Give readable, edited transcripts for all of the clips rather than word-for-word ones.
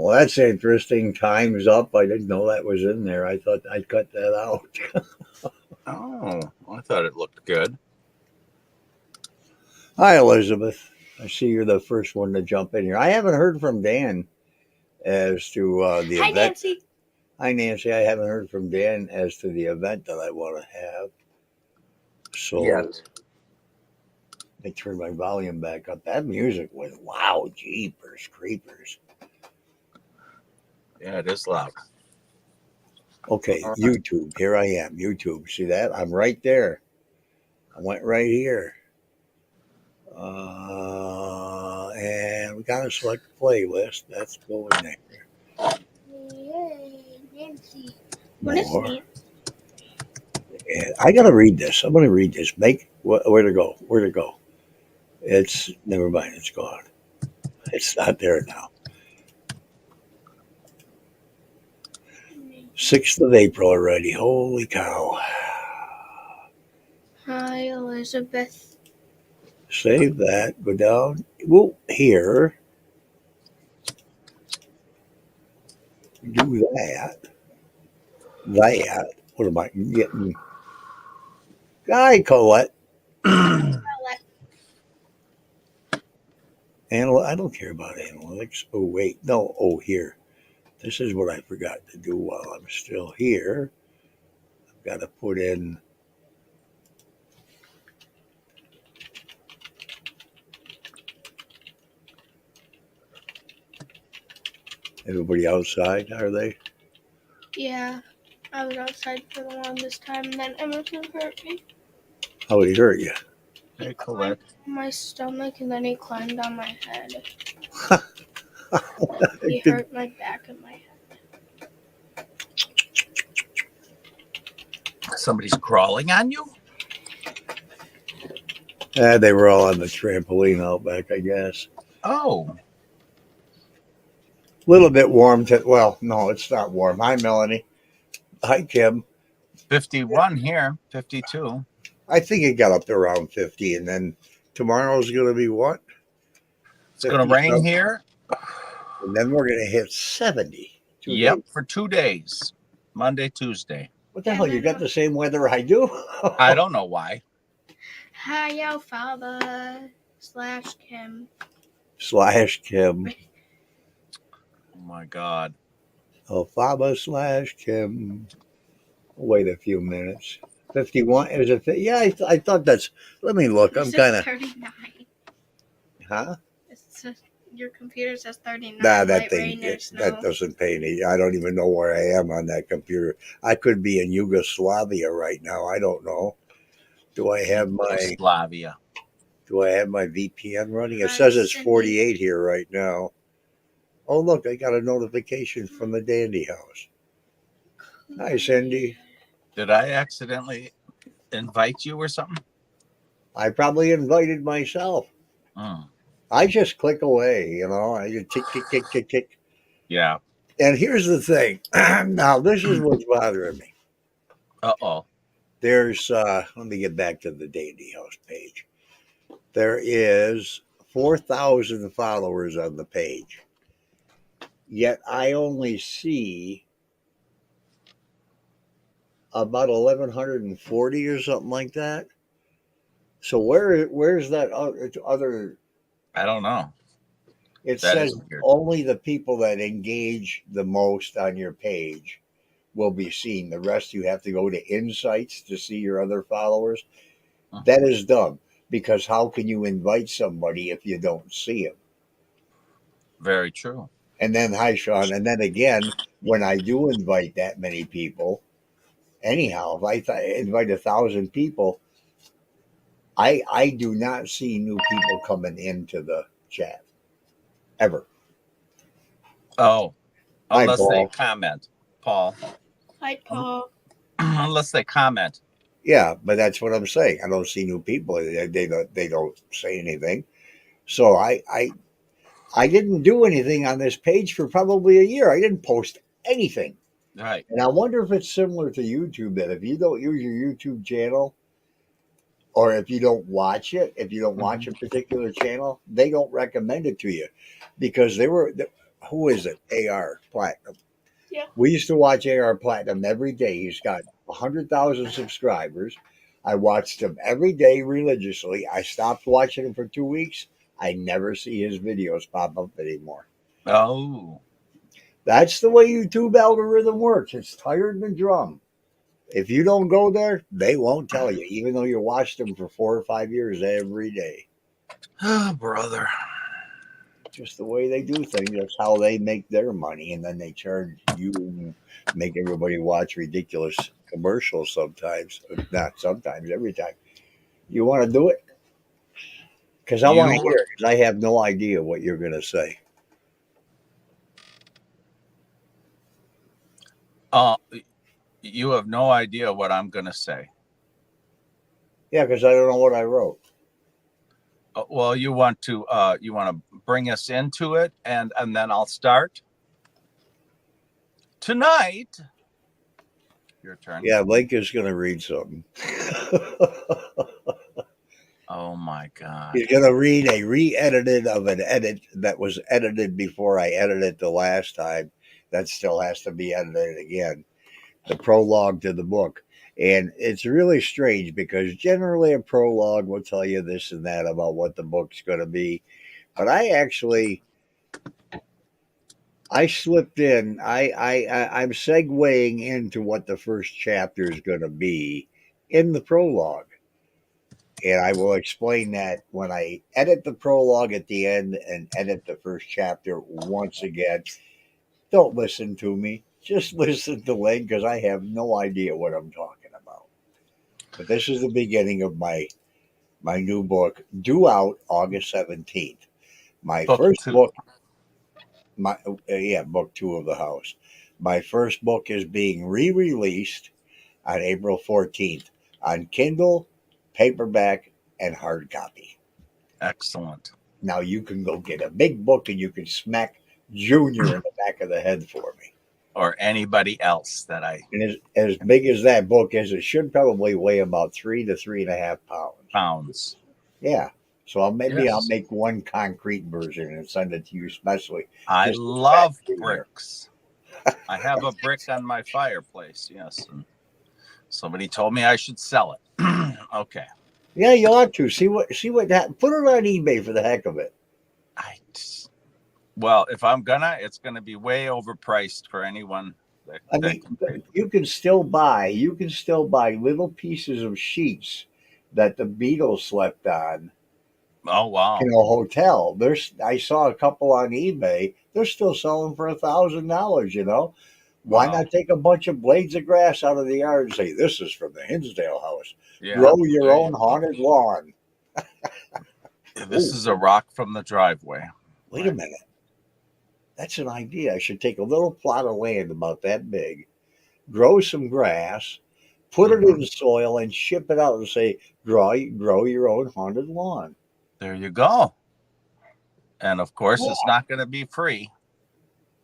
Well, that's interesting. Time's up. I didn't know that was in there. I thought I'd cut that out. Oh, I thought it looked good. Hi, Elizabeth. I see you're the first one to jump in here. I haven't heard from Dan as to the Hi, event. Nancy. Hi, Nancy. I haven't heard from Dan as to the event that I want to have. So Yet. let me turn my volume back up. That music was wow, jeepers, creepers. Yeah, it is loud. Okay, All right. YouTube. Here I am. YouTube. See that? I'm right there. I went right here. And we got to select playlist. That's going there. Yay, Nancy. What is More. it? And I got to read this. I'm going to read this. Where to go? Where to go? It's never mind. It's gone. It's not there now. 6th of April already. Holy cow. Hi, Elizabeth. Save that. Go down. Well, here. Do that. That. What am I getting? Hi, Colette. I don't care about analytics. Oh, wait. No. Oh, here. This is what I forgot to do while I'm still here. I've got to put in everybody outside, are they? Yeah, I was outside for the longest time, and then Emerson hurt me. How would he hurt you? Hey, Colette. On my stomach, and then he climbed on my head. He hurt my back and my head. Somebody's crawling on you? They were all on the trampoline out back, I guess. Oh. A little bit warm. Well, no, it's not warm. Hi, Melanie. Hi, Kim. 51 here, 52. I think it got up to around 50, and then tomorrow's going to be what? It's going to rain here. And then we're going to hit 70. Yep, for 2 days. Monday, Tuesday. What the hell? You got the same weather I do? I don't know why. Hi, Alfaba / Kim. / Kim. Oh, my God. Alfaba / Kim. Wait a few minutes. 51? Is it? Yeah, I thought that's. Let me look. I'm kind of. 39. Huh? Your computer says 39. Nah, that thing, that doesn't pay any. I don't even know where I am on that computer. I could be in Yugoslavia right now. I don't know. Do I have my VPN running? It says it's 48 here right now. Oh, look, I got a notification from the Dandy House. Hi, Cindy. Did I accidentally invite you or something? I probably invited myself. I just click away, you know. I just tick, tick, tick, tick, tick. Yeah. And here's the thing. Now, this is what's bothering me. Uh-oh. There's, let me get back to the Dandy House page. There is 4,000 followers on the page. Yet I only see about 1,140 or something like that. So where's that other? I don't know. It That says is weird. only the people that engage the most on your page will be seen. The rest you have to go to insights to see your other followers. Mhm. That is dumb because how can you invite somebody if you don't see them? Very true. And then, hi, Sean. And then again, when I do invite that many people, anyhow, if invite 1,000 people, I do not see new people coming into the chat ever. Oh, Hi, unless they Paul. comment, Paul. Hi, Paul. Unless they comment. Yeah, but that's what I'm saying. I don't see new people. They don't say anything. So I didn't do anything on this page for probably a year. I didn't post anything. Right. And I wonder if it's similar to YouTube that if you don't use your YouTube channel or if you don't watch it, if you don't watch a particular channel, they don't recommend it to you because who is it? AR Platinum. Yeah. We used to watch AR Platinum every day. He's got 100,000 subscribers. I watched him every day religiously. I stopped watching him for 2 weeks. I never see his videos pop up anymore. Oh. That's the way YouTube algorithm works. It's tired and drum. If you don't go there, they won't tell you, even though you watched them for 4 or 5 years every day. Oh, brother. Just the way they do things. That's how they make their money, and then they charge you, and make everybody watch ridiculous commercials. Sometimes, not sometimes, every time. You want to do it because I want to You hear it. Because I have no idea what you're going to say. uh you have no idea what I'm gonna say. Yeah, because I don't know what I wrote. Well, you want to bring us into it, and then I'll start tonight. Your turn. Yeah, Link is going to read something. Oh my God. He's going to read a re-edited of an edit that was edited before I edited the last time. That still has to be edited again. The prologue to the book. And it's really strange because generally a prologue will tell you this and that about what the book's going to be. But I slipped in. I'm segueing into what the first chapter is going to be in the prologue. And I will explain that when I edit the prologue at the end and edit the first chapter once again. Don't listen to me. Just listen to Link because I have no idea what I'm talking about. But this is the beginning of my new book, due out August 17th. My Book first two. book, book two of the house. My first book is being re-released on April 14th on Kindle, paperback, and hard copy. Excellent. Now you can go get a big book and you can smack Junior in the back of the head for me. Or anybody else that I And as big as that book is, it should probably weigh about 3 to 3.5 pounds. pounds. Yeah. So I'll Yes. make one concrete version and send it to you especially. I Just to love smack Junior. bricks. I have a brick on my fireplace. Yes. And somebody told me I should sell it. Okay. Yeah, you ought to see what that. Put it on eBay for the heck of it. Well, if I'm gonna, it's gonna be way overpriced for anyone that, I that mean, can pay. you can still buy little pieces of sheets that the Beatles slept on Oh wow. in a hotel. I saw a couple on eBay. They're still selling for $1,000. Why Wow. not take a bunch of blades of grass out of the yard and say, "This is from the Hinsdale house. Yeah. Grow your There own you go. haunted lawn." This Ooh, is a rock from the driveway. wait a minute. That's an idea. I should take a little plot of land about that big, grow some grass, put it in soil, and ship it out and say, grow your own haunted lawn. There you go. And of course, it's not going to be free.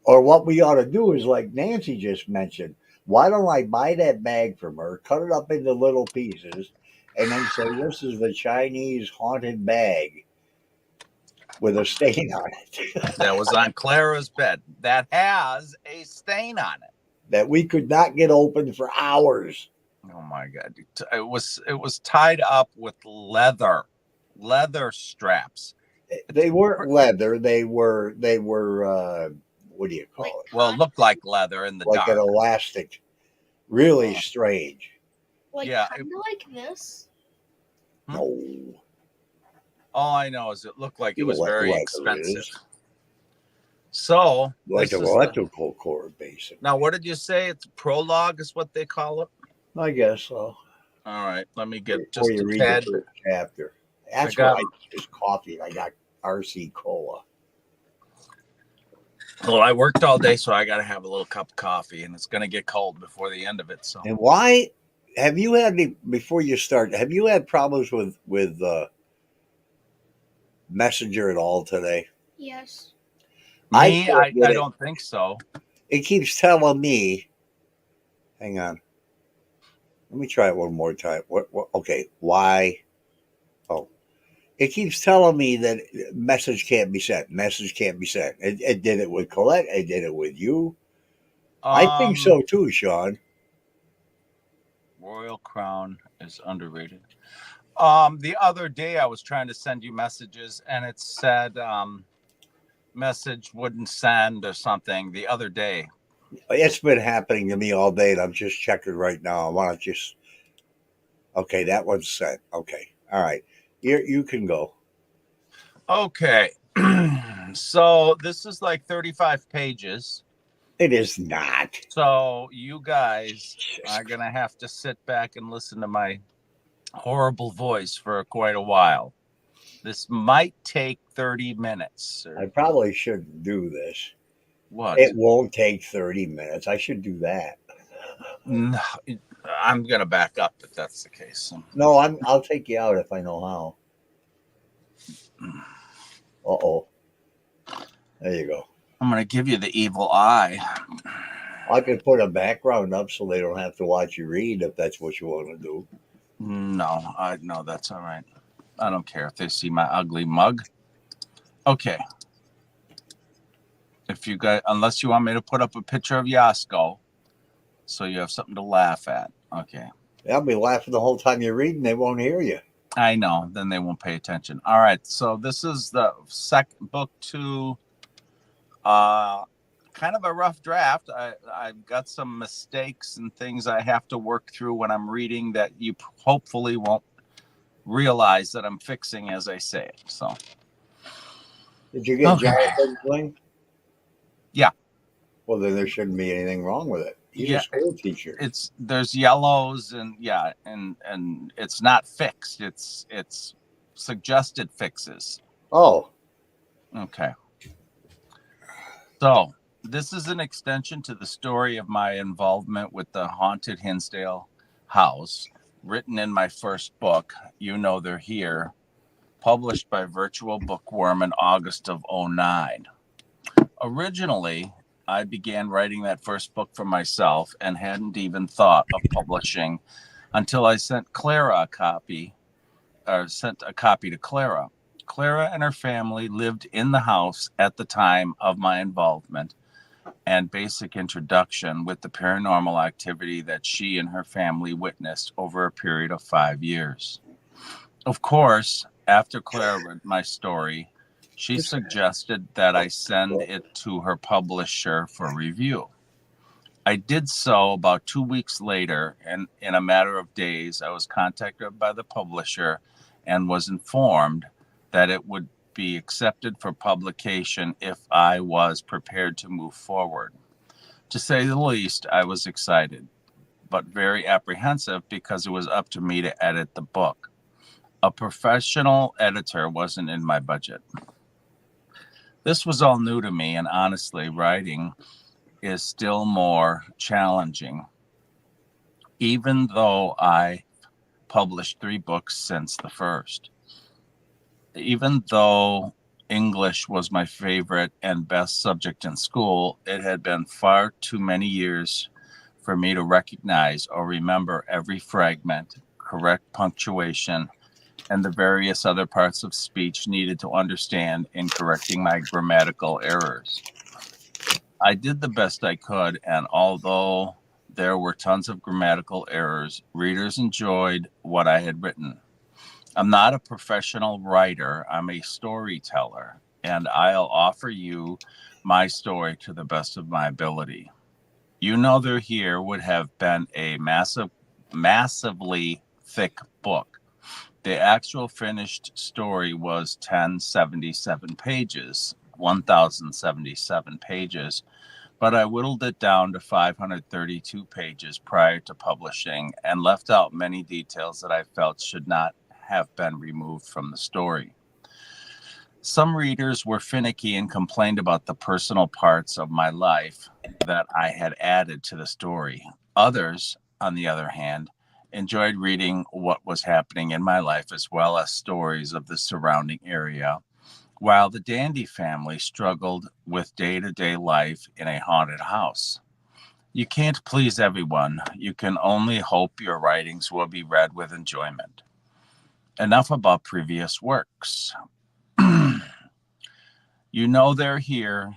Or what we ought to do is like Nancy just mentioned. Why don't I buy that bag from her, cut it up into little pieces, and then say, "This is the Chinese haunted bag with a stain on it That was on Clara's bed. That has a stain on it. that we could not get open for hours." Oh my God! It was tied up with leather straps. They weren't leather. They were what do you Like call it? Well, it looked like leather in the Like an dark. elastic. Really Oh. strange. like Yeah, kind of like this. Hmm? No. all I know is it looked like it You know was what very leather expensive. is. So Like this an is the electrical cord, basically. now. What did you say? It's prologue, is what they call it. I guess so. All right, let me get Before just you a read the tad. first chapter. I That's what got. I just coffee. I got RC cola. Well, I worked all day, so I got to have a little cup of coffee, and it's going to get cold before the end of it. So And why have you had any before you start? Have you had problems with Messenger at all today? Yes. I me, can't I get it. don't think so. It keeps telling me. Hang on. Let me try it one more time. What? Okay. Why? Oh, it keeps telling me that message can't be sent. Message can't be sent. It did it with Colette. It did it with you. I think Um, so too, Sean. Royal Crown is underrated. The other day I was trying to send you messages, and it said message wouldn't send or something. The other day. It's been happening to me all day, and I'm just checking right now. I want to just. Okay, that one's sent. Okay, all right. You can go. Okay. So this is like 35 pages. It is not. So you guys Jesus. are gonna have to sit back and listen to my horrible voice for quite a while. This might take 30 minutes I or probably shouldn't do this. what? It won't take 30 minutes. I should do that. No, I'm gonna back up if that's the case. No, I'll take you out if I know how. Uh-oh. There you go. I'm gonna give you the evil eye. I could put a background up so they don't have to watch you read if that's what you want to do. No, that's all right. I don't care if they see my ugly mug. Okay. If you guys, unless you want me to put up a picture of Yasko, so you have something to laugh at. Okay. They'll be laughing the whole time you're reading. They won't hear you. I know. Then they won't pay attention. All right. So this is the second book two. Kind of a rough draft. I've got some mistakes and things I have to work through when I'm reading that you hopefully won't realize that I'm fixing as I say it. So Did you get okay. Jonathan's link? Yeah. Well, then there shouldn't be anything wrong with it. He's Yeah. a school teacher. There's yellows and yeah, and it's not fixed. It's suggested fixes. Oh, Okay. So this is an extension to the story of my involvement with the haunted Hinsdale house, written in my first book, You Know They're Here, published by Virtual Bookworm in August of 2009. Originally, I began writing that first book for myself and hadn't even thought of publishing until I sent Clara a copy, or sent a copy to Clara. Clara and her family lived in the house at the time of my involvement and basic introduction with the paranormal activity that she and her family witnessed over a period of 5 years. Of course, after Clara read my story, she suggested that I send it to her publisher for review. I did so about 2 weeks later, and in a matter of days, I was contacted by the publisher and was informed that it would be accepted for publication if I was prepared to move forward. To say the least, I was excited, but very apprehensive because it was up to me to edit the book. A professional editor wasn't in my budget. This was all new to me, and honestly, writing is still more challenging, even though I published 3 books since the first. Even though English was my favorite and best subject in school, it had been far too many years for me to recognize or remember every fragment, correct punctuation, and the various other parts of speech needed to understand in correcting my grammatical errors. I did the best I could, and although there were tons of grammatical errors, readers enjoyed what I had written. I'm not a professional writer. I'm a storyteller, and I'll offer you my story to the best of my ability. You Know They're Here would have been a massively thick book. The actual finished story was 1077 pages, 1077 pages, but I whittled it down to 532 pages prior to publishing and left out many details that I felt should not have been removed from the story. Some readers were finicky and complained about the personal parts of my life that I had added to the story. Others, on the other hand, enjoyed reading what was happening in my life as well as stories of the surrounding area, while the Dandy family struggled with day-to-day life in a haunted house. You can't please everyone. You can only hope your writings will be read with enjoyment. Enough about previous works. You Know They're Here,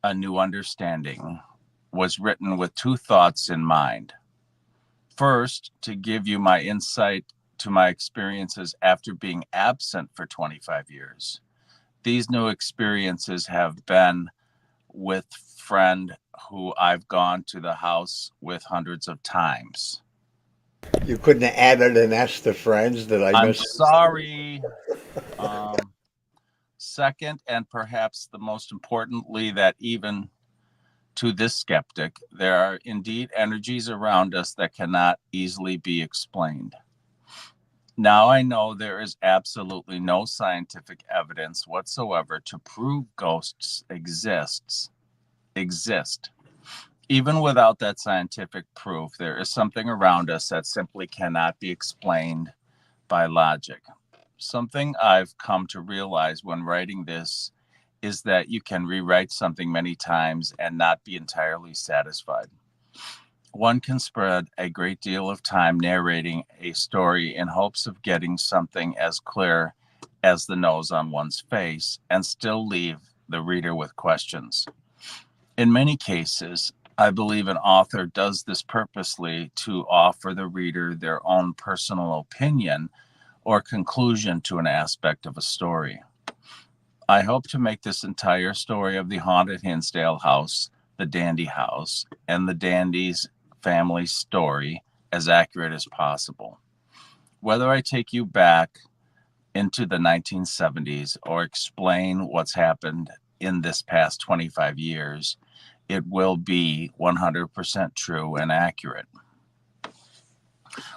A New Understanding, was written with two thoughts in mind. First, to give you my insight to my experiences after being absent for 25 years. These new experiences have been with friend who I've gone to the house with hundreds of times. You couldn't have added an S to friends that I I'm missed. sorry. Um, Second, and perhaps the most importantly, that even to this skeptic, there are indeed energies around us that cannot easily be explained. Now I know there is absolutely no scientific evidence whatsoever to prove ghosts exist. Even without that scientific proof, there is something around us that simply cannot be explained by logic. Something I've come to realize when writing this is that you can rewrite something many times and not be entirely satisfied. One can spread a great deal of time narrating a story in hopes of getting something as clear as the nose on one's face and still leave the reader with questions. In many cases, I believe an author does this purposely to offer the reader their own personal opinion or conclusion to an aspect of a story. I hope to make this entire story of the haunted Hinsdale house, the Dandy house, and the Dandy's family story as accurate as possible. Whether I take you back into the 1970s or explain what's happened in this past 25 years, it will be 100% true and accurate.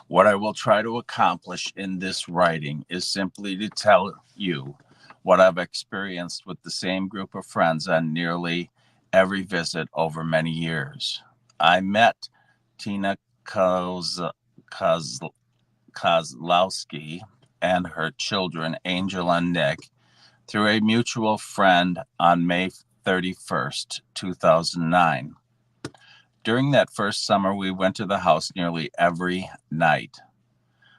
What I will try to accomplish in this writing is simply to tell you what I've experienced with the same group of friends on nearly every visit over many years. I met Tina Kozlowski and her children, Angel and Nick, through a mutual friend on May 31st, 2009. During that first summer, we went to the house nearly every night.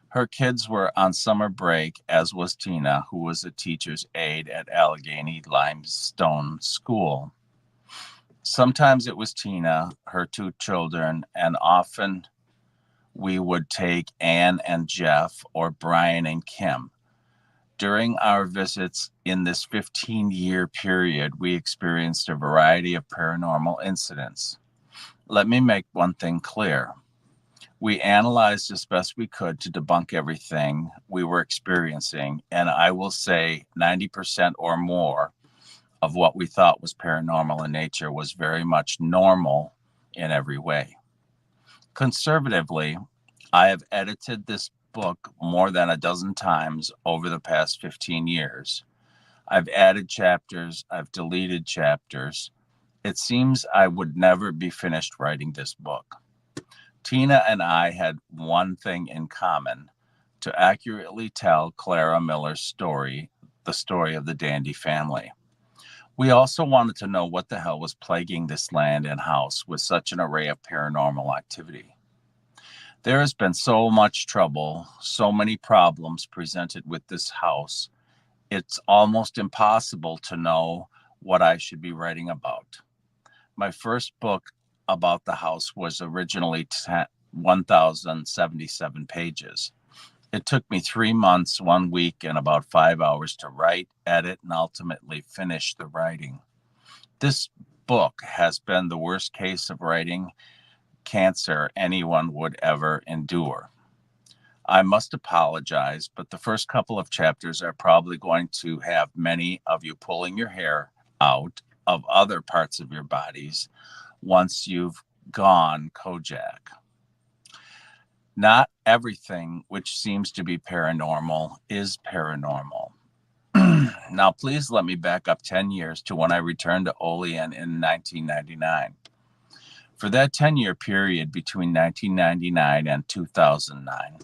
Her kids were on summer break, as was Tina, who was a teacher's aide at Allegheny Limestone School. Sometimes it was Tina, her two children, and often we would take Anne and Jeff or Brian and Kim. During our visits in this 15-year period, we experienced a variety of paranormal incidents. Let me make one thing clear. We analyzed as best we could to debunk everything we were experiencing, and I will say 90% or more of what we thought was paranormal in nature was very much normal in every way. Conservatively, I have edited this book more than a dozen times over the past 15 years. I've added chapters, I've deleted chapters. It seems I would never be finished writing this book. Tina and I had one thing in common: to accurately tell Clara Miller's story, the story of the Dandy family. We also wanted to know what the hell was plaguing this land and house with such an array of paranormal activity. There has been so much trouble, so many problems presented with this house. It's almost impossible to know what I should be writing about. My first book about the house was originally 1,077 pages. It took me 3 months, 1 week, and about 5 hours to write, edit, and ultimately finish the writing. This book has been the worst case of writing cancer anyone would ever endure. I must apologize, but the first couple of chapters are probably going to have many of you pulling your hair out of other parts of your bodies once you've gone Kojak. Not everything which seems to be paranormal is paranormal. Now, please let me back up 10 years to when I returned to Olean in 1999. For that 10-year period between 1999 and 2009,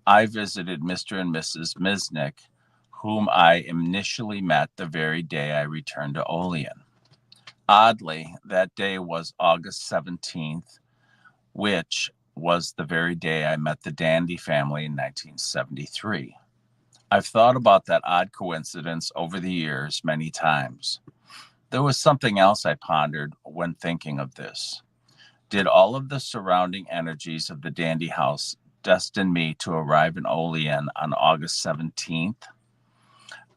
I visited Mr. and Mrs. Misnick, whom I initially met the very day I returned to Olean. Oddly, that day was August 17th, which was the very day I met the Dandy family in 1973. I've thought about that odd coincidence over the years many times. There was something else I pondered when thinking of this. Did all of the surrounding energies of the Dandy house destine me to arrive in Olean on August 17th?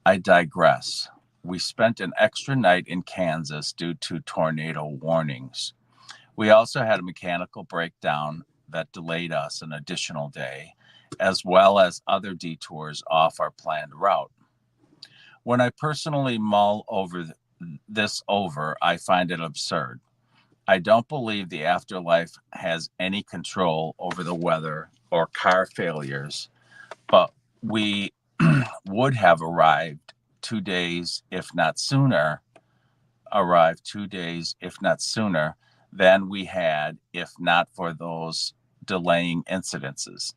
I digress. We spent an extra night in Kansas due to tornado warnings. We also had a mechanical breakdown that delayed us an additional day, as well as other detours off our planned route. When I personally mull this over, I find it absurd. I don't believe the afterlife has any control over the weather or car failures, but we would have arrived 2 days, if not sooner, than we had if not for those delaying incidents.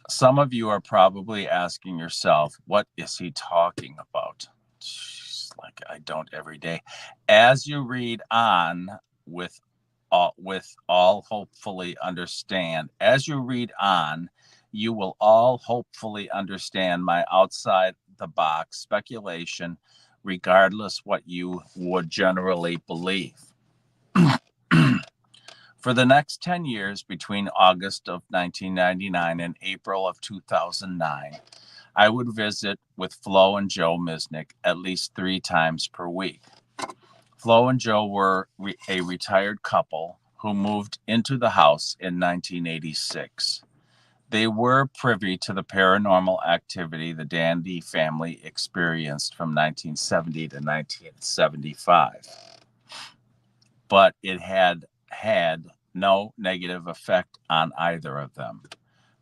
Some of you are probably asking yourself, what is he talking about? Jeez, like I don't every day. As you read on with all hopefully understand, as you read on, you will all hopefully understand my outside the box speculation, regardless what you would generally believe. For the next 10 years, between August of 1999 and April of 2009, I would visit with Flo and Joe Misnick at least 3 times per week. Flo and Joe were a retired couple who moved into the house in 1986. They were privy to the paranormal activity the Dandy family experienced from 1970 to 1975. But it had no negative effect on either of them.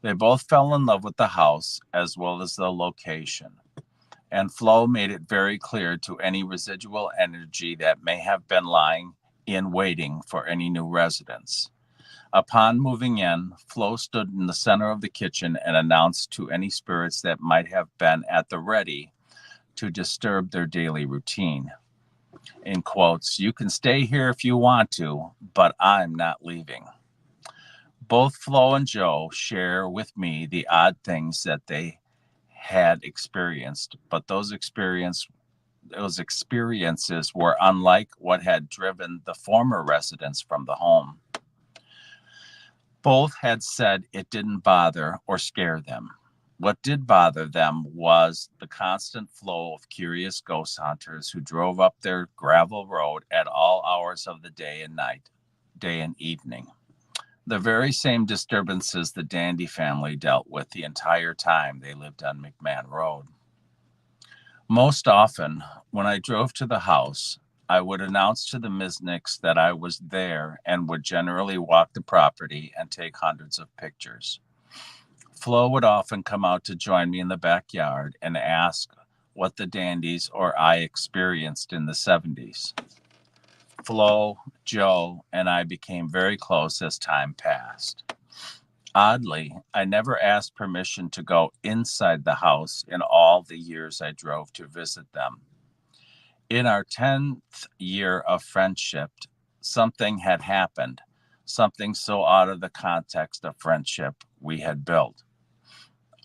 They both fell in love with the house as well as the location. And Flo made it very clear to any residual energy that may have been lying in waiting for any new residents. Upon moving in, Flo stood in the center of the kitchen and announced to any spirits that might have been at the ready to disturb their daily routine. In quotes, "You can stay here if you want to, but I'm not leaving." Both Flo and Joe share with me the odd things that they had experienced, but those experiences were unlike what had driven the former residents from the home. Both had said it didn't bother or scare them. What did bother them was the constant flow of curious ghost hunters who drove up their gravel road at all hours of the day and night, day and evening. The very same disturbances the Dandy family dealt with the entire time they lived on McMahon Road. Most often, when I drove to the house, I would announce to the Misnicks that I was there and would generally walk the property and take hundreds of pictures. Flo would often come out to join me in the backyard and ask what the Dandies or I experienced in the 70s. Flo, Joe, and I became very close as time passed. Oddly, I never asked permission to go inside the house in all the years I drove to visit them. In our 10th year of friendship, something had happened, something so out of the context of friendship we had built.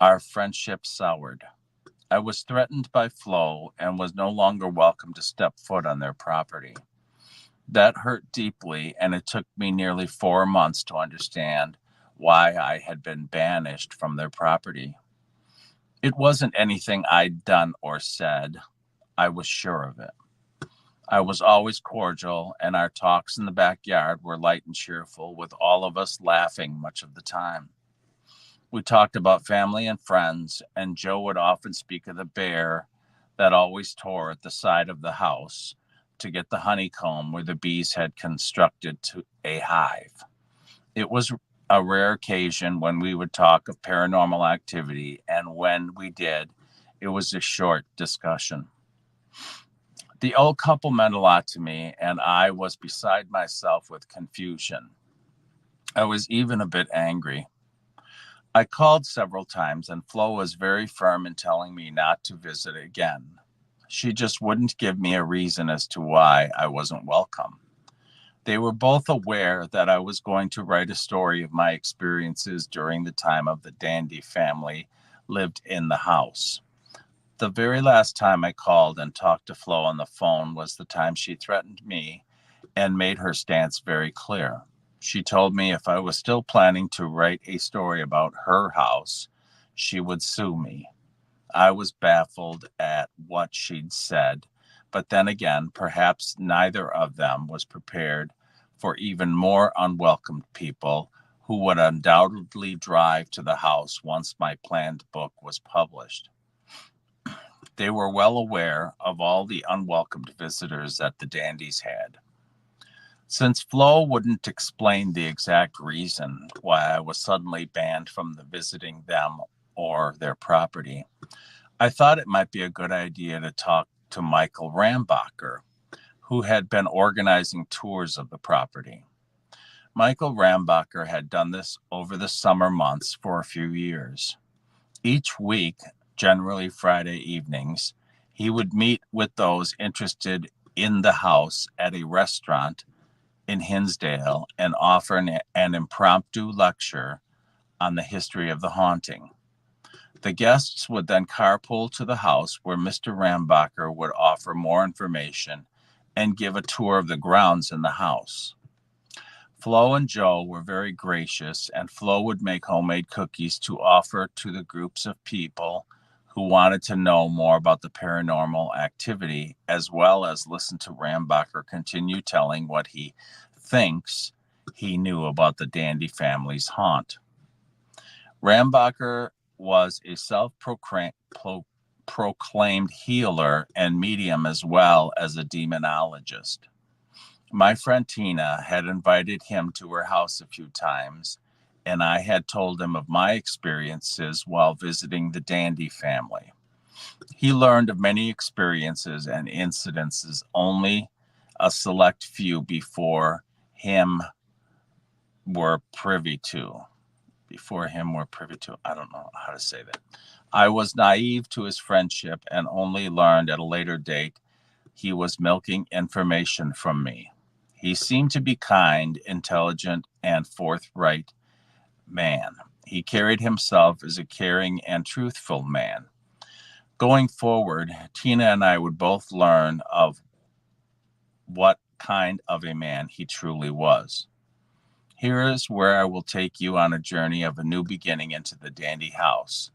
Our friendship soured. I was threatened by Flo and was no longer welcome to step foot on their property. That hurt deeply, and it took me nearly 4 months to understand why I had been banished from their property. It wasn't anything I'd done or said. I was sure of it. I was always cordial, and our talks in the backyard were light and cheerful, with all of us laughing much of the time. We talked about family and friends, and Joe would often speak of the bear that always tore at the side of the house to get the honeycomb where the bees had constructed a hive. It was a rare occasion when we would talk of paranormal activity, and when we did, it was a short discussion. The old couple meant a lot to me, and I was beside myself with confusion. I was even a bit angry. I called several times, and Flo was very firm in telling me not to visit again. She just wouldn't give me a reason as to why I wasn't welcome. They were both aware that I was going to write a story of my experiences during the time of the Dandy family lived in the house. The very last time I called and talked to Flo on the phone was the time she threatened me and made her stance very clear. She told me if I was still planning to write a story about her house, she would sue me. I was baffled at what she'd said, but then again, perhaps neither of them was prepared for even more unwelcomed people who would undoubtedly drive to the house once my planned book was published. They were well aware of all the unwelcomed visitors that the Dandies had. Since Flo wouldn't explain the exact reason why I was suddenly banned from visiting them or their property, I thought it might be a good idea to talk to Michael Rambacher, who had been organizing tours of the property. Michael Rambacher had done this over the summer months for a few years. Each week, generally Friday evenings, he would meet with those interested in the house at a restaurant in Hinsdale and offer an impromptu lecture on the history of the haunting. The guests would then carpool to the house where Mr. Rambacher would offer more information and give a tour of the grounds in the house. Flo and Joe were very gracious, and Flo would make homemade cookies to offer to the groups of people who wanted to know more about the paranormal activity, as well as listen to Rambacher continue telling what he thinks he knew about the Dandy family's haunt. Rambacher was a self-proclaimed healer and medium as well as a demonologist. My friend Tina had invited him to her house a few times, and I had told him of my experiences while visiting the Dandy family. He learned of many experiences and incidences only a select few before him were privy to. I don't know how to say that. I was naive to his friendship and only learned at a later date he was milking information from me. He seemed to be kind, intelligent, and forthright man. He carried himself as a caring and truthful man. Going forward, Tina and I would both learn of what kind of a man he truly was. Here is where I will take you on a journey of a new beginning into the Dandy house.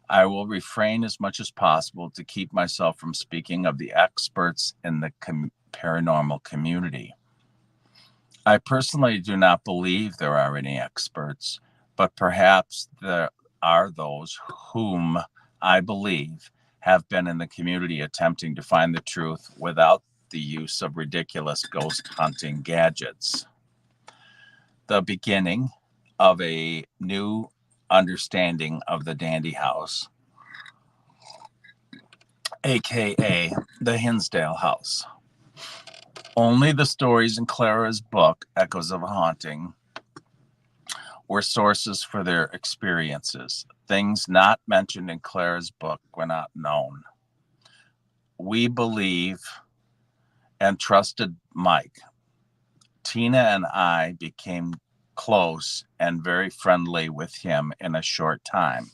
I will refrain as much as possible to keep myself from speaking of the experts in the paranormal community. I personally do not believe there are any experts, but perhaps there are those whom I believe have been in the community attempting to find the truth without the use of ridiculous ghost hunting gadgets. The beginning of a new understanding of the Dandy house, aka the Hinsdale house. Only the stories in Clara's book, Echoes of a Haunting, were sources for their experiences. Things not mentioned in Clara's book were not known. We believe and trusted Mike. Tina and I became close and very friendly with him in a short time.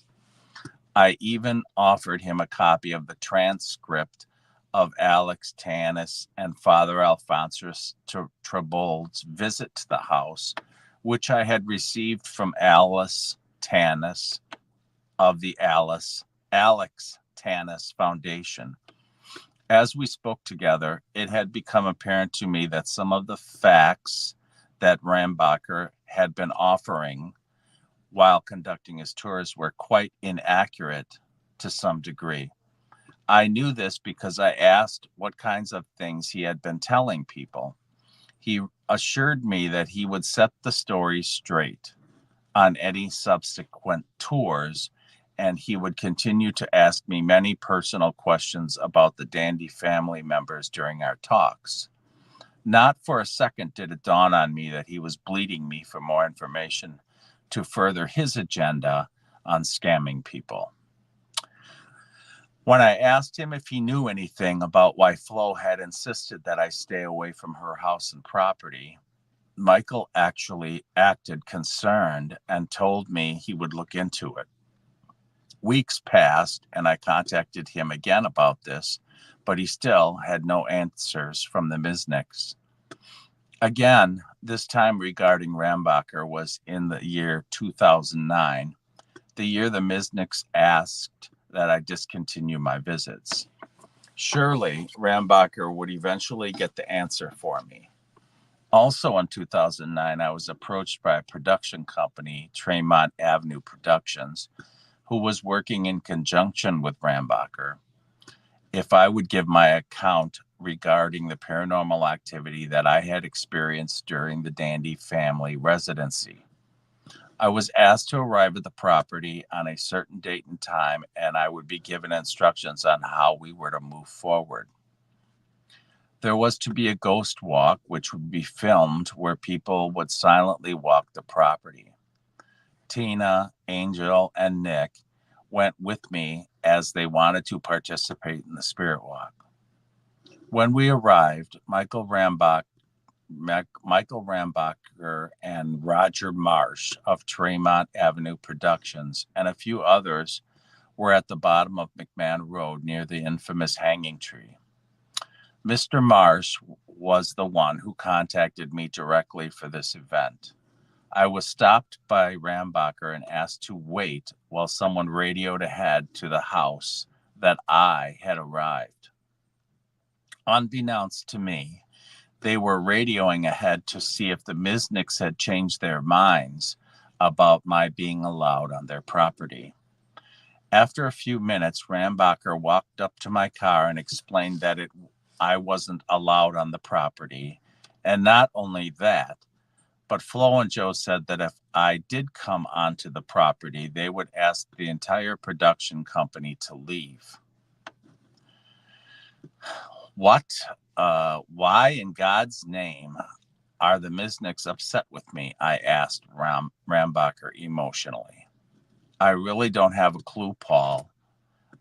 I even offered him a copy of the transcript of Alex Tanis and Father Alphonsus Trebold's visit to the house which I had received from Alice Tannis of the Alex Tannis Foundation. As we spoke together, it had become apparent to me that some of the facts that Rambacher had been offering while conducting his tours were quite inaccurate to some degree. I knew this because I asked what kinds of things he had been telling people. He assured me that he would set the story straight on any subsequent tours, and he would continue to ask me many personal questions about the Dandy family members during our talks. Not for a second did it dawn on me that he was bleeding me for more information to further his agenda on scamming people. When I asked him if he knew anything about why Flo had insisted that I stay away from her house and property, Michael actually acted concerned and told me he would look into it. Weeks passed, and I contacted him again about this, but he still had no answers from the Misniks. Again, this time regarding Rambacher was in the year 2009, the year the Misniks asked that I discontinue my visits. Surely Rambacher would eventually get the answer for me. Also in 2009, I was approached by a production company, Tremont Avenue Productions, who was working in conjunction with Rambacher, if I would give my account regarding the paranormal activity that I had experienced during the Dandy family residency. I was asked to arrive at the property on a certain date and time, and I would be given instructions on how we were to move forward. There was to be a ghost walk, which would be filmed, where people would silently walk the property. Tina, Angel, and Nick went with me as they wanted to participate in the spirit walk. When we arrived, Michael Rambacher and Roger Marsh of Tremont Avenue Productions and a few others were at the bottom of McMahon Road near the infamous hanging tree. Mr. Marsh was the one who contacted me directly for this event. I was stopped by Rambacher and asked to wait while someone radioed ahead to the house that I had arrived. Unbeknownst to me, they were radioing ahead to see if the Misniks had changed their minds about my being allowed on their property. After a few minutes, Rambacher walked up to my car and explained that I wasn't allowed on the property. And not only that, but Flo and Joe said that if I did come onto the property, they would ask the entire production company to leave. What? Why in God's name are the Misniks upset with me? I asked Rambacher emotionally. I really don't have a clue, Paul.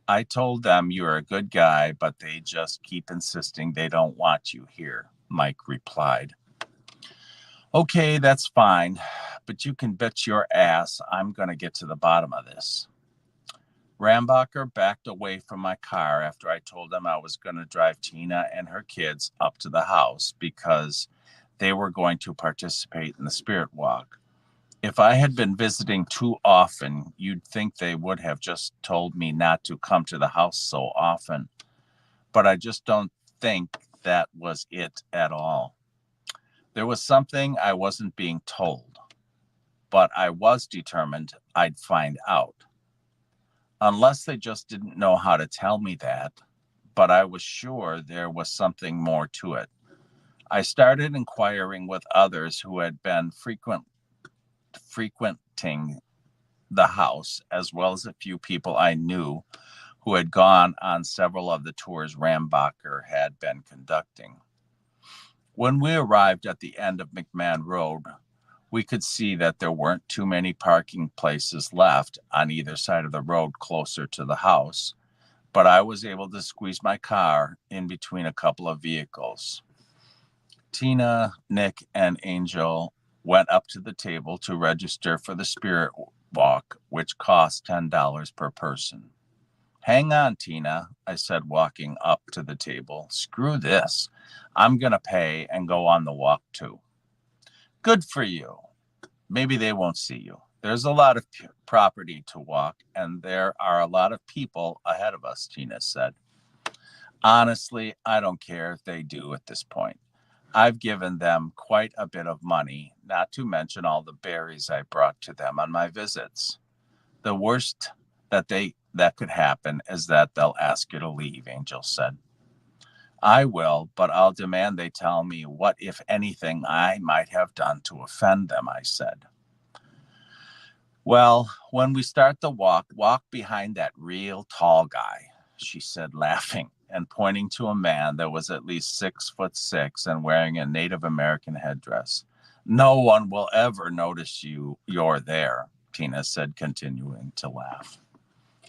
I told them you're a good guy, but they just keep insisting they don't want you here, Mike replied. Okay, that's fine, but you can bet your ass I'm going to get to the bottom of this. Rambacher backed away from my car after I told them I was going to drive Tina and her kids up to the house because they were going to participate in the spirit walk. If I had been visiting too often, you'd think they would have just told me not to come to the house so often. But I just don't think that was it at all. There was something I wasn't being told, but I was determined I'd find out. Unless they just didn't know how to tell me that, but I was sure there was something more to it. I started inquiring with others who had been frequenting the house, as well as a few people I knew who had gone on several of the tours Rambacher had been conducting. When we arrived at the end of McMahon Road, we could see that there weren't too many parking places left on either side of the road closer to the house, but I was able to squeeze my car in between a couple of vehicles. Tina, Nick, and Angel went up to the table to register for the spirit walk, which cost $10 per person. Hang on, Tina, I said, walking up to the table. Screw this. I'm going to pay and go on the walk too. Good for you. Maybe they won't see you. There's a lot of property to walk, and there are a lot of people ahead of us, Tina said. Honestly, I don't care if they do at this point. I've given them quite a bit of money, not to mention all the berries I brought to them on my visits. The worst that could happen is that they'll ask you to leave, Angel said. I will, but I'll demand they tell me what, if anything, I might have done to offend them, I said. Well, when we start the walk behind that real tall guy, she said, laughing and pointing to a man that was at least 6'6" and wearing a Native American headdress. No one will ever notice you're there, Tina said, continuing to laugh.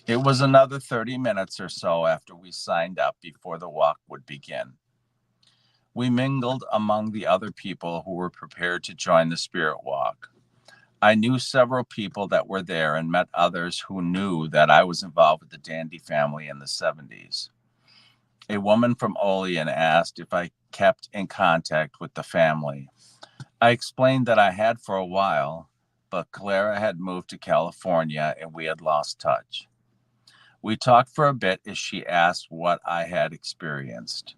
It was another 30 minutes or so after we signed up before the walk would begin. We mingled among the other people who were prepared to join the spirit walk. I knew several people that were there and met others who knew that I was involved with the Dandy family in the 70s. A woman from Olean asked if I kept in contact with the family. I explained that I had for a while, but Clara had moved to California and we had lost touch. We talked for a bit as she asked what I had experienced.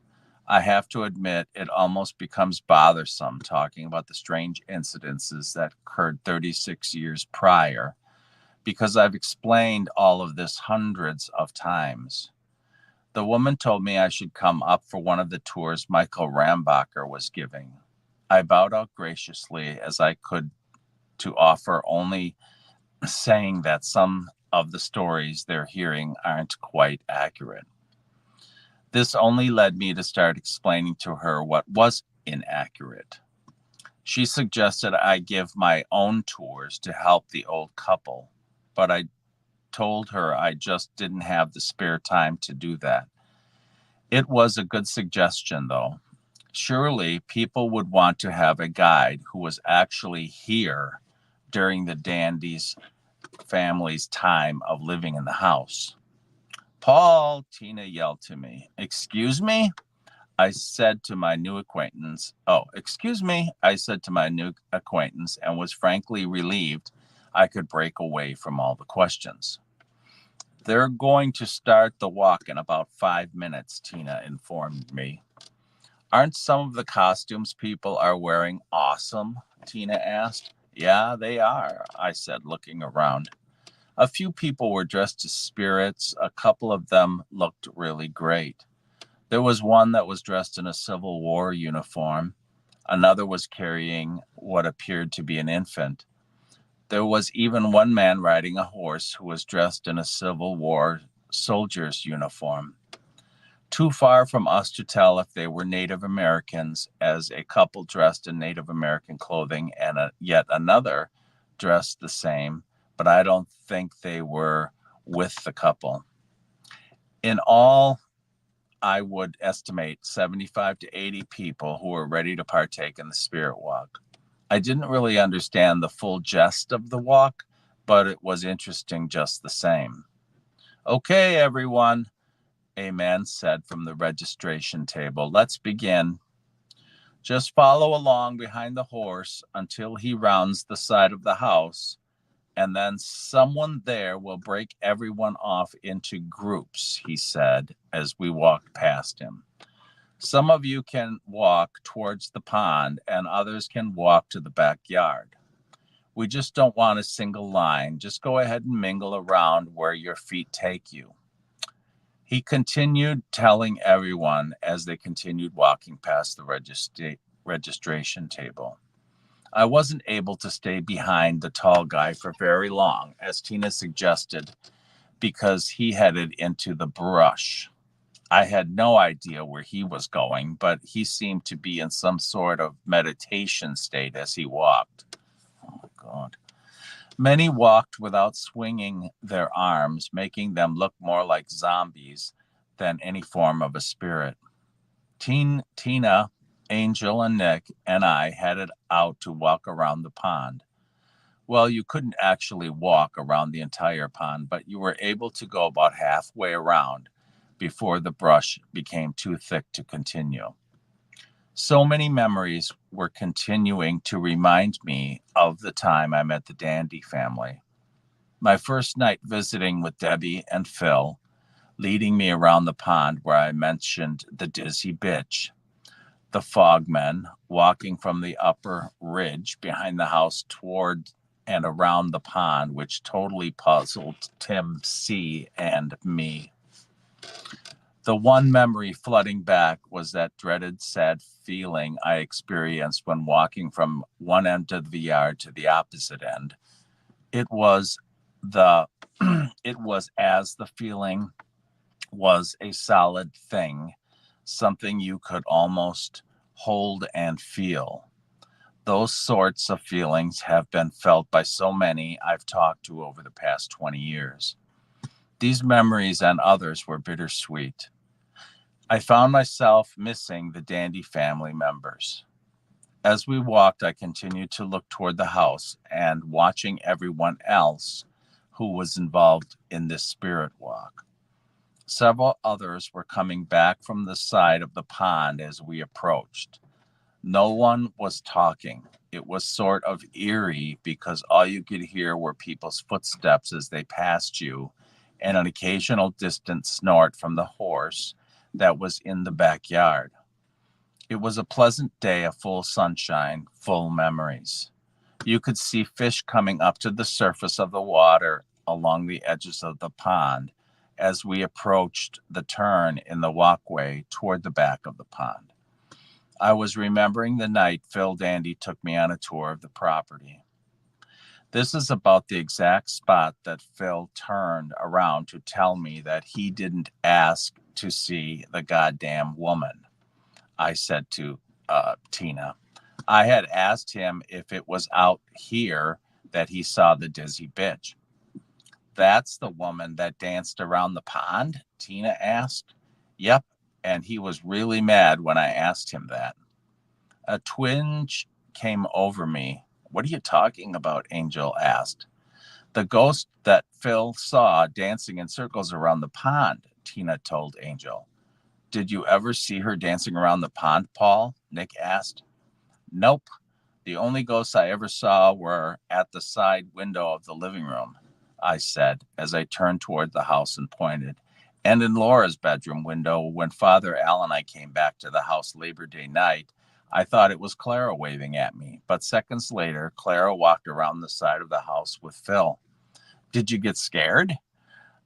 I have to admit, it almost becomes bothersome talking about the strange incidences that occurred 36 years prior, because I've explained all of this hundreds of times. The woman told me I should come up for one of the tours Michael Rambacher was giving. I bowed out graciously as I could to offer, only saying that some of the stories they're hearing aren't quite accurate. This only led me to start explaining to her what was inaccurate. She suggested I give my own tours to help the old couple, but I told her I just didn't have the spare time to do that. It was a good suggestion, though. Surely people would want to have a guide who was actually here during the Dandy's family's time of living in the house. Paul, Tina yelled to me. Excuse me? I said to my new acquaintance, and was frankly relieved I could break away from all the questions. They're going to start the walk in about 5 minutes, Tina informed me. Aren't some of the costumes people are wearing awesome? Tina asked. Yeah, they are, I said, looking around. A few people were dressed as spirits. A couple of them looked really great. There was one that was dressed in a Civil War uniform. Another was carrying what appeared to be an infant. There was even one man riding a horse who was dressed in a Civil War soldier's uniform. Too far from us to tell if they were Native Americans, as a couple dressed in Native American clothing and yet another dressed the same, but I don't think they were with the couple. In all, I would estimate 75 to 80 people who were ready to partake in the spirit walk. I didn't really understand the full gist of the walk, but it was interesting just the same. Okay, everyone, a man said from the registration table. Let's begin. Just follow along behind the horse until he rounds the side of the house, and then someone there will break everyone off into groups, he said as we walked past him. Some of you can walk towards the pond and others can walk to the backyard. We just don't want a single line. Just go ahead and mingle around where your feet take you. He continued telling everyone as they continued walking past the registration table. I wasn't able to stay behind the tall guy for very long, as Tina suggested, because he headed into the brush. I had no idea where he was going, but he seemed to be in some sort of meditation state as he walked. Oh, God. Many walked without swinging their arms, making them look more like zombies than any form of a spirit. Tina, Angel, and Nick and I headed out to walk around the pond. Well, you couldn't actually walk around the entire pond, but you were able to go about halfway around before the brush became too thick to continue. So many memories were continuing to remind me of the time I met the Dandy family. My first night visiting with Debbie and Phil, leading me around the pond where I mentioned the dizzy bitch, the fogmen walking from the upper ridge behind the house toward and around the pond, which totally puzzled Tim C. and me. The one memory flooding back was that dreaded, sad feeling I experienced when walking from one end of the yard to the opposite end. It was the it was as the feeling was a solid thing, something you could almost hold and feel. Those sorts of feelings have been felt by so many I've talked to over the past 20 years. These memories and others were bittersweet. I found myself missing the Dandy family members. As we walked, I continued to look toward the house and watching everyone else who was involved in this spirit walk. Several others were coming back from the side of the pond as we approached. No one was talking. It was sort of eerie because all you could hear were people's footsteps as they passed you and an occasional distant snort from the horse that was in the backyard. It was a pleasant day of full sunshine, full memories. You could see fish coming up to the surface of the water along the edges of the pond as we approached the turn in the walkway toward the back of the pond. I was remembering the night Phil Dandy took me on a tour of the property. This is about the exact spot that Phil turned around to tell me that he didn't ask to see the goddamn woman. I said to Tina. I had asked him if it was out here that he saw the dizzy bitch. That's the woman that danced around the pond? Tina asked. Yep, and he was really mad when I asked him that. A twinge came over me. What are you talking about? Angel asked. The ghost that Phil saw dancing in circles around the pond, Tina told Angel. Did you ever see her dancing around the pond, Paul? Nick asked. Nope. The only ghosts I ever saw were at the side window of the living room, I said as I turned toward the house and pointed. And in Laura's bedroom window when Father Al and I came back to the house Labor Day night, I thought it was Clara waving at me. But seconds later, Clara walked around the side of the house with Phil. Did you get scared?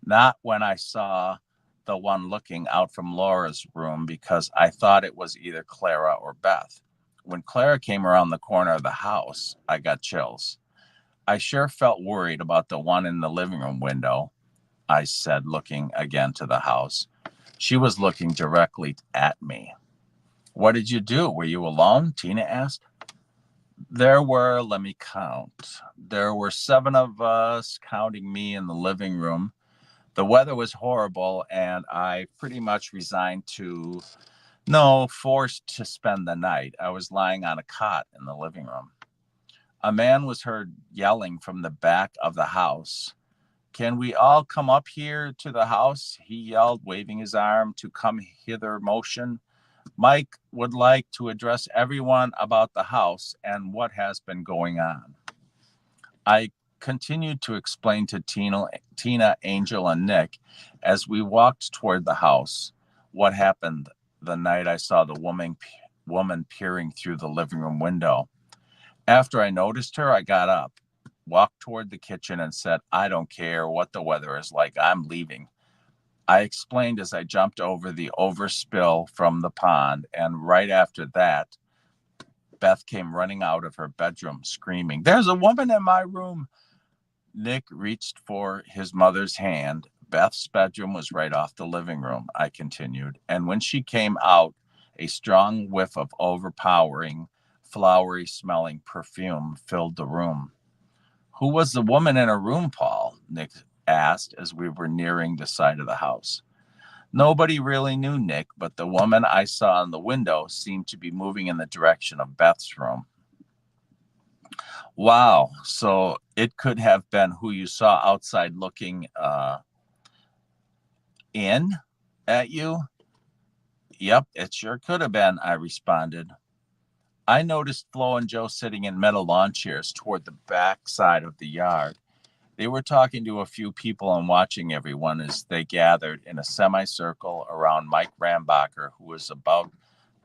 Not when I saw the one looking out from Laura's room because I thought it was either Clara or Beth. When Clara came around the corner of the house, I got chills. I sure felt worried about the one in the living room window, I said, looking again to the house. She was looking directly at me. What did you do? Were you alone? Tina asked. There were, let me count. There were 7 of us, counting me in the living room. The weather was horrible, and I pretty much resigned to, forced to spend the night. I was lying on a cot in the living room. A man was heard yelling from the back of the house. Can we all come up here to the house? He yelled, waving his arm to come hither motion. Mike would like to address everyone about the house and what has been going on. I continued to explain to Tina, Angel, and Nick as we walked toward the house what happened the night I saw the woman peering through the living room window. After I noticed her, I got up, walked toward the kitchen, and said, I don't care what the weather is like, I'm leaving. I explained as I jumped over the overspill from the pond, and right after that, Beth came running out of her bedroom screaming, There's a woman in my room. Nick reached for his mother's hand. Beth's bedroom was right off the living room, I continued, and when she came out, a strong whiff of overpowering, flowery-smelling perfume filled the room. Who was the woman in her room, Paul? Nick asked as we were nearing the side of the house. Nobody really knew, Nick, but the woman I saw in the window seemed to be moving in the direction of Beth's room. Wow, so it could have been who you saw outside looking in at you? Yep, it sure could have been, I responded. I noticed Flo and Joe sitting in metal lawn chairs toward the back side of the yard. They were talking to a few people and watching everyone as they gathered in a semicircle around Mike Rambacher, who was about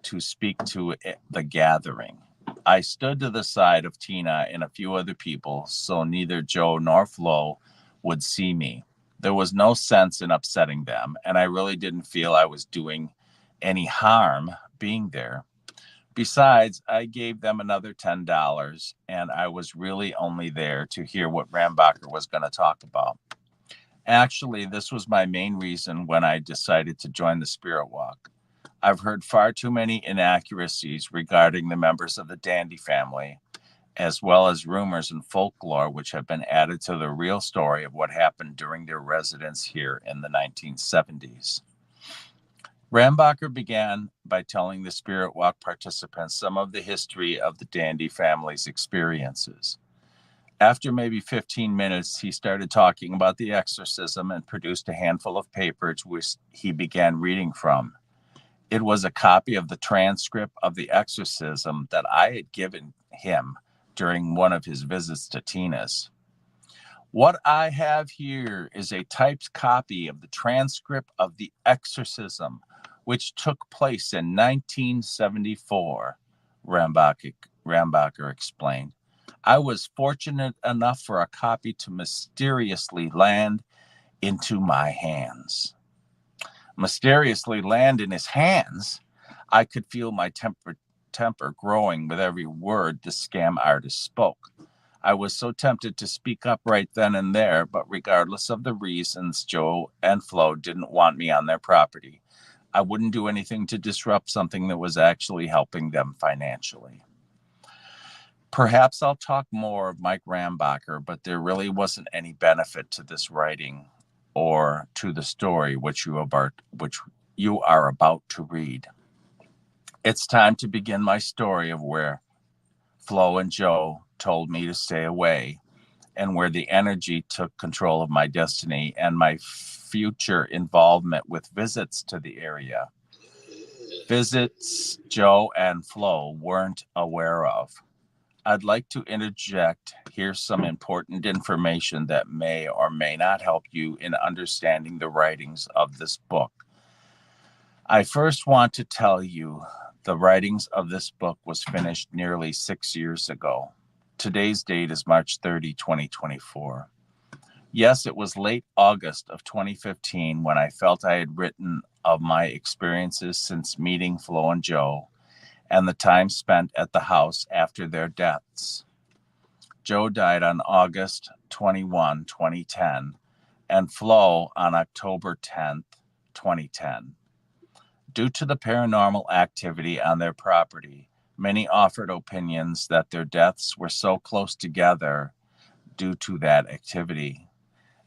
to speak to the gathering. I stood to the side of Tina and a few other people so neither Joe nor Flo would see me. There was no sense in upsetting them, and I really didn't feel I was doing any harm being there. Besides, I gave them another $10, and I was really only there to hear what Rambacher was going to talk about. Actually, this was my main reason when I decided to join the Spirit Walk. I've heard far too many inaccuracies regarding the members of the Dandy family, as well as rumors and folklore which have been added to the real story of what happened during their residence here in the 1970s. Rambacher began by telling the Spirit Walk participants some of the history of the Dandy family's experiences. After maybe 15 minutes, he started talking about the exorcism and produced a handful of papers which he began reading from. It was a copy of the transcript of the exorcism that I had given him during one of his visits to Tina's. What I have here is a typed copy of the transcript of the exorcism, which took place in 1974, Rambacher explained. I was fortunate enough for a copy to mysteriously land into my hands. Mysteriously land in his hands? I could feel my temper growing with every word the scam artist spoke. I was so tempted to speak up right then and there, but regardless of the reasons, Joe and Flo didn't want me on their property. I wouldn't do anything to disrupt something that was actually helping them financially. Perhaps I'll talk more of Mike Rambacher, but there really wasn't any benefit to this writing or to the story which you are about to read. It's time to begin my story of where Flo and Joe told me to stay away, and where the energy took control of my destiny and my future involvement with visits to the area. Visits Joe and Flo weren't aware of. I'd like to interject here some important information that may or may not help you in understanding the writings of this book. I first want to tell you the writings of this book was finished nearly 6 years ago. Today's date is March 30, 2024. Yes, it was late August of 2015 when I felt I had written of my experiences since meeting Flo and Joe and the time spent at the house after their deaths. Joe died on August 21, 2010, and Flo on October 10th, 2010. Due to the paranormal activity on their property, many offered opinions that their deaths were so close together due to that activity.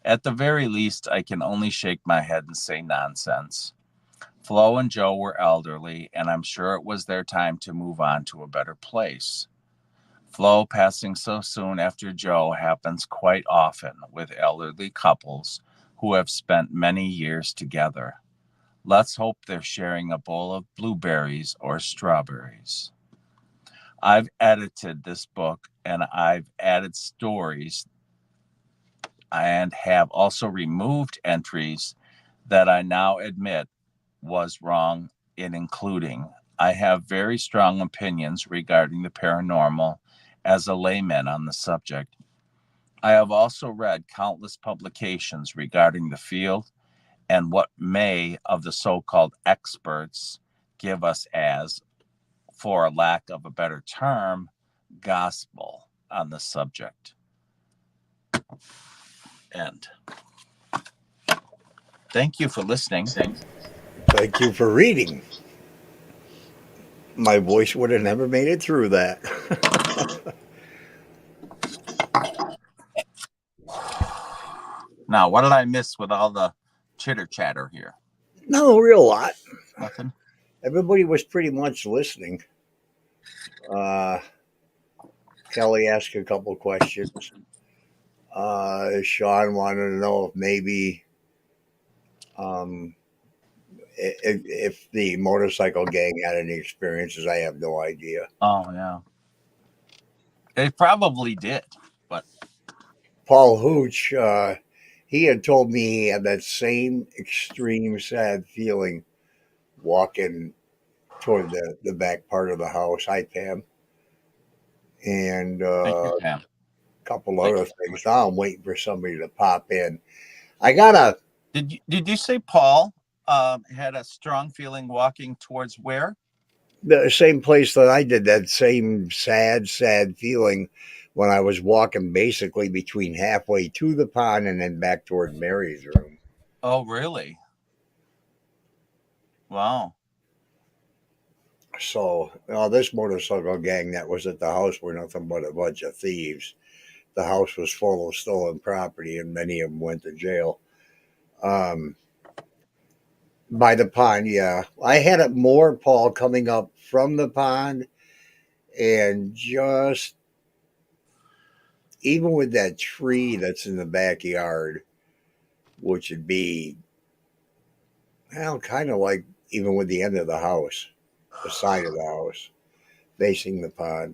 At the very least, I can only shake my head and say nonsense. Flo and Joe were elderly, and I'm sure it was their time to move on to a better place. Flo passing so soon after Joe happens quite often with elderly couples who have spent many years together. Let's hope they're sharing a bowl of blueberries or strawberries. I've edited this book and I've added stories and have also removed entries that I now admit was wrong in including. I have very strong opinions regarding the paranormal as a layman on the subject. I have also read countless publications regarding the field and what may of the so-called experts give us as, for a lack of a better term, gospel on the subject. End. Thank you for listening. Thank you for reading. My voice would have never made it through that. Now, what did I miss with all the chitter chatter here? Not a real lot. Nothing? Everybody was pretty much listening. Kelly asked a couple questions. Sean wanted to know if maybe If the motorcycle gang had any experiences, I have no idea. Oh yeah, they probably did. But Paul Hooch, he had told me he had that same extreme sad feeling walking toward the back part of the house. Hi, Pam. And thank you, a Pam. couple Thank other you. things. Now I'm waiting for somebody to pop in. I got a Did you say Paul had a strong feeling walking towards where? the same place that I did, that same sad feeling when I was walking basically between halfway to the pond and then back toward Mary's room. Oh, really? Wow. So, this motorcycle gang that was at the house were nothing but a bunch of thieves. The house was full of stolen property, and many of them went to jail. Um, by the pond, yeah. I had it more, Paul, coming up from the pond, and just even with that tree that's in the backyard, which would be, well, kind of like even with the end of the house, the side of the house, facing the pond.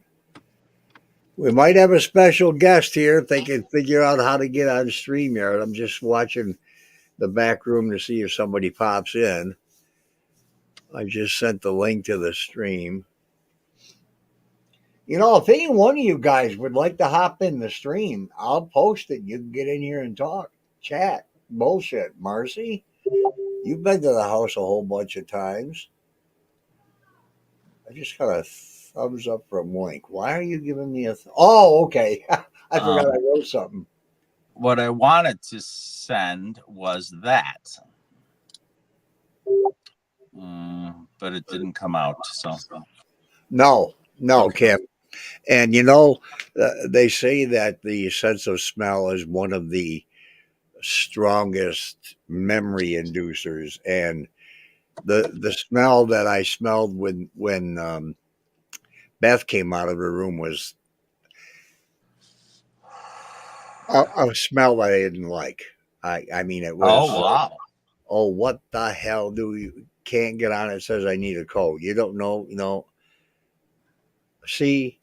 We might have a special guest here if they can figure out how to get on StreamYard. I'm just watching the back room to see if somebody pops in. I just sent the link to the stream. If any one of you guys would like to hop in the stream, I'll post it. You can get in here and talk, chat. Bullshit, Marcy. You've been to the house a whole bunch of times. I just got a thumbs up from Link. Why are you giving me a? Oh, okay. I forgot I wrote something. What I wanted to send was that, but it didn't come out. So No, okay. Kim. And they say that the sense of smell is one of the strongest memory inducers, and the smell that I smelled when Beth came out of her room was a smell that I didn't like. I mean, it was. Oh wow. Oh, what the hell do you can't get on? It says I need a code. You don't know, See,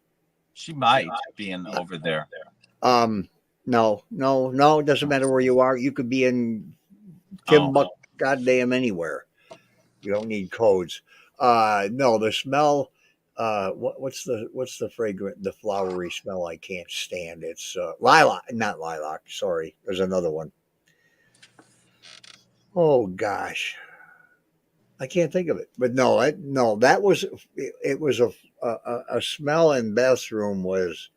She might be in over there. um, no. It doesn't matter where you are. You could be in Oh, Timbuk, goddamn anywhere. You don't need codes. No, the smell. What's the fragrant, the flowery smell I can't stand? It's lilac, not lilac. Sorry, there's another one. Oh gosh, I can't think of it. But no, that was it was a smell in Beth's room was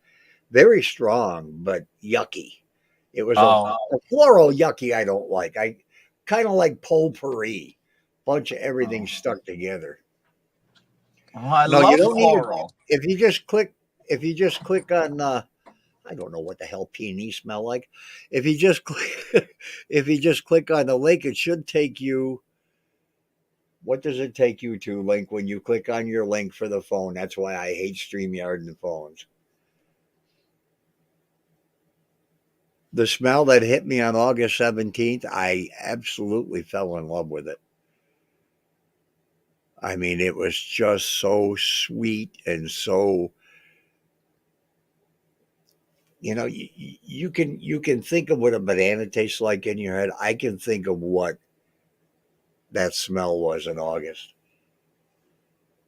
very strong but yucky. It was oh, a floral yucky. I don't like. I kind of like potpourri, bunch of everything stuck together. oh, I No, you love don't need it. floral. If you just click on I don't know what the hell peonies smell like. If you just click if you just click on the link, it should take you. What does it take you to, Link, when you click on your link for the phone? That's why I hate StreamYard and the phones. The smell that hit me on August 17th, I absolutely fell in love with it. I mean, it was just so sweet and so you can think of what a banana tastes like in your head. I can think of what that smell was in August.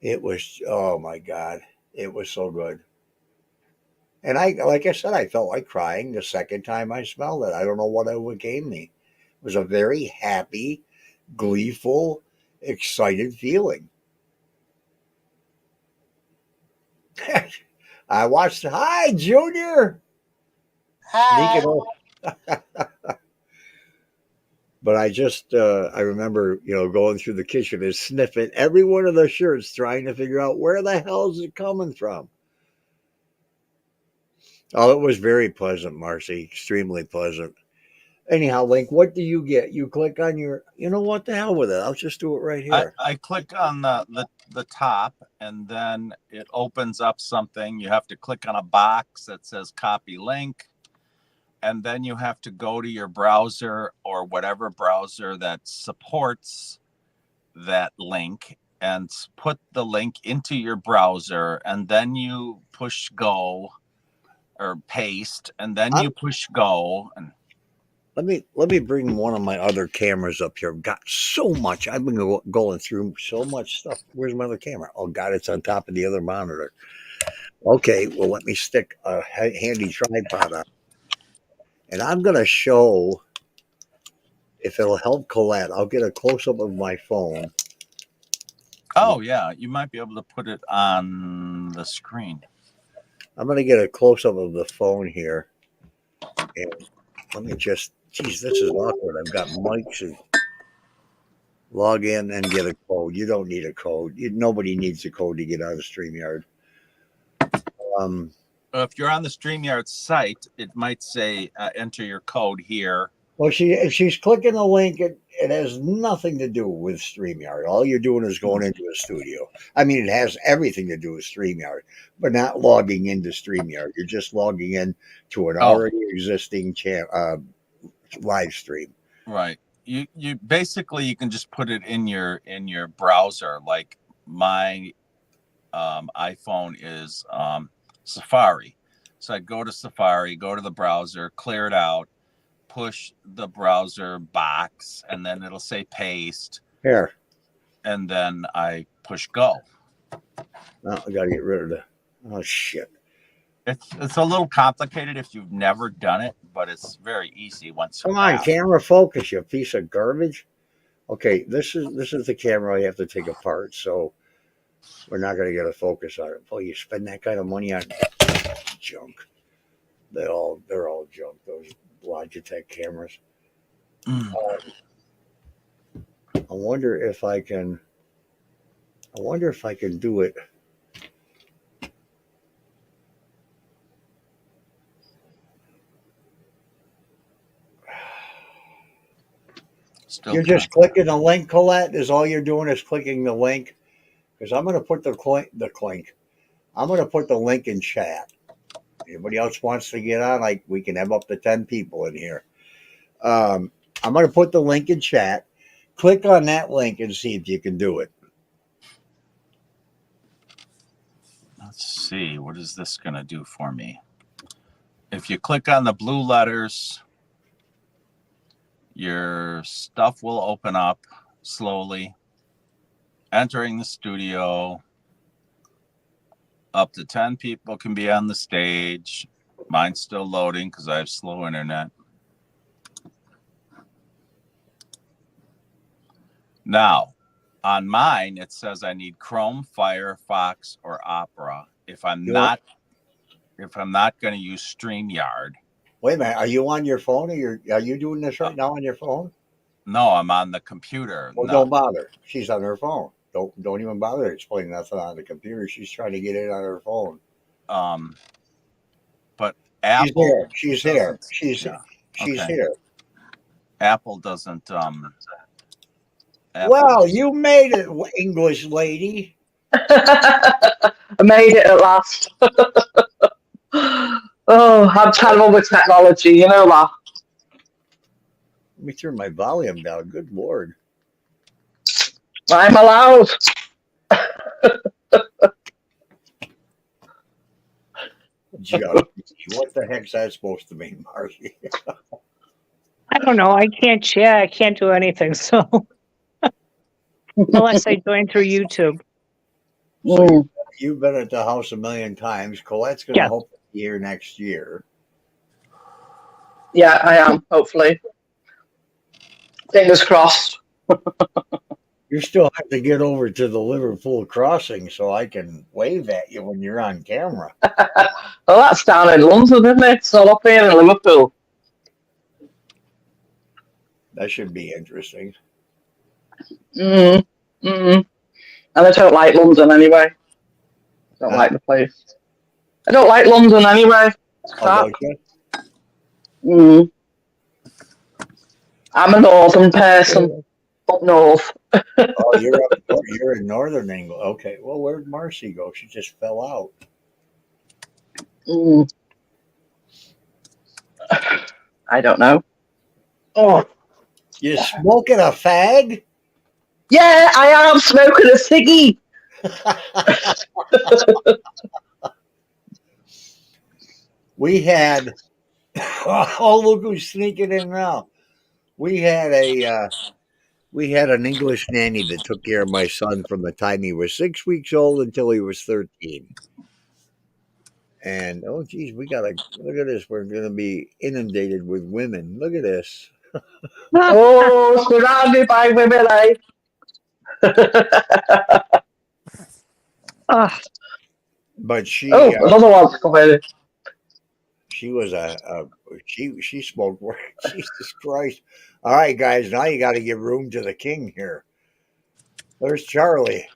It was, oh my God, it was so good. And like I said, I felt like crying the second time I smelled it. I don't know what it gave me. It was a very happy, gleeful, excited feeling. I watched. Hi, Junior. Hi. Sneaking off. But I remember, going through the kitchen and sniffing every one of the shirts, trying to figure out where the hell is it coming from. Oh, it was very pleasant, Marcy. Extremely pleasant. Anyhow, Link, what do you get? You click on your. You know what? The hell with it. I'll just do it right here. I click on the top, and then it opens up something. You have to click on a box that says copy link, and then you have to go to your browser or whatever browser that supports that link and put the link into your browser, and then you push go or paste, and then you push go. And let me bring one of my other cameras up here. I've got so much. I've been going through so much stuff. Where's my other camera? Oh God, it's on top of the other monitor. Okay, well let me stick a handy tripod on, and I'm gonna show if it'll help Colette. I'll get a close up of my phone. oh yeah, you might be able to put it on the screen. I'm gonna get a close up of the phone here, and let me just. Geez, this is awkward. I've got mics and log in and get a code. You don't need a code. Nobody needs a code to get out of StreamYard. If you're on the StreamYard site, it might say enter your code here. Well, if she's clicking the link, it has nothing to do with StreamYard. All you're doing is going into a studio. I mean, it has everything to do with StreamYard, but not logging into StreamYard. You're just logging in to an already existing live stream. Right. You basically you can just put it in your browser. Like my iPhone is Safari, so I'd go to Safari, go to the browser, clear it out, push the browser box, and then it'll say paste Here, and then I push go. oh, I gotta get rid of the. Oh shit! It's a little complicated if you've never done it, but it's very easy once you Come on, have. camera, focus, you piece of garbage. Okay, this is the camera I have to take apart, so we're not going to get a focus on it. Boy, you spend that kind of money on junk. They're all junk. Those Logitech cameras. Mm. I wonder if I can. I wonder if I can do it. Still You're just clicking the link, Colette. Is all you're doing is clicking the link? Because I'm going to put the link. I'm going to put the link in chat. Anybody else wants to get on? Like we can have up to 10 people in here. I'm going to put the link in chat. Click on that link and see if you can do it. Let's see, what is this going to do for me? If you click on the blue letters, your stuff will open up slowly. Entering the studio. Up to 10 people can be on the stage. Mine's still loading because I have slow internet. Now, on mine, it says I need Chrome, Firefox, or Opera. If I'm not going to use StreamYard. Wait a minute. Are you on your phone? Are you doing this right now on your phone? No, I'm on the computer. Well, don't bother. She's on her phone. Don't even bother explaining nothing on the computer. She's trying to get it on her phone. But Apple. She's here. She's here. Apple doesn't. Well, you made it, English lady. I made it at last. Oh, I'm terrible with technology, you know that. Let me turn my volume down. Good Lord. I'm allowed. What the heck's that supposed to mean, Marcy? I don't know. I can't share. I can't do anything. So unless I join through YouTube. So you've been at the house a million times. Colette's going to hope to be here next year. Yeah, I am, hopefully. Fingers crossed. You still have to get over to the Liverpool crossing so I can wave at you when you're on camera. Well, that's down in London, isn't it? It's not up here in Liverpool. That should be interesting. And I don't like London anyway. I don't like the place. I don't like London anyway. It's crap. I'm a northern person. Up north. Oh, you're in northern England. Okay. Well, where'd Marcy go? She just fell out. I don't know. Oh. You smoking a fag? Yeah, I am smoking a ciggy. We had, oh, look who's sneaking in now. We had we had an English nanny that took care of my son from the time he was 6 weeks old until he was 13. And oh, geez, we got to look at this. We're going to be inundated with women. Look at this. Oh, surrounded by women, eh? Ah, But Oh, another one's coming. she was she smoked. Jesus Christ! All right, guys, now you got to give room to the king here. There's Charlie.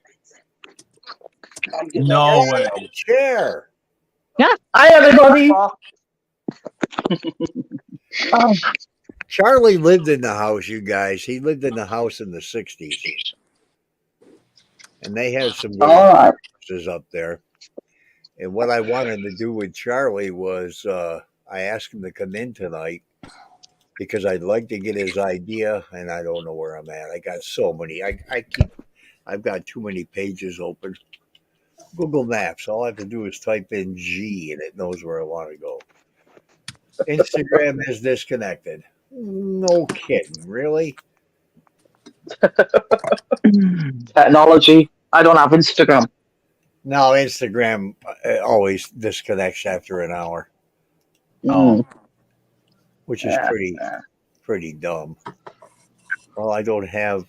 No way. Chair. yeah. Hi, everybody. Oh, Charlie lived in the house, you guys. He lived in the house in the 60s. And they had some great All right. houses up there. And what I wanted to do with Charlie was I asked him to come in tonight because I'd like to get his idea, and I don't know where I'm at. I got so many. I've got too many pages open. Google Maps. All I have to do is type in G, and it knows where I want to go. Instagram is disconnected. No kidding, really? Technology. I don't have Instagram. No, Instagram always disconnects after an hour, Oh, which is pretty dumb. Well, I don't have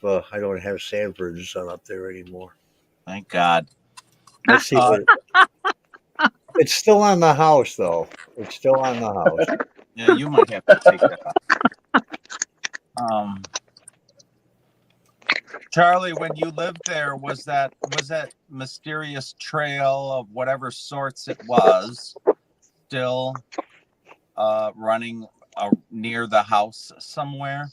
Sanford's son up there anymore. thank God. Let's see. It's still on the house, though. It's still on the house. Yeah, you might have to take that off. Charlie, when you lived there, was that mysterious trail of whatever sorts it was still running near the house somewhere?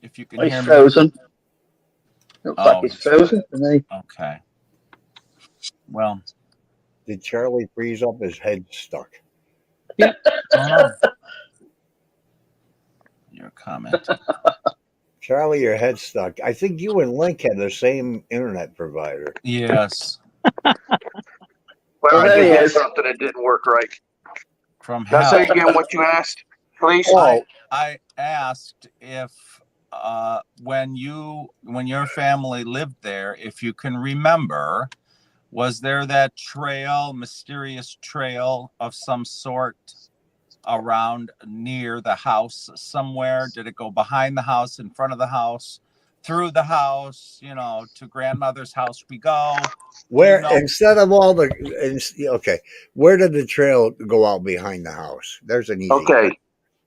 If you can He's hear me. frozen. Looks like he's frozen to me. Okay. Well, Did Charlie freeze up? His head stuck. I don't know. Your comment. Charlie, your head's stuck. I think you and Link had the same internet provider. Yes. Well, I There did he get is. something that didn't work right. From Can I say hell. again what you asked, please? Oh, I asked if when your family lived there, if you can remember, was there that trail, mysterious trail of some sort around near the house somewhere? Did it go behind the house, in front of the house, through the house, to grandmother's house we go? where instead of all the okay, where did the trail go out behind the house? There's an easy. Okay.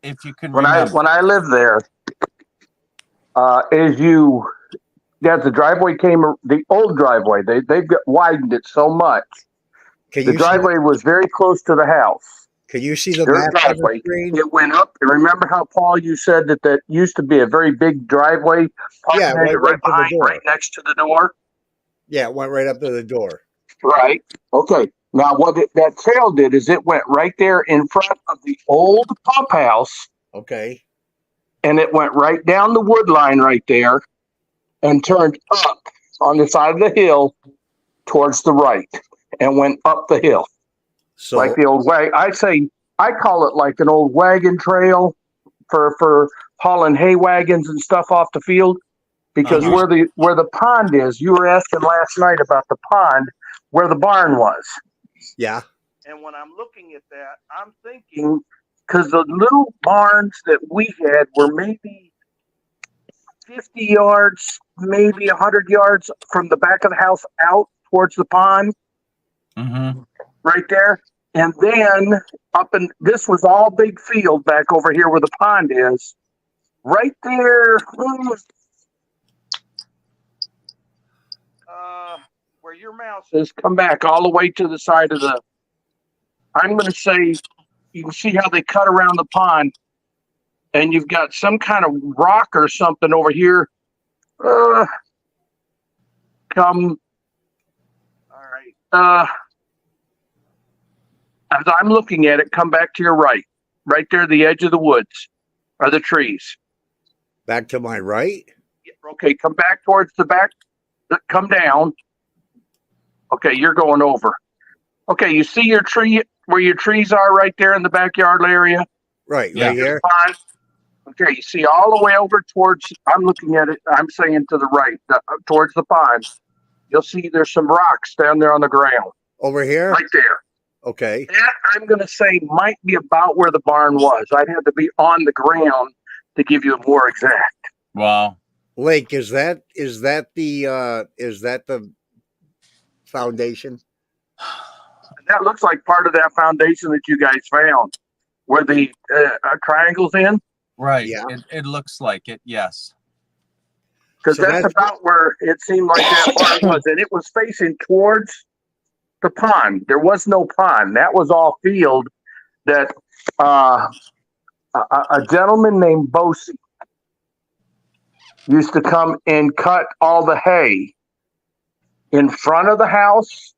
If you can When remember. I lived there, as the driveway the old driveway, they've widened it so much. Can The you driveway was very close to the house. Can you see the Dirt map on the driveway. screen? It went up. Remember how, Paul, you said that used to be a very big driveway? Yeah, Parking area right to the door. right next to the door. Yeah, it went right up to the door. Right. Okay. Now, that trail did is it went right there in front of the old pump house, Okay. and it went right down the wood line right there and turned up on the side of the hill towards the right and went up the hill. So Like the old way. I call it like an old wagon trail for hauling hay wagons and stuff off the field. Because where the pond is, you were asking last night about the pond where the barn was. yeah. And when I'm looking at that, I'm thinking, because the little barns that we had were maybe 50 yards, maybe 100 yards from the back of the house out towards the pond, right there. And then this was all big field back over here where the pond is. Right there, where your mouse is, come back all the way to the side of I'm going to say, you can see how they cut around the pond, and you've got some kind of rock or something over here. All right. As I'm looking at it, come back to your right there, the edge of the woods. are the trees. Back to my right. Okay, come back towards the back. Come down. Okay, you're going over. Okay, you see your tree where your trees are right there in the backyard area? Right, Yeah. right here. Pond. Okay, you see all the way over towards, I'm looking at it, I'm saying to the right, towards the pond. You'll see there's some rocks down there on the ground. Over here? Right there. Okay. That, I'm going to say, might be about where the barn was. I'd have to be on the ground to give you a more exact. Wow. Link, is that the foundation? That looks like part of that foundation that you guys found, where the triangle's in. Right. Yeah. It looks like it. Yes. Because So that's about where it seemed like that barn was. And it was facing towards the pond. There was no pond. That was all field that a gentleman named Bosey used to come and cut all the hay in front of the house.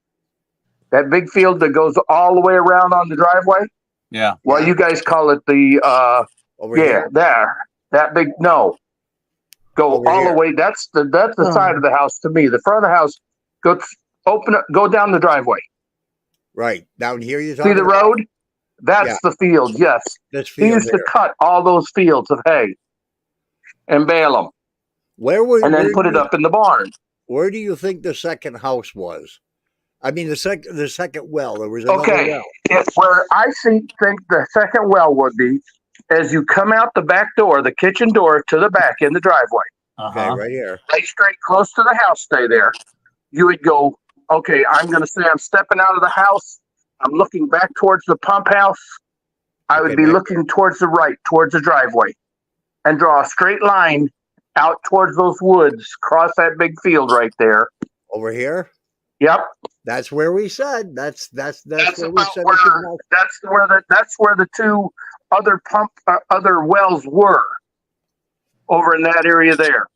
That big field that goes all the way around on the driveway. Yeah. Well, you guys call it the Over yeah, here? there. That big go Over all here. the way. That's the side of the house to me. The front of the house, go down the driveway. Right. Down here you See the about? road? That's Yeah. the field, yes. This He field used to here. cut all those fields of hay and bale them and then put it up in the barn. Where do you think the second house was? I mean, the second well. There was another Okay, well. it's where I think the second well would be as you come out the back door, the kitchen door to the back in the driveway. Okay, right here. Lay straight close to the house, stay there. You would go, okay, I'm going to say I'm stepping out of the house. I'm looking back towards the pump house. I would Okay, be back looking towards the right, towards the driveway, and draw a straight line out towards those woods, cross that big field right there. Over here. Yep. That's where we said. That's where we about said. where that's where the two other wells were over in that area there,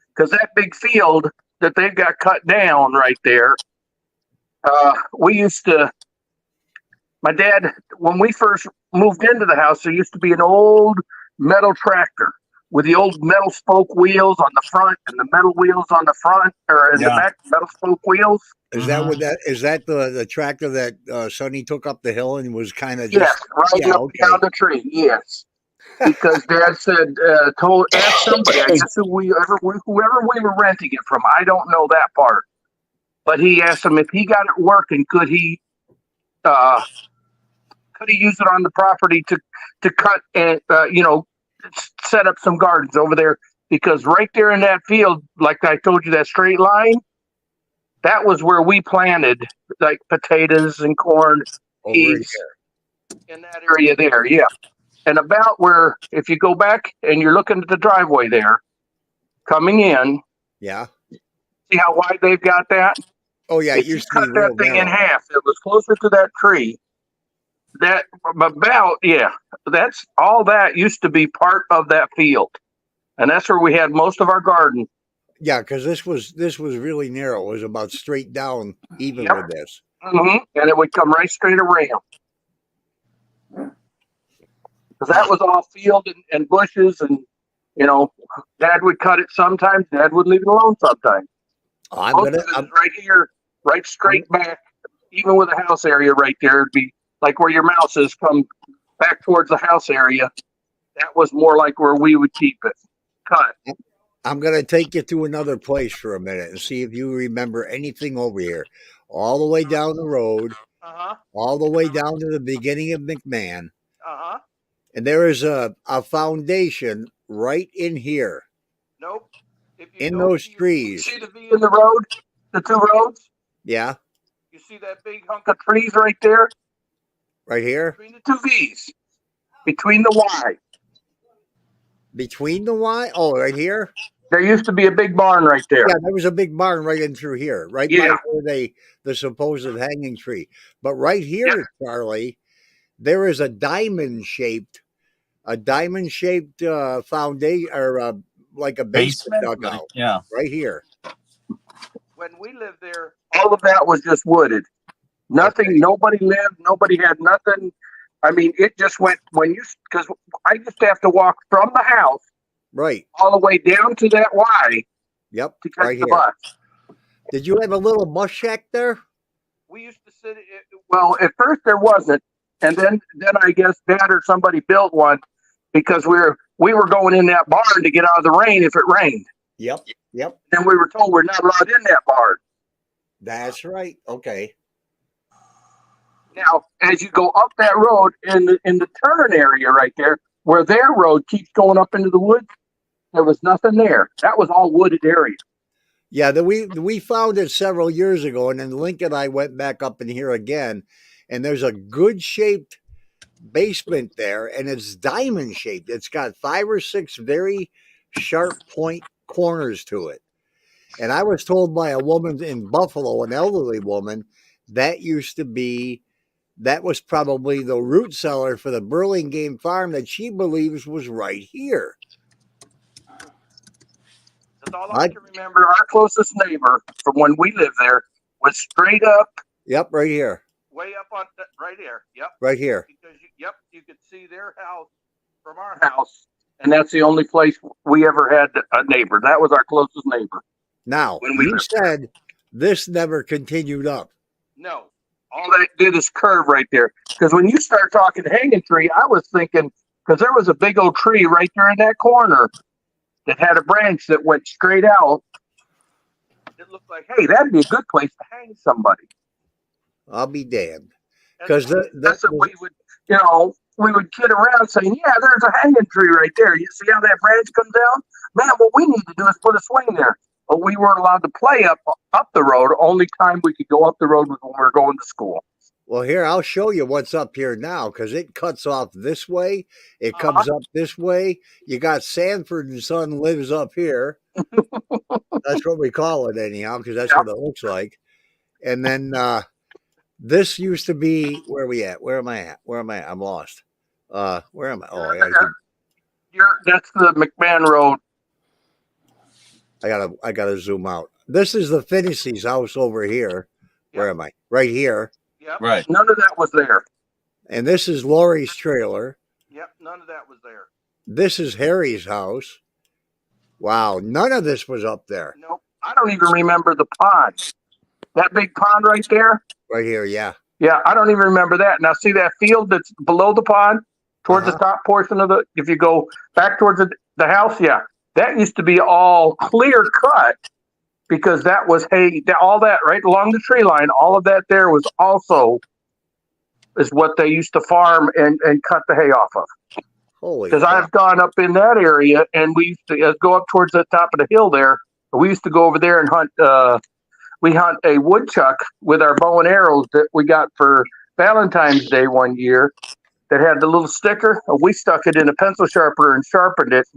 because that big field that they've got cut down right there. We used to. My dad, when we first moved into the house, there used to be an old metal tractor with the old metal spoke wheels on the front and the metal wheels on the front, or in the back, metal spoke wheels. Is that what that is? That the tractor that Sonny took up the hill and was kind of Yes, right up down the tree. Yes, because Dad said, asked somebody. I guess whoever we were renting it from. I don't know that part, but he asked him if he got it working, could he use it on the property to cut and set up some gardens over there, because right there in that field, like I told you, that straight line. That was where we planted like potatoes and corn, peas in that area there. Yeah. And about where, if you go back and you're looking at the driveway there, coming in. Yeah. See how wide they've got that? Oh, yeah. If you cut that thing in half, it was closer to that tree. That's all that used to be part of that field. And that's where we had most of our garden. Yeah, because this was really narrow. It was about straight down, even with this. Mm-hmm. And it would come right straight around. Because that was all field and bushes, and Dad would cut it sometimes. Dad would leave it alone sometimes. I'm right here, right straight back, even with the house area right there. It'd be like where your mouse is, come back towards the house area. That was more like where we would keep it cut. I'm going to take you to another place for a minute and see if you remember anything over here. All the way down the road, all the way down to the beginning of McMahon. And there is a foundation right in here. Nope. In those trees. You see the V in the road? The two roads? Yeah. You see that big hunk of trees right there? Right here? Between the two V's. Between the Y. Between the Y? Oh, right here? There used to be a big barn right there. Yeah, there was a big barn right in through here, right by where the supposed hanging tree. But right here, Charlie, there is a diamond-shaped foundation, or like a basement dugout. Yeah, right here. When we lived there, all of that was just wooded. Nothing. Nobody lived. Nobody had nothing. I mean, it just went because I used to have to walk from the house Right. all the way down to that Y Yep. to catch Right the here. bus. Did you have a little bus shack there? We used to sit. Well, at first there wasn't, and then I guess Dad or somebody built one because we were going in that barn to get out of the rain if it rained. Yep. Yep. Then we were told we're not allowed in that barn. That's right. Okay. Now, as you go up that road in the turn area right there, where their road keeps going up into the woods, there was nothing there. That was all wooded area. Yeah, we found it several years ago, and then Link and I went back up in here again, and there's a good shaped basement there, and it's diamond shaped. It's got 5 or 6 very sharp point corners to it. And I was told by a woman in Buffalo, an elderly woman, that was probably the root cellar for the Burlingame farm that she believes was right here. That's all I can remember. Our closest neighbor from when we lived there was straight up. Yep, right here. Way up on right here. Yep. Right here. Because you could see their house from our house, and that's the only place we ever had a neighbor. That was our closest neighbor. Now, you said this never continued up. No. All that did is curve right there. Because when you start talking hanging tree, I was thinking, because there was a big old tree right there in that corner that had a branch that went straight out. It looked like, hey, that'd be a good place to hang somebody. I'll be damned. Because that's what we would, we would kid around saying, yeah, there's a hanging tree right there. You see how that branch comes down? Man, what we need to do is put a swing there. But we weren't allowed to play up the road. Only time we could go up the road was when we were going to school. Well, here, I'll show you what's up here now, because it cuts off this way. It comes up this way. You got Sanford and Son lives up here. That's what we call it anyhow, because that's what it looks like. And then this used to be, where are we at? Where am I at? Where am I at? I'm lost. Where am I? Oh, that's the McMahon Road. I gotta zoom out. This is the Finney's house over here. Where am I? Right here. Yep. Right. None of that was there. And this is Lori's trailer. Yep. None of that was there. This is Harry's house. Wow. None of this was up there. Nope. I don't even remember the pond. That big pond right there. Right here. Yeah. Yeah. I don't even remember that. Now see that field that's below the pond towards the top portion of if you go back towards the house. Yeah. That used to be all clear cut because that was hay, all that right along the tree line, all of that there was also is what they used to farm and cut the hay off of. Holy. Because I've gone up in that area and we used to go up towards the top of the hill there. We used to go over there and hunt. We hunt a woodchuck with our bow and arrows that we got for Valentine's Day one year that had the little sticker. We stuck it in a pencil sharpener and sharpened it.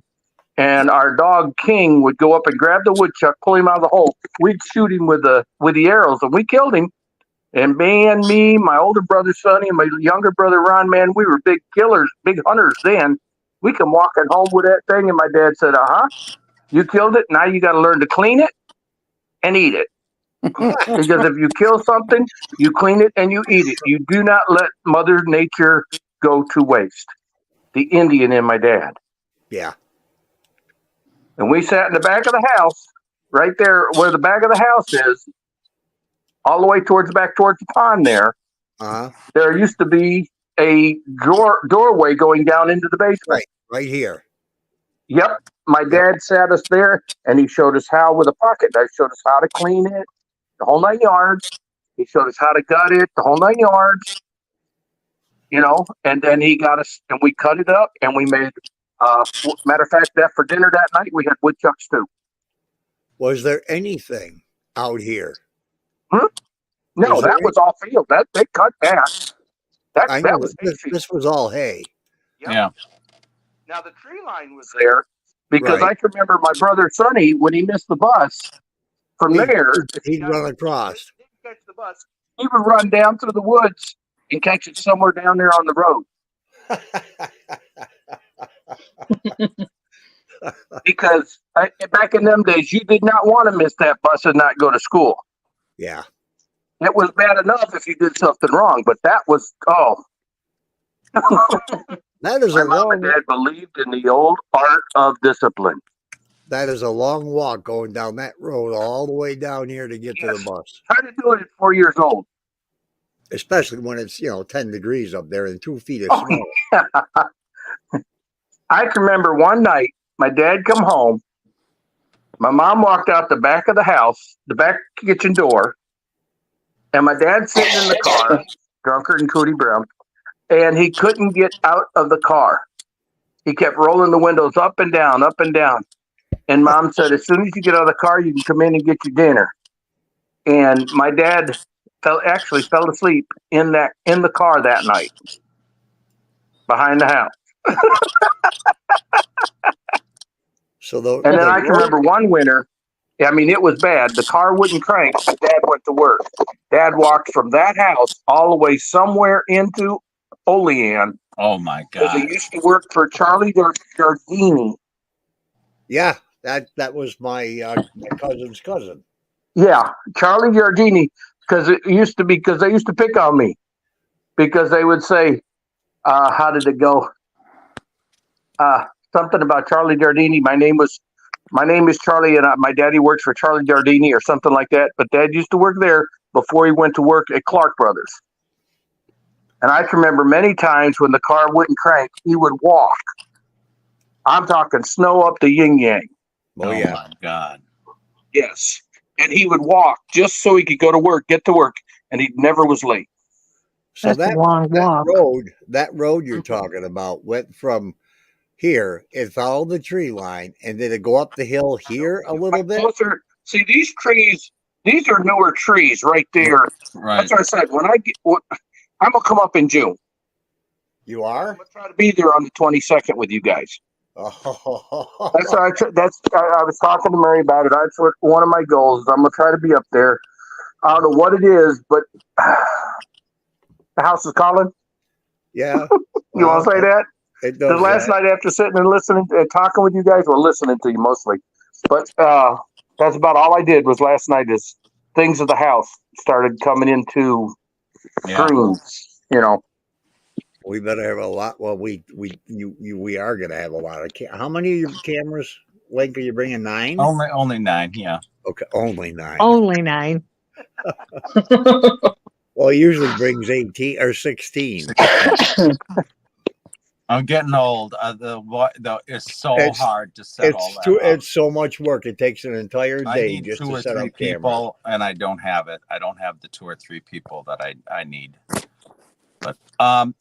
And our dog King would go up and grab the woodchuck, pull him out of the hole. We'd shoot him with the arrows, and we killed him. And me, my older brother Sonny, and my younger brother Ron, man, we were big killers, big hunters then. We come walking home with that thing, and my dad said, you killed it. Now you got to learn to clean it and eat it. Because if you kill something, you clean it and you eat it. You do not let Mother Nature go to waste. The Indian in my dad. Yeah. And we sat in the back of the house, right there where the back of the house is, all the way towards the pond there. There used to be a doorway going down into the basement. Right here. Yep. My dad sat us there, and he showed us how with a pocket knife, showed us how to clean it, the whole 9 yards. He showed us how to gut it, the whole 9 yards. And then he got us, and we cut it up, and we made. Matter of fact, that for dinner that night we had woodchuck stew. Was there anything out here? No, that was all field. That they cut that. That was this was all hay. Yep. Yeah. Now the tree line was there because I can remember my brother Sonny when he missed the bus from there. He'd run across. He'd catch the bus. He would run down through the woods and catch it somewhere down there on the road. Because back in them days, you did not want to miss that bus and not go to school. Yeah. It was bad enough if you did something wrong, but that was, That is My a mom and long. dad believed in the old art of discipline. That is a long walk going down that road all the way down here to get to the Yes. bus. Try to do it at 4 years old. Especially when it's 10 degrees up there and 2 feet of Oh, snow. I can remember one night my dad come home. My mom walked out the back of the house, the back kitchen door, and my dad sitting in the car, drunker than Cootie Brown, and he couldn't get out of the car. He kept rolling the windows up and down, up and down. And mom said, as soon as you get out of the car, you can come in and get your dinner. And my dad actually fell asleep in the car that night behind the house. So And then the I can remember one winter, I mean, it was bad. The car wouldn't crank. Dad went to work. Dad walked from that house all the way somewhere into Olean. Oh my Because he God. used to work for Charlie Gardini. Yeah, that was my cousin's cousin. Yeah, Charlie Gardini. Because it used to be, because they used to pick on me. Because they would say, how did it go? Something about Charlie Gardini. My name is Charlie, and my daddy works for Charlie Gardini or something like that. But Dad used to work there before he went to work at Clark Brothers. And I can remember many times when the car wouldn't crank, he would walk. I'm talking snow up the yin yang. Oh, yeah. My God. Yes. And he would walk just so he could go to work, get to work, and he never was late. So That's a long walk. that road you're talking about went from here, it followed the tree line, and did it go up the hill here a little bit? Closer. See, these trees, these are newer trees right there. Right. That's what I said. I'm going to come up in June. You are? I'm going to try to be there on the 22nd with you guys. Oh. That's I was talking to Mary about it. That's what one of my goals is. I'm gonna try to be up there. I don't know what it is, but the house is calling. Yeah. You want to say that? It does. Because last night, after sitting and listening and talking with you guys, we're listening to you mostly. But that's about all I did was last night. Is things of the house started coming into screens. We better have a lot. Well, we are going to have a lot of. How many cameras, Link, are you bringing? 9? Only 9. Yeah. Okay, only 9. Only 9. Well, he usually brings 18 or 16. I'm getting old. It's so hard to set all that up. It's so much work. It takes an entire I day need just 2 to or set 3 up cameras. people, and I don't have it. I don't have the 2 or 3 people that I need. But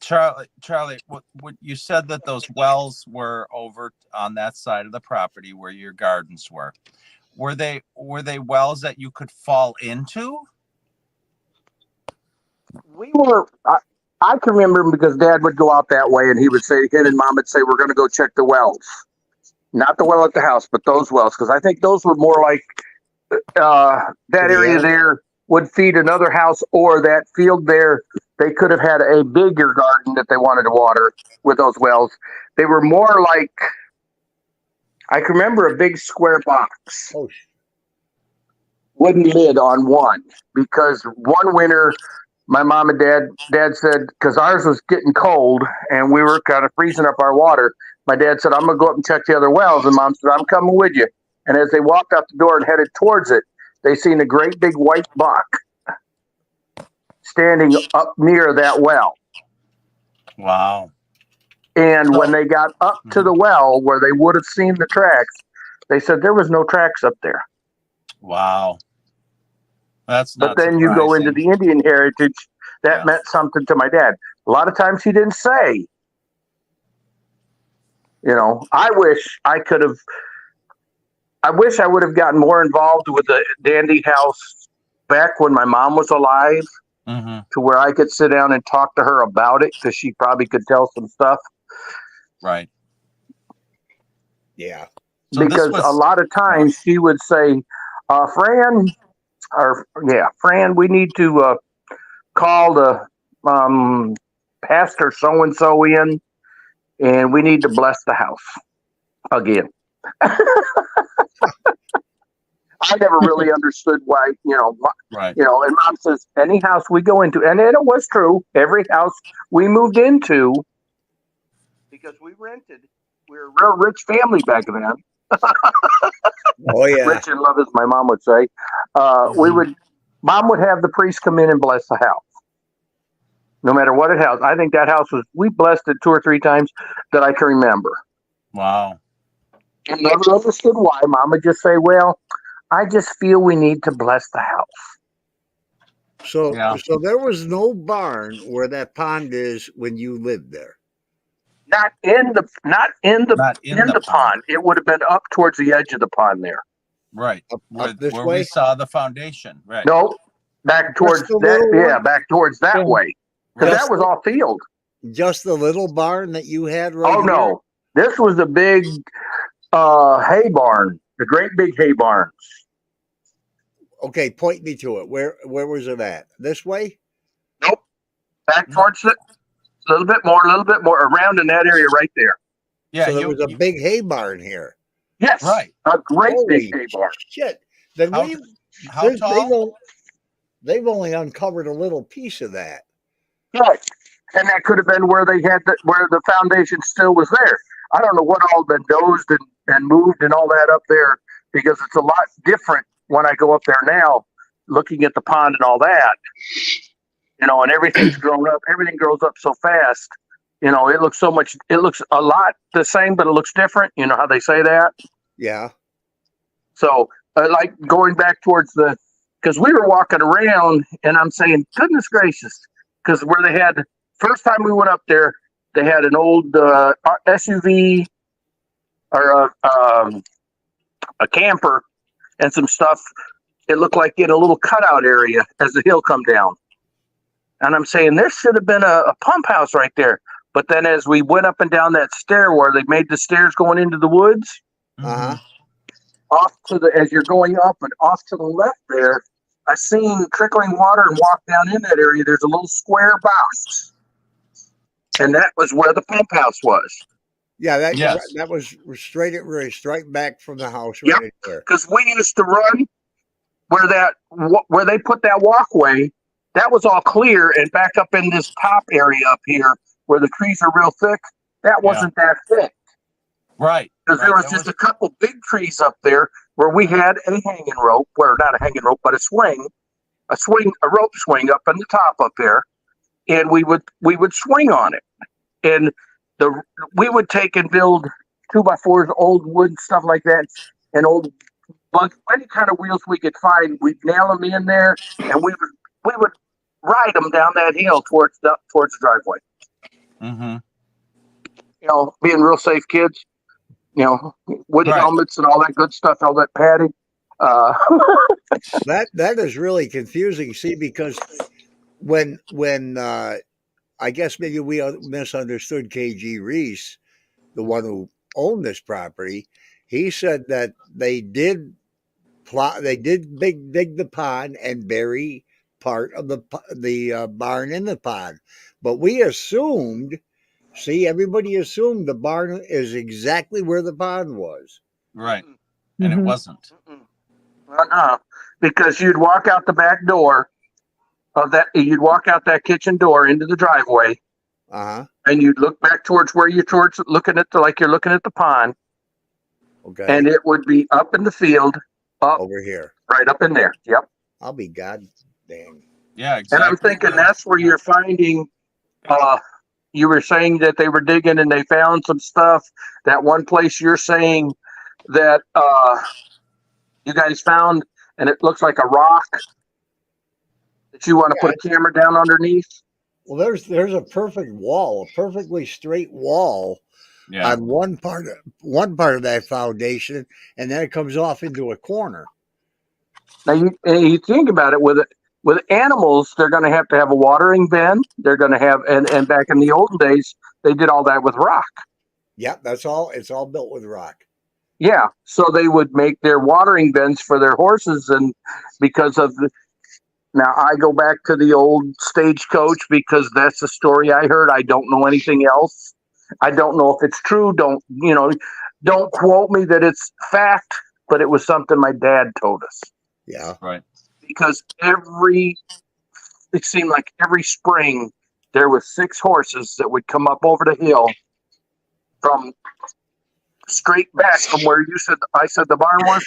Charlie, what you said that those wells were over on that side of the property where your gardens were. Were they wells that you could fall into? We were. I can remember them because Dad would go out that way, and he would say, him and Mom would say, "We're going to go check the wells, not the well at the house, but those wells," because I think those were more like that area there would feed another house, or that field there. They could have had a bigger garden that they wanted to water with those wells. They were more like, I can remember a big square box, wooden lid on one, because one winter, my mom and dad said, because ours was getting cold and we were kind of freezing up our water. My dad said, "I'm going to go up and check the other wells." And Mom said, "I'm coming with you." And as they walked out the door and headed towards it, they seen a great big white buck standing up near that well. Wow. And when they got up to the well where they would have seen the tracks, they said there was no tracks up there. Wow. That's not But then you go into the Indian heritage, that meant something to my dad. A lot of times he didn't say. I wish I would have gotten more involved with the Dandy House back when my mom was alive, to where I could sit down and talk to her about it, because she probably could tell some stuff. Right. Yeah. So because a lot of times she would say, Fran, we need to call the pastor so-and-so in, and we need to bless the house again. I never really understood why, right. And Mom says, any house we go into, and it was true, every house we moved into, because we rented. We were a real rich family back then. Oh yeah. Rich in love, as my mom would say. Mom would have the priest come in and bless the house. No matter what it has. I think that house we blessed it 2 or 3 times that I can remember. Wow. And never understood why. Mom would just say, well, I just feel we need to bless the house. So Yeah. so there was no barn where that pond is when you lived there. Not in the Not in the pond. It would have been up towards the edge of the pond there. Right. Up this where way? we saw the foundation. Right. No, back towards the that. little Yeah, one? back towards that Yeah. way. Because Just that was all field. Just the little barn that you had right Oh here? no, this was a big hay barn. The great big hay barns. Okay, point me to it. Where was it at? This way? Nope. Back towards it. A little bit more, around in that area right there. Yeah. So there was a big hay barn here. Yes. Right. A great Holy big hay barn. shit. Then How tall? they've only uncovered a little piece of that. Right. And that could have been where they had where the foundation still was there. I don't know what all been dozed and moved and all that up there, because it's a lot different when I go up there now, looking at the pond and all that. And everything's grown up. Everything grows up so fast. It looks a lot the same, but it looks different. You know how they say that? Yeah. So, like going back towards because we were walking around and I'm saying, goodness gracious, because where they had, first time we went up there, they had an old SUV or a camper and some stuff. It looked like in a little cutout area as the hill come down. And I'm saying, there should have been a pump house right there. But then as we went up and down that stair where they made the stairs going into the woods, Uh-huh. as you're going up and off to the left there, I seen trickling water and walk down in that area. There's a little square box. And that was where the pump house was. Yeah, Yes. that was straight back from the house Yep. right there. Because we used to run where they put that walkway. That was all clear, and back up in this top area up here where the trees are real thick, that wasn't that thick. Right. Because there was just a couple big trees up there where we had a hanging rope, not a hanging rope, but a rope swing up on the top up there, and we would swing on it, and we would take and build 2x4s, old wood stuff like that, and old any kind of wheels we could find. We'd nail them in there, and we would ride them down that hill towards the driveway. Mm-hmm. Being real safe kids. Wood helmets and all that good stuff, all that padding. That is really confusing. See, because when I guess maybe we misunderstood KG Reese, the one who owned this property. He said that they did dig the pond and bury part of the barn in the pond, but we assumed. See, everybody assumed the barn is exactly where the pond was. Right. And it wasn't. Because you'd walk out the back door of that. You'd walk out that kitchen door into the driveway, and you'd look back towards where you're looking at like you're looking at the pond. Okay. And it would be up in the field, up over here, right up in there. Yep. I'll be god dang. Yeah, exactly. And I'm thinking that's where you're finding. You were saying that they were digging and they found some stuff. That one place you're saying that you guys found, and it looks like a rock that you want to put a camera down underneath. Well, there's a perfect wall, a perfectly straight wall on one part of that foundation, and then it comes off into a corner. Now you think about it with animals, they're going to have a watering bin. They're going to have, and back in the olden days, they did all that with rock. Yeah, that's all. It's all built with rock. Yeah, so they would make their watering bins for their horses, and because of now I go back to the old stagecoach because that's the story I heard. I don't know anything else. I don't know if it's true. Don't quote me that it's fact, but it was something my dad told us. Yeah, right. Because it seemed like every spring there was 6 horses that would come up over the hill from straight back from where I said the barn was,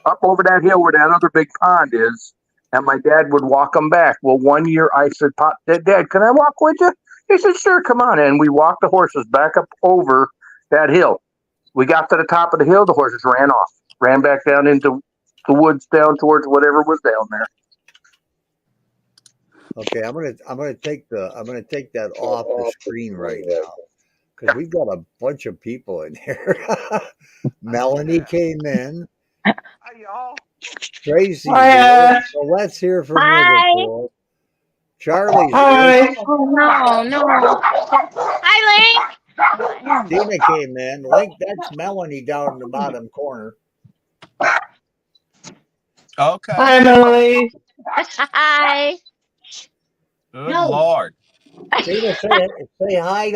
up over that hill where that other big pond is. And my dad would walk them back. Well, one year I said, Dad, can I walk with you? He said, sure, come on. And we walked the horses back up over that hill. We got to the top of the hill, the horses ran back down into the woods, down towards whatever was down there. Okay, I'm gonna take that off the screen right now because we've got a bunch of people in here. Melanie came in. Hi, y'all. Tracy's Hi. here. So let's hear from Hi. Liverpool. Charlie's Hi. Oh, no. Hi, here. Tina came in. Link, that's Melanie down in the bottom corner. Okay. Hi, Emily. Link. Hi. Good Lord. Tina, say hi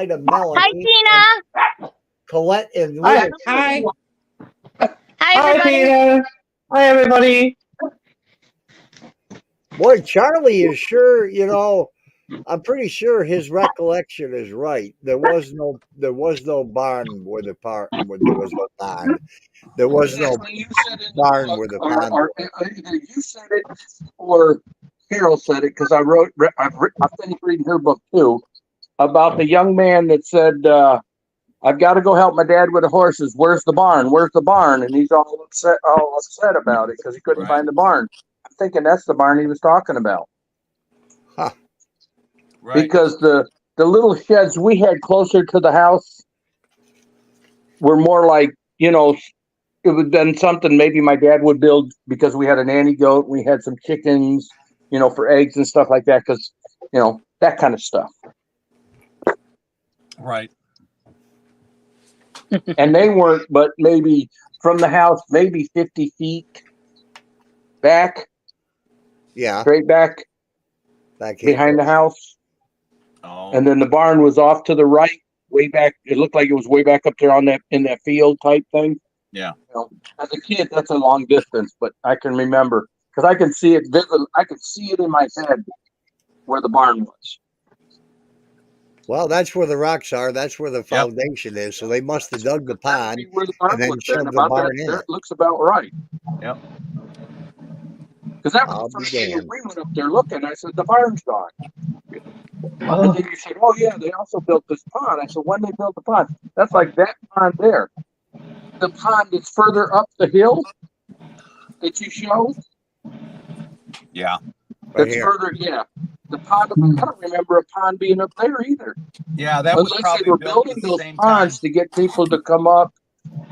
to Melanie. Hi, Tina. Colette and Hi. Liverpool. Hi. Hi, Hi, everybody. Peter. Hi, everybody. Boy, Charlie is sure, I'm pretty sure his recollection is right. There was no barn where the when there was no pond. There was no When you said in the barn book, where the pond or was. either you said it or Carol said it, because I finished reading her book too, about the young man that said, I've got to go help my dad with the horses. Where's the barn? Where's the barn? And he's all upset about it because he couldn't find the barn. I'm thinking that's the barn he was talking about. Huh. Right. Because the little sheds we had closer to the house were more like, it would have been something maybe my dad would build because we had a nanny goat. We had some chickens, for eggs and stuff like that. Because, that kind of stuff. Right. And they weren't, but maybe from the house, maybe 50 feet back. Yeah. Straight back behind the house. Oh. And then the barn was off to the right, way back. It looked like it was way back up there in that field type thing. Yeah. As a kid, that's a long distance, but I can remember because I can see it vividly. I could see it in my head where the barn was. Well, that's where the rocks are. That's where the foundation is. So they must have dug the pond Where the barn and then was shoved the about barn that, in that it. looks about right. Yep. Because that I'll was the be first thing damned. we went up there looking. I said, the barn's gone. Oh. And then you said, oh, yeah, they also built this pond. I said, when they built the pond? That's like that pond there. The pond that's further up the hill that you showed. Yeah. Right That's here. further, yeah. The pond, I don't remember a pond being up there either. Yeah, that was Unless probably they were built building at the those same ponds time. to get people to come up.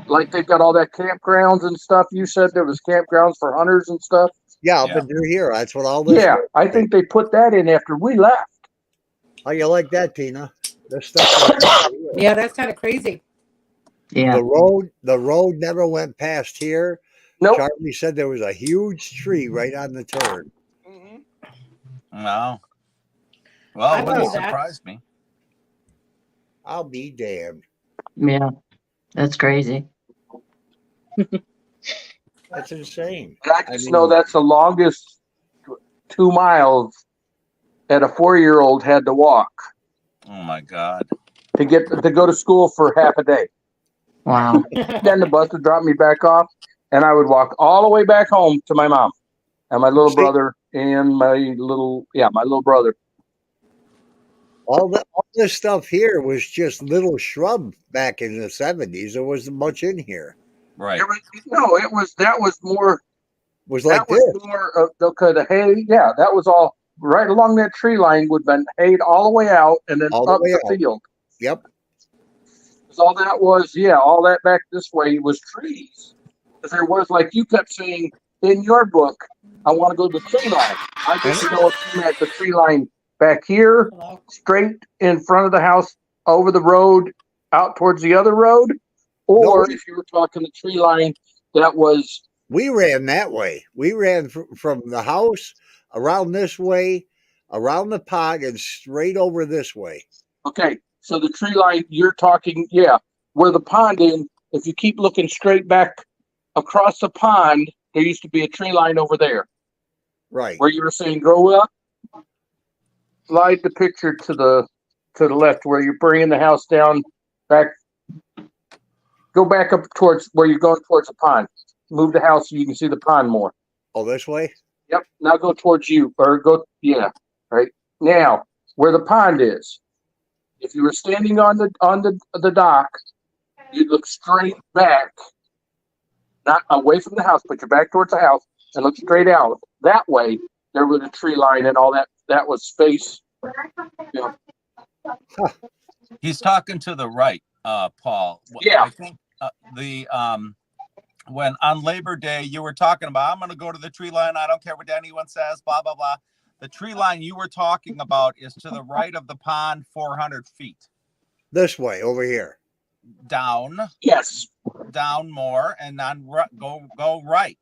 Like they've got all that campgrounds and stuff. You said there was campgrounds for hunters and stuff. Yeah, up Yeah. in through here. That's what all this. Yeah, I think they put that in after we left. How you like that, Tina? This stuff. Yeah, that's kind of crazy. Yeah. The road never went past here. Nope. Charlie said there was a huge tree right on the turn. No. Well, I it wouldn't believe that. surprise me. I'll be damned. Yeah. That's crazy. That's insane. And I just know that's the longest 2 miles that a 4-year-old had to walk Oh my God. to go to school for half a day. Wow. Then the bus would drop me back off, and I would walk all the way back home to my mom and my little brother and my little brother. All this stuff here was just little shrub back in the 70s. There wasn't much in here. Right. That was more. It was like That was more of the hay. Yeah, that was all right along that tree line would have been hayed all the way out and then All the up way the out. field. Yep. All that was, all that back this way was trees. Because there was, like you kept saying in your book, I want to go to the tree line. I didn't know if you meant the tree line back here, Hello. straight in front of the house, over the road, out towards the other road, or if you were talking the tree line that was. We ran that way. We ran from the house around this way, around the pond, and straight over this way. Okay, so the tree line you're talking, where the pond in, if you keep looking straight back across the pond, there used to be a tree line over there. Right. Where you were saying grow up. Slide the picture to the left where you're bringing the house down Back. Go back up towards where you're going towards the pond. Move the house so you can see the pond more. Oh, this way? Yep. Now go towards you, or go. Yeah. Right now, where the pond is. If you were standing on the dock, you'd look straight back, not away from the house, but your back towards the house, and look straight out. That way, there was a tree line and all that. That was space. You know. He's talking to the right, Paul. Yeah. I think when on Labor Day you were talking about, I'm going to go to the tree line. I don't care what anyone says, blah, blah, blah. The tree line you were talking about is to the right of the pond, 400 feet. This way, over here. Down. Yes. Down more, and then go right.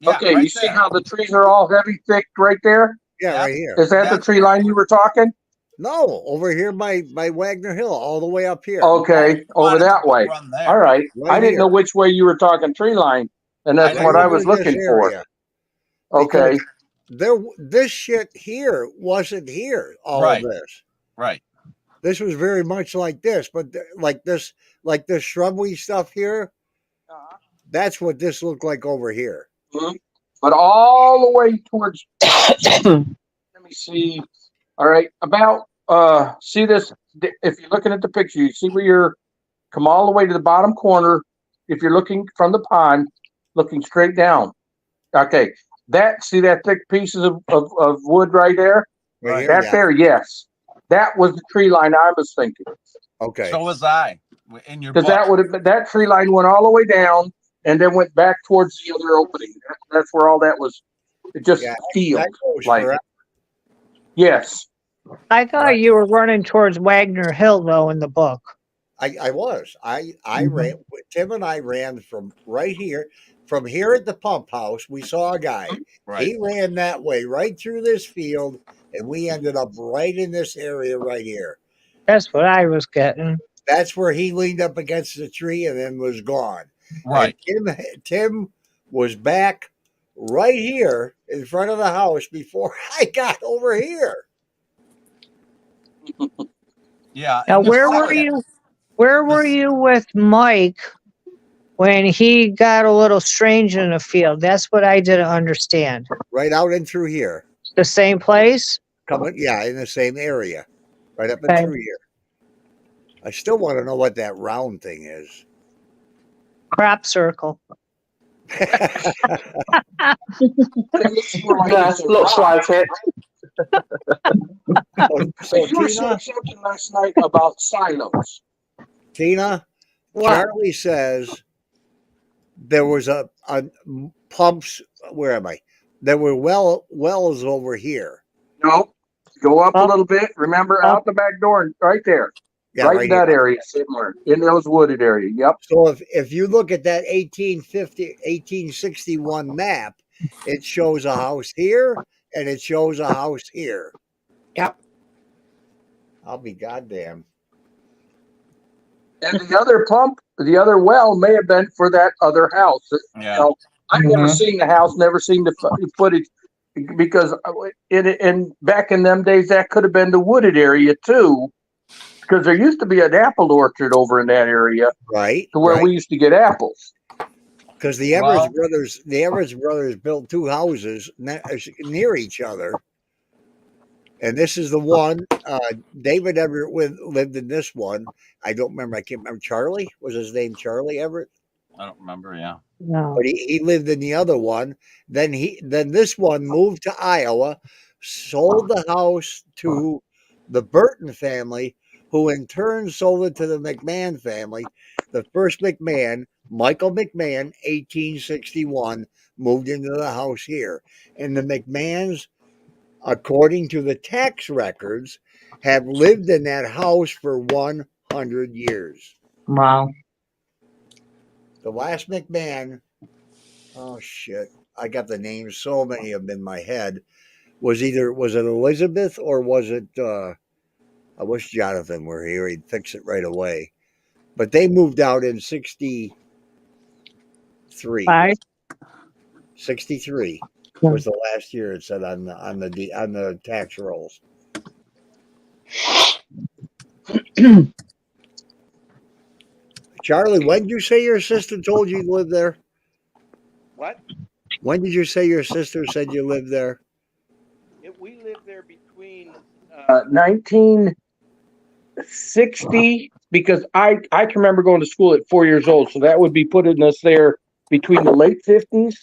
Yeah, Okay, right you see there. how the trees are all heavy, thick right there? Yeah, Yep. right here. Is that the tree line you were talking? No, over here by Wagner Hill, all the way up here. Okay, over that way. Run there. All right. Right I didn't here. know which way you were talking tree line, and that's I what didn't I was Over this looking for. area. Okay. This shit here wasn't here. All Right. of this. Right. This was very much like this, but like this shrubby stuff here. That's what this looked like over here. Mhm. But all the way towards. Let me see. All right, about see this. If you're looking at the picture, you see where you're come all the way to the bottom corner. If you're looking from the pond, looking straight down. Okay, see that thick pieces of wood right there. Right here, That yeah. there, yes, that was the tree line I was thinking. Okay. So was I in your Because book. that would have been that tree line went all the way down and then went back towards the other opening. That's where all that was. It just Yeah, feels that goes like forever. yes. I thought you were running towards Wagner Hill though in the book. I was. I Mm-hmm. ran. Tim and I ran from right here. From here at the pump house, we saw a guy. Right. He ran that way right through this field, and we ended up right in this area right here. That's what I was getting. That's where he leaned up against the tree and then was gone. Right. And Tim was back right here in front of the house before I got over here. Yeah. Now, and the where were second- you? Where were you with Mike when he got a little strange in the field? That's what I didn't understand. Right out and through here. The same place? Coming, yeah, in the same area. Right up and Okay. through here. I still want to know what that round thing is. Crop circle. Yes, looks like it. So you were saying something last night about silos. Tina, What? Charlie says there was a pumps. Where am I? There were wells over here. No, go up a Up. little bit. Remember, out the back door, right there, Yeah, right in that here. area, somewhere in those wooded area. Yep. So if you look at that 1861 map, it shows a house here and it shows a house here. Yep. I'll be goddamn. And the other pump, the other well, may have been for that other house. Yeah. So I've never Mhm. seen the house, never seen the footage, because in back in them days, that could have been the wooded area too, because there used to be an apple orchard over in that area, Right. to where right. we used to get apples. Because the Evers brothers built two houses near each other, and this is the one. David Everett lived in this one. I don't remember. I can't remember. Charlie was his name. Charlie Everett, I don't remember. Yeah. No. but he lived in the other one. Then this one moved to Iowa, sold the house to the Burton family, who in turn sold it to the McMahon family. The first McMahon, Michael McMahon, 1861, moved into the house here. And the McMahons, according to the tax records, have lived in that house for 100 years. Wow. The last McMahon, oh shit, I got the names, so many of them in my head. Was it Elizabeth or was it, I wish Jonathan were here, he'd fix it right away. But they moved out in 63. 63 was the last year it said on the tax rolls. Charlie, when did you say your sister told you lived there? What? When did you say your sister said you lived there? We lived there between 1960, because I can remember going to school at 4 years old, so that would be putting us there between the late 50s,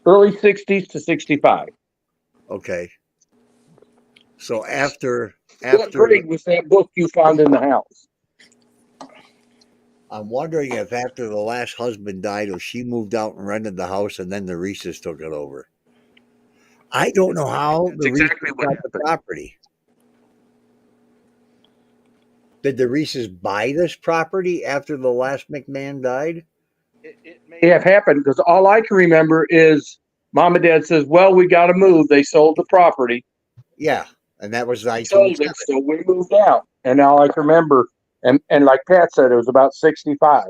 early 60s to 65. Okay. So after What grade was that book you found in the house? I'm wondering if after the last husband died, if she moved out and rented the house, and then the Reeses took it over. I don't know how That's the Reeses exactly what got the happened. property. Did the Reeses buy this property after the last McMahon died? It may have happened, because all I can remember is Mom and Dad says, "Well, we got to move." They sold the property. Yeah, and that was They sold 1970. it, so we moved out. And all I can remember, and like Pat said, it was about 65.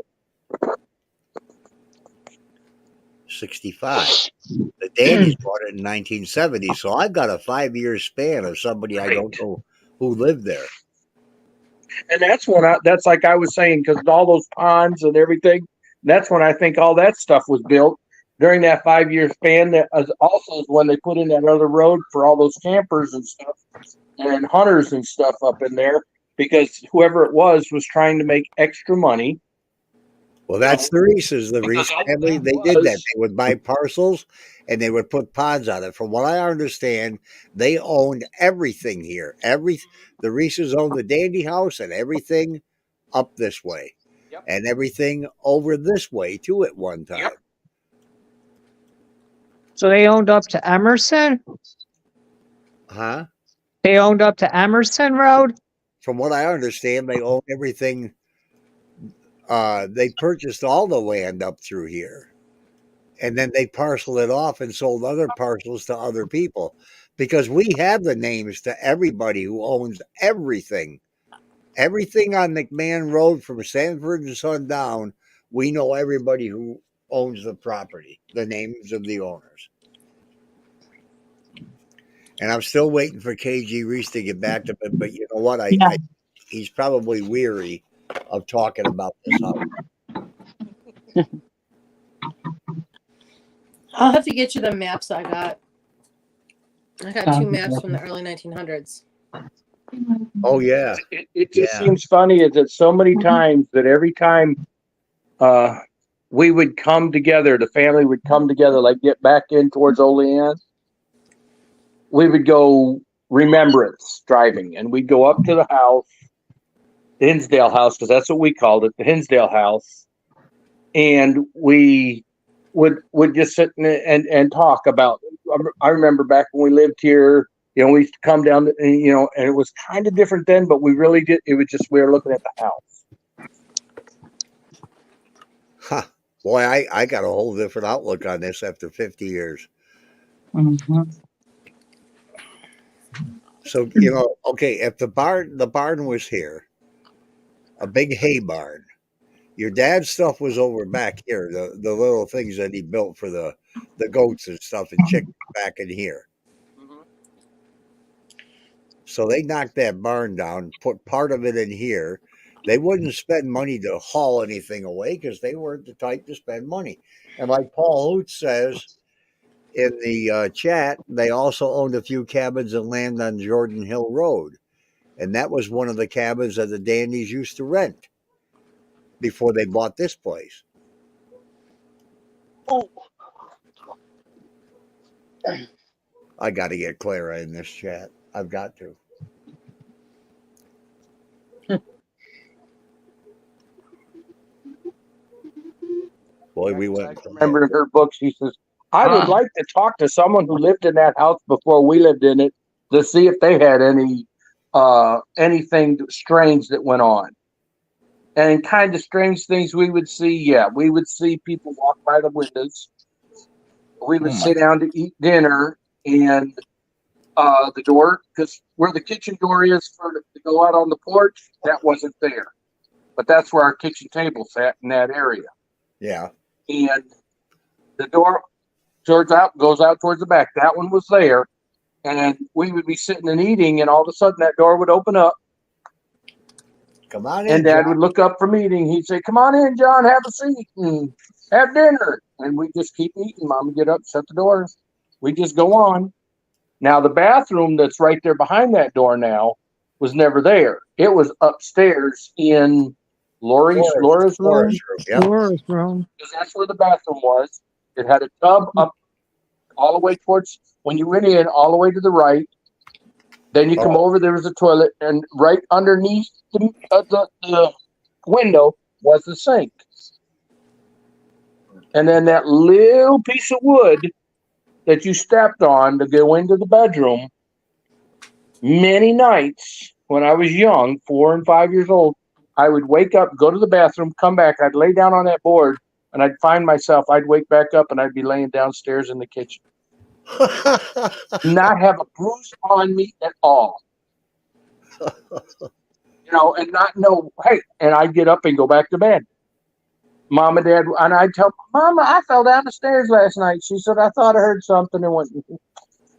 65. The Dandies bought it in 1970, so I've got a 5-year span of somebody I don't know who lived there. And that's when that's like I was saying, because all those ponds and everything, that's when I think all that stuff was built during that 5-year span. That was also when they put in that other road for all those campers and stuff and hunters and stuff up in there, because whoever it was trying to make extra money. Well, that's the Reeses. The Because Reese all family, that they did that. was- They would buy parcels and they would put ponds on it. From what I understand, they owned everything here. The Reeses owned the Dandy House and everything up this way. Yep. And everything over this way too at one time. Yep. So they owned up to Emerson? Huh? They owned up to Emerson Road? From what I understand, they own everything. They purchased all the land up through here. And then they parceled it off and sold other parcels to other people, because we have the names to everybody who owns everything. Everything on McMahon Road from Sanford and Son down, we know everybody who owns the property, the names of the owners. And I'm still waiting for KG Reese to get back to me, but you know what? He's probably weary of talking about this house. I'll have to get you the maps I got. I got 2 maps from the early 1900s. Oh yeah. It just seems funny is that so many times that every time we would come together, the family would come together, like get back in towards Olean, we would go remembrance driving, and we'd go up to the house, the Hinsdale house, because that's what we called it, the Hinsdale house, and we would just sit and talk about. I remember back when we lived here, we used to come down, and it was kind of different then, but we really did. It was just we were looking at the house. Huh. Boy, I got a whole different outlook on this after 50 years. Mm-hmm. So, okay, if the barn was here, a big hay barn, your dad's stuff was over back here, the little things that he built for the goats and stuff and chickens back in here. Mm-hmm. So they knocked that barn down, put part of it in here. They wouldn't spend money to haul anything away because they weren't the type to spend money. And like Paul Hoot says in the chat, they also owned a few cabins and land on Jordan Hill Road. And that was one of the cabins that the Dandies used to rent before they bought this place. Oh. I got to get Clara in this chat. I've got to. Boy, we went. I remember in her book, she says, I would like to talk to someone who lived in that house before we lived in it to see if they had anything strange that went on. And kind of strange things we would see. Yeah, we would see people walk by the windows. We would sit down to eat dinner, and the door, because where the kitchen door is to go out on the porch, that wasn't there. But that's where our kitchen table sat, in that area. Yeah. And the door goes out towards the back. That one was there. And we would be sitting and eating, and all of a sudden that door would open up. Come on in, And Dad John. would look up from eating. He'd say, "Come on in, John, have a seat and have dinner." And we just keep eating. Mom would get up, shut the door. We just go on. Now, the bathroom that's right there behind that door now was never there. It was upstairs in Laura's room, Laura's room. Yep. Laura's room. because that's where the bathroom was. It had a tub up all the way towards, when you went in, all the way to the right. Then you come over, there was a toilet, and right underneath the window was the sink. And then that little piece of wood that you stepped on to go into the bedroom, many nights when I was young, 4 and 5 years old, I would wake up, go to the bathroom, come back, I'd lay down on that board, and I'd find myself, I'd wake back up and I'd be laying downstairs in the kitchen. Not have a bruise on me at all. And not know, hey, and I'd get up and go back to bed. Mom and Dad, and I'd tell Mama, I fell down the stairs last night. She said, I thought I heard something and went,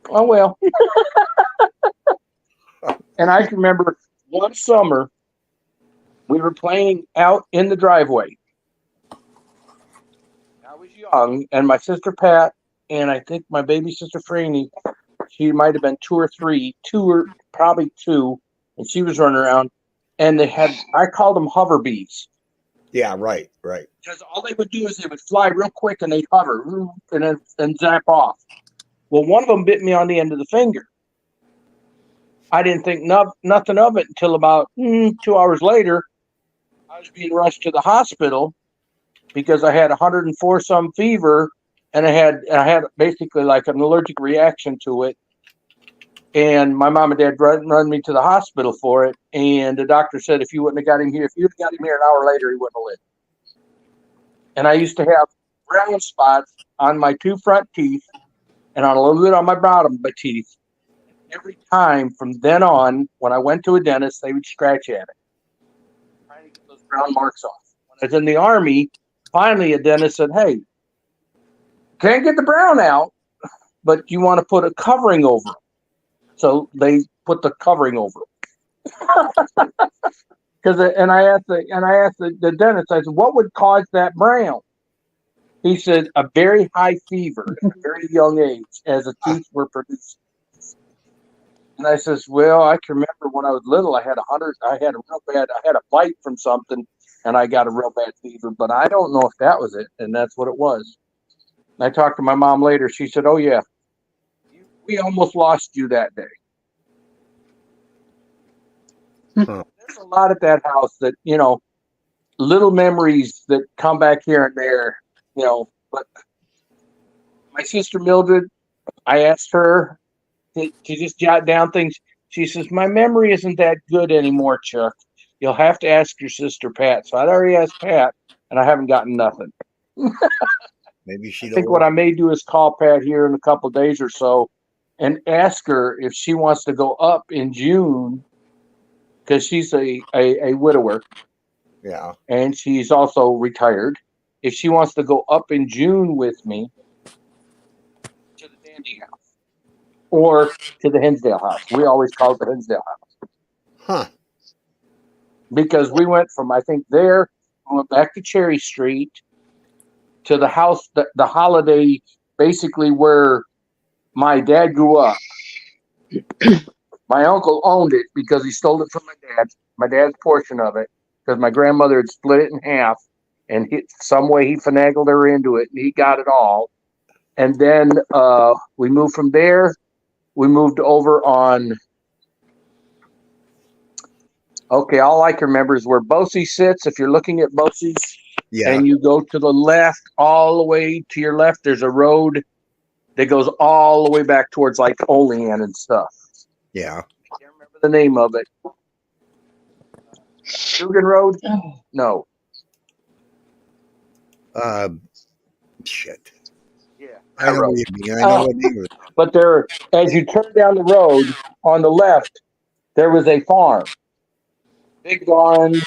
oh, well. And I can remember one summer, we were playing out in the driveway. I was young, and my sister Pat, and I think my baby sister Franny, she might have been 2 or 3, 2 or probably 2, and she was running around, and they had, I called them hover bees. Yeah, right. Because all they would do is they would fly real quick and they'd hover and then zap off. Well, one of them bit me on the end of the finger. I didn't think nothing of it until about 2 hours later. I was being rushed to the hospital because I had 104 some fever, and I had basically like an allergic reaction to it. And my mom and dad run me to the hospital for it. And the doctor said, if you'd have got him here an hour later, he wouldn't have lived. And I used to have brown spots on my 2 front teeth and on a little bit on my bottom of my teeth. Every time from then on, when I went to a dentist, they would scratch at it, trying to get those brown marks off. When I was in the Army, finally a dentist said, hey, can't get the brown out, but you want to put a covering over it. So they put the covering over it. And I asked the dentist, I said, what would cause that brown? He said, a very high fever at a very young age as the teeth were producing. And I says, well, I can remember when I was little, I had a bite from something and I got a real bad fever, but I don't know if that was it. And that's what it was. And I talked to my mom later. She said, oh yeah, we almost lost you that day. Huh. There's a lot at that house that, little memories that come back here and there, but my sister Mildred, I asked her to just jot down things. She says, my memory isn't that good anymore, Chuck. You'll have to ask your sister Pat. So I'd already asked Pat, and I haven't gotten nothing. Maybe she. I think what I may do is call Pat here in a couple of days or so and ask her if she wants to go up in June, because she's a widower. Yeah. And she's also retired. If she wants to go up in June with me to the Dandy house or to the Hinsdale house. We always call it the Hinsdale house. Huh. Because we went from, I think, there, we went back to Cherry Street to the house, the Holiday, basically where my dad grew up. My uncle owned it because he stole it from my dad's portion of it, because my grandmother had split it in half, and some way he finagled her into it, and he got it all. And then we moved from there. We moved over on, all I can remember is where Bosie sits. If you're looking at Bosie's, and you go to the left, all the way to your left, there's a road that goes all the way back towards like Olean and stuff. Yeah. I can't remember the name of it. Dugan Road? No. Shit. Yeah. I know what you mean. I know what name it is. But there, as you turn down the road on the left, there was a farm. Big barns,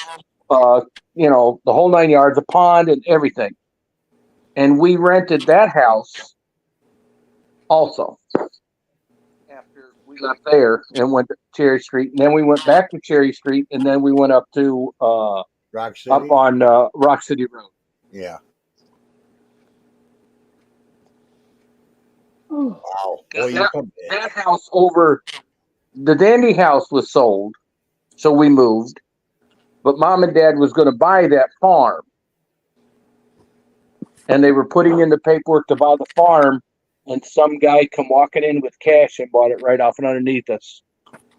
the whole 9 yards, a pond and everything. And we rented that house also. After we left there and went to Cherry Street, and then we went back to Cherry Street, and then we went up to Rock City. up on Rock City Road. Yeah. Oh. Wow. Boy, That house over the Dandy house was sold, so we moved. But Mom and Dad was going to buy that farm, and they were putting in the paperwork to buy the farm, and some guy come walking in with cash and bought it right off and underneath us.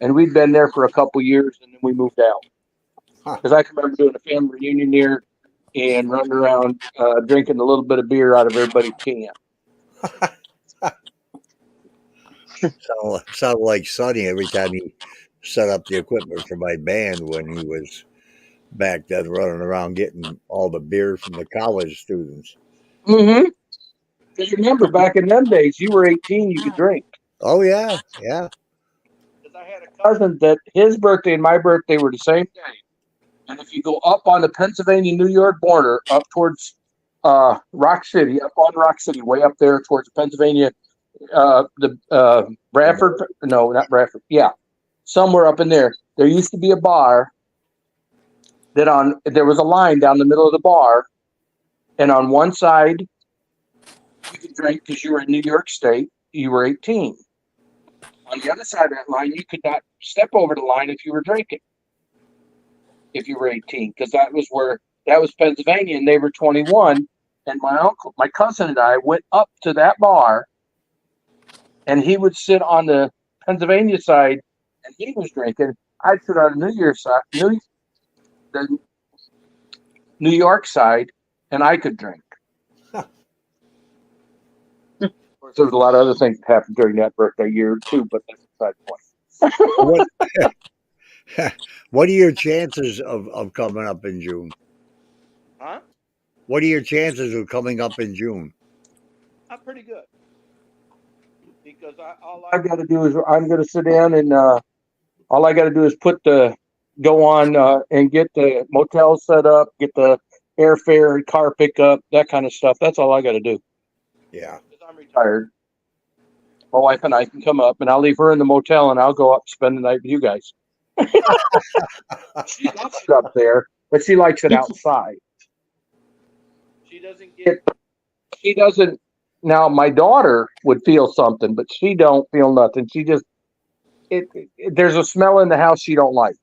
And we'd been there for a couple years, and then we moved out. Because I can remember doing a family reunion there and running around drinking a little bit of beer out of everybody's can. Sounded like Sonny every time he set up the equipment for my band when he was back then running around getting all the beer from the college students. Mm-hmm. Because remember, back in them days, you were 18, you could drink. Oh, yeah. Yeah. Because I had a cousin that his birthday and my birthday were the same day. And if you go up on the Pennsylvania-New York border, up towards Rock City, up on Rock City, way up there towards Pennsylvania, Bradford, no, not Bradford, yeah, somewhere up in there, there used to be a bar that there was a line down the middle of the bar, and on one side, you could drink because you were in New York State, you were 18. On the other side of that line, you could not step over the line if you were drinking. If you were 18, because that was Pennsylvania, and they were 21. And my cousin and I went up to that bar, and he would sit on the Pennsylvania side, and he was drinking. I'd sit on the the New York side, and I could drink. Of course, there was a lot of other things that happened during that birthday year too, but that's beside the point. What are your chances of coming up in June? Huh? What are your chances of coming up in June? I'm pretty good. Because all I got to do is I'm going to sit down and all I got to do is go on and get the motel set up, get the airfare and car pickup, that kind of stuff. That's all I got to do. Yeah. Because I'm retired. My wife and I can come up, and I'll leave her in the motel, and I'll go up and spend the night with you guys. She loves it up there, but she likes it outside. She doesn't. Now, my daughter would feel something, but she don't feel nothing. She just, there's a smell in the house she don't like.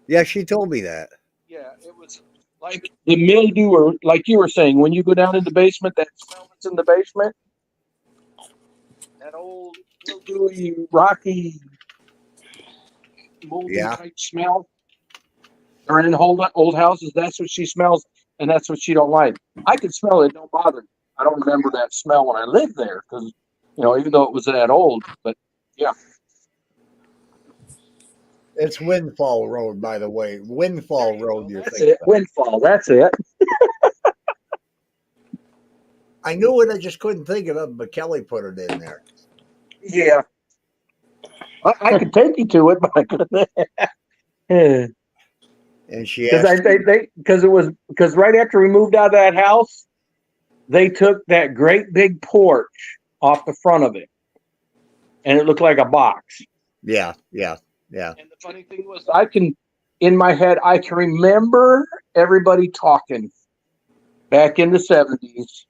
Yeah, she told me that. Yeah, it was like the mildew, or like you were saying, when you go down in the basement, that smell that's in the basement, that old mildewy, rocky, moldy type smell. Or in old houses, that's what she smells, and that's what she don't like. I can smell it, don't bother me. I don't remember that smell when I lived there, because, even though it was that old, but yeah. It's Windfall Road, by the way. Windfall Road, you're That's thinking it. Windfall, that's it. I knew it, I just couldn't think of it, but Kelly put it in there. Yeah. I could take you to it, but I couldn't. And she asked, because right after we moved out of that house, they took that great big porch off the front of it, and it looked like a box. Yeah. And the funny thing was, in my head, I can remember everybody talking back in the 70s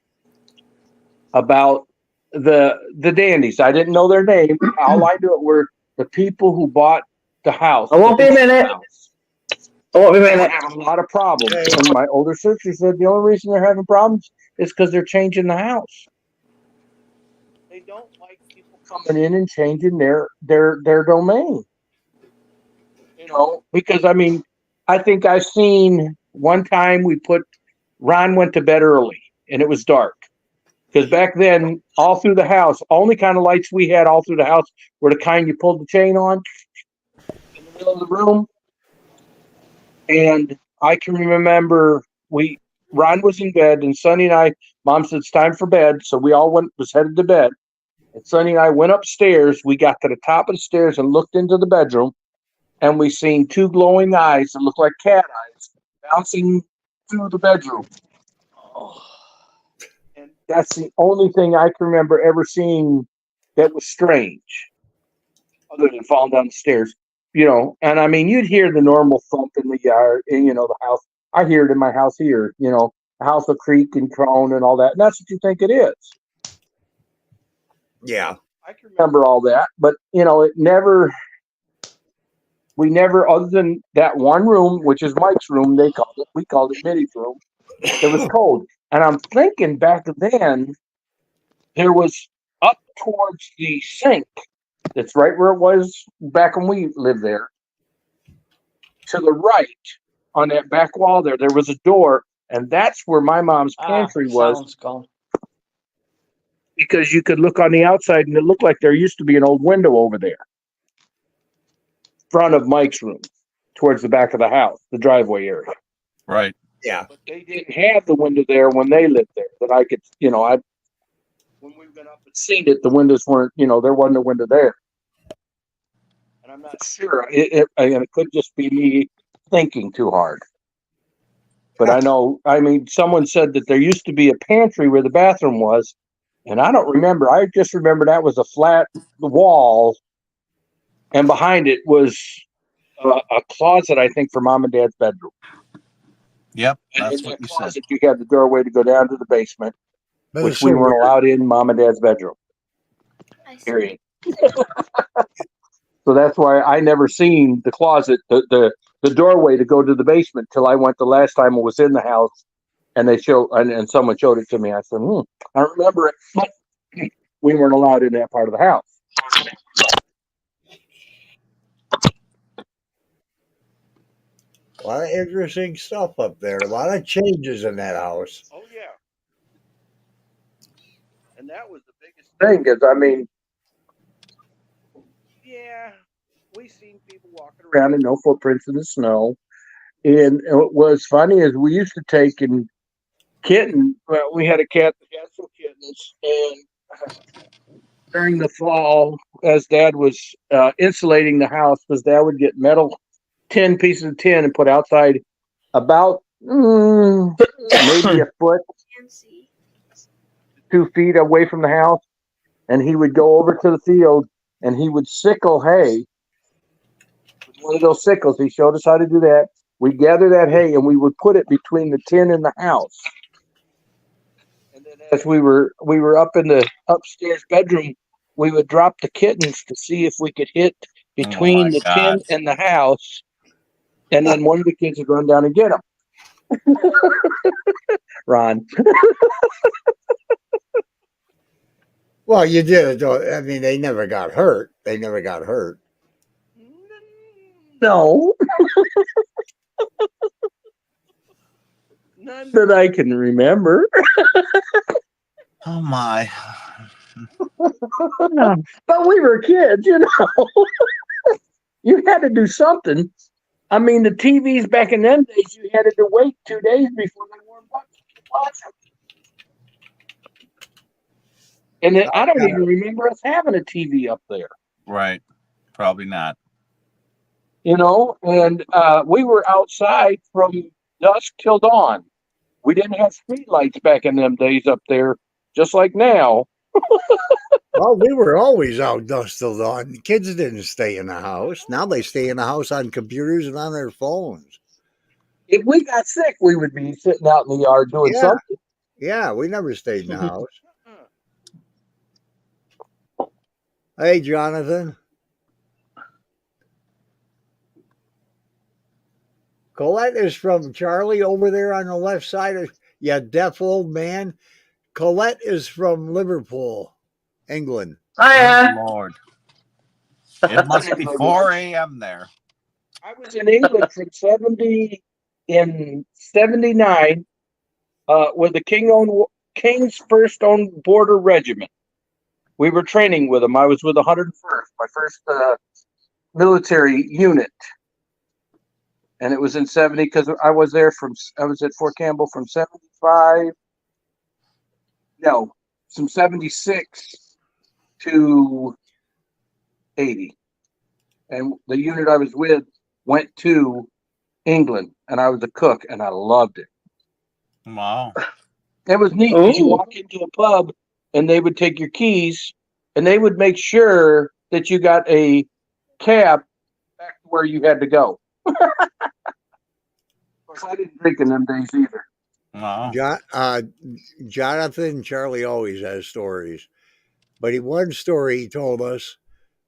about the Dandies. I didn't know their name. All I knew were the people who bought the house. I won't be a minute. They have a lot of problems. And my older sister said the only reason they're having problems is because they're changing the house. They don't like people coming in and changing their domain. Because I think I've seen one time Ron went to bed early and it was dark. Because back then, all through the house, only kind of lights we had all through the house were the kind you pulled the chain on in the middle of the room. And I can remember Ron was in bed, and Sonny and I, Mom said it's time for bed, so we all was headed to bed. And Sonny and I went upstairs. We got to the top of the stairs and looked into the bedroom, and we seen two glowing eyes that looked like cat eyes bouncing through the bedroom. And that's the only thing I can remember ever seeing that was strange. other than falling down the stairs, and I mean, you'd hear the normal thump in the yard, and the house. I hear it in my house here, the house will creak and groan and all that, and that's what you think it is. Yeah. I can remember all that, but it never. We never, other than that one room, which is Mike's room, we called it Mitty's room. It was cold, and I'm thinking back then, there was up towards the sink. That's right where it was back when we lived there. To the right, on that back wall there was a door, and that's where my mom's pantry was. Because you could look on the outside, and it looked like there used to be an old window over there, front of Mike's room, towards the back of the house, the driveway area. Right. Yeah. But they didn't have the window there when they lived there. That I could, when we went up and seen it, the windows weren't, there wasn't a window there. And I'm not sure. It could just be me thinking too hard. But I mean, someone said that there used to be a pantry where the bathroom was, and I don't remember. I just remember that was a flat wall, and behind it was a closet, I think, for Mom and Dad's bedroom. Yep, And that's in what that you closet, said. you had the doorway to go down to the basement, But which it's we so weren't weird. allowed in Mom and Dad's bedroom. I see. Period. So that's why I never seen the closet, the doorway to go to the basement till I went the last time I was in the house, and they showed and someone showed it to me. I said, I remember it, but we weren't allowed in that part of the house. A lot of interesting stuff up there. A lot of changes in that house. Oh yeah, and that was the biggest thing. Is I mean, yeah, we seen people walking around and no footprints in the snow. And what was funny is we used to take and well, we had a cat that had some kittens, and during the fall, as Dad was insulating the house, because Dad would get pieces of tin and put outside about maybe a foot, Can't see. 2 feet away from the house, and he would go over to the field and he would sickle hay with one of those sickles. He showed us how to do that. We gather that hay and we would put it between the tin and the house. And then as we were up in the upstairs bedroom, we would drop the kittens to see if we could hit between the tin and the house. And then one of the kids would run down and get them. Ron. Well, you did it, though. I mean, they never got hurt. No. None that I can remember. Oh my. But we were kids, You had to do something. I mean, the TVs back in them days, you had to wait 2 days before they warmed up to watch them. And then, I don't even remember us having a TV up there. Right. Probably not. And we were outside from dusk till dawn. We didn't have street lights back in them days up there, just like now. Well, we were always out dusk till dawn. Kids didn't stay in the house. Now they stay in the house on computers and on their phones. If we got sick, we would be sitting out in the yard doing something. Yeah, we never stayed in the house. Hey, Jonathan. Colette is from Charlie over there on the left side. Deaf old man. Colette is from Liverpool, England. Hiya. Lord. It must be 4 a.m. there. I was in England from 79 with the King's First Own Border Regiment. We were training with them. I was with the 101st, my first military unit. And it was in 70 because I was at Fort Campbell from 76 to 80. And the unit I was with went to England, and I was a cook, and I loved it. Wow. It was neat because you walk into a pub, and they would take your keys, and they would make sure that you got a cab back to where you had to go. Of course, I didn't drink in them days either. Oh. Jonathan, Charlie always has stories. But one story he told us,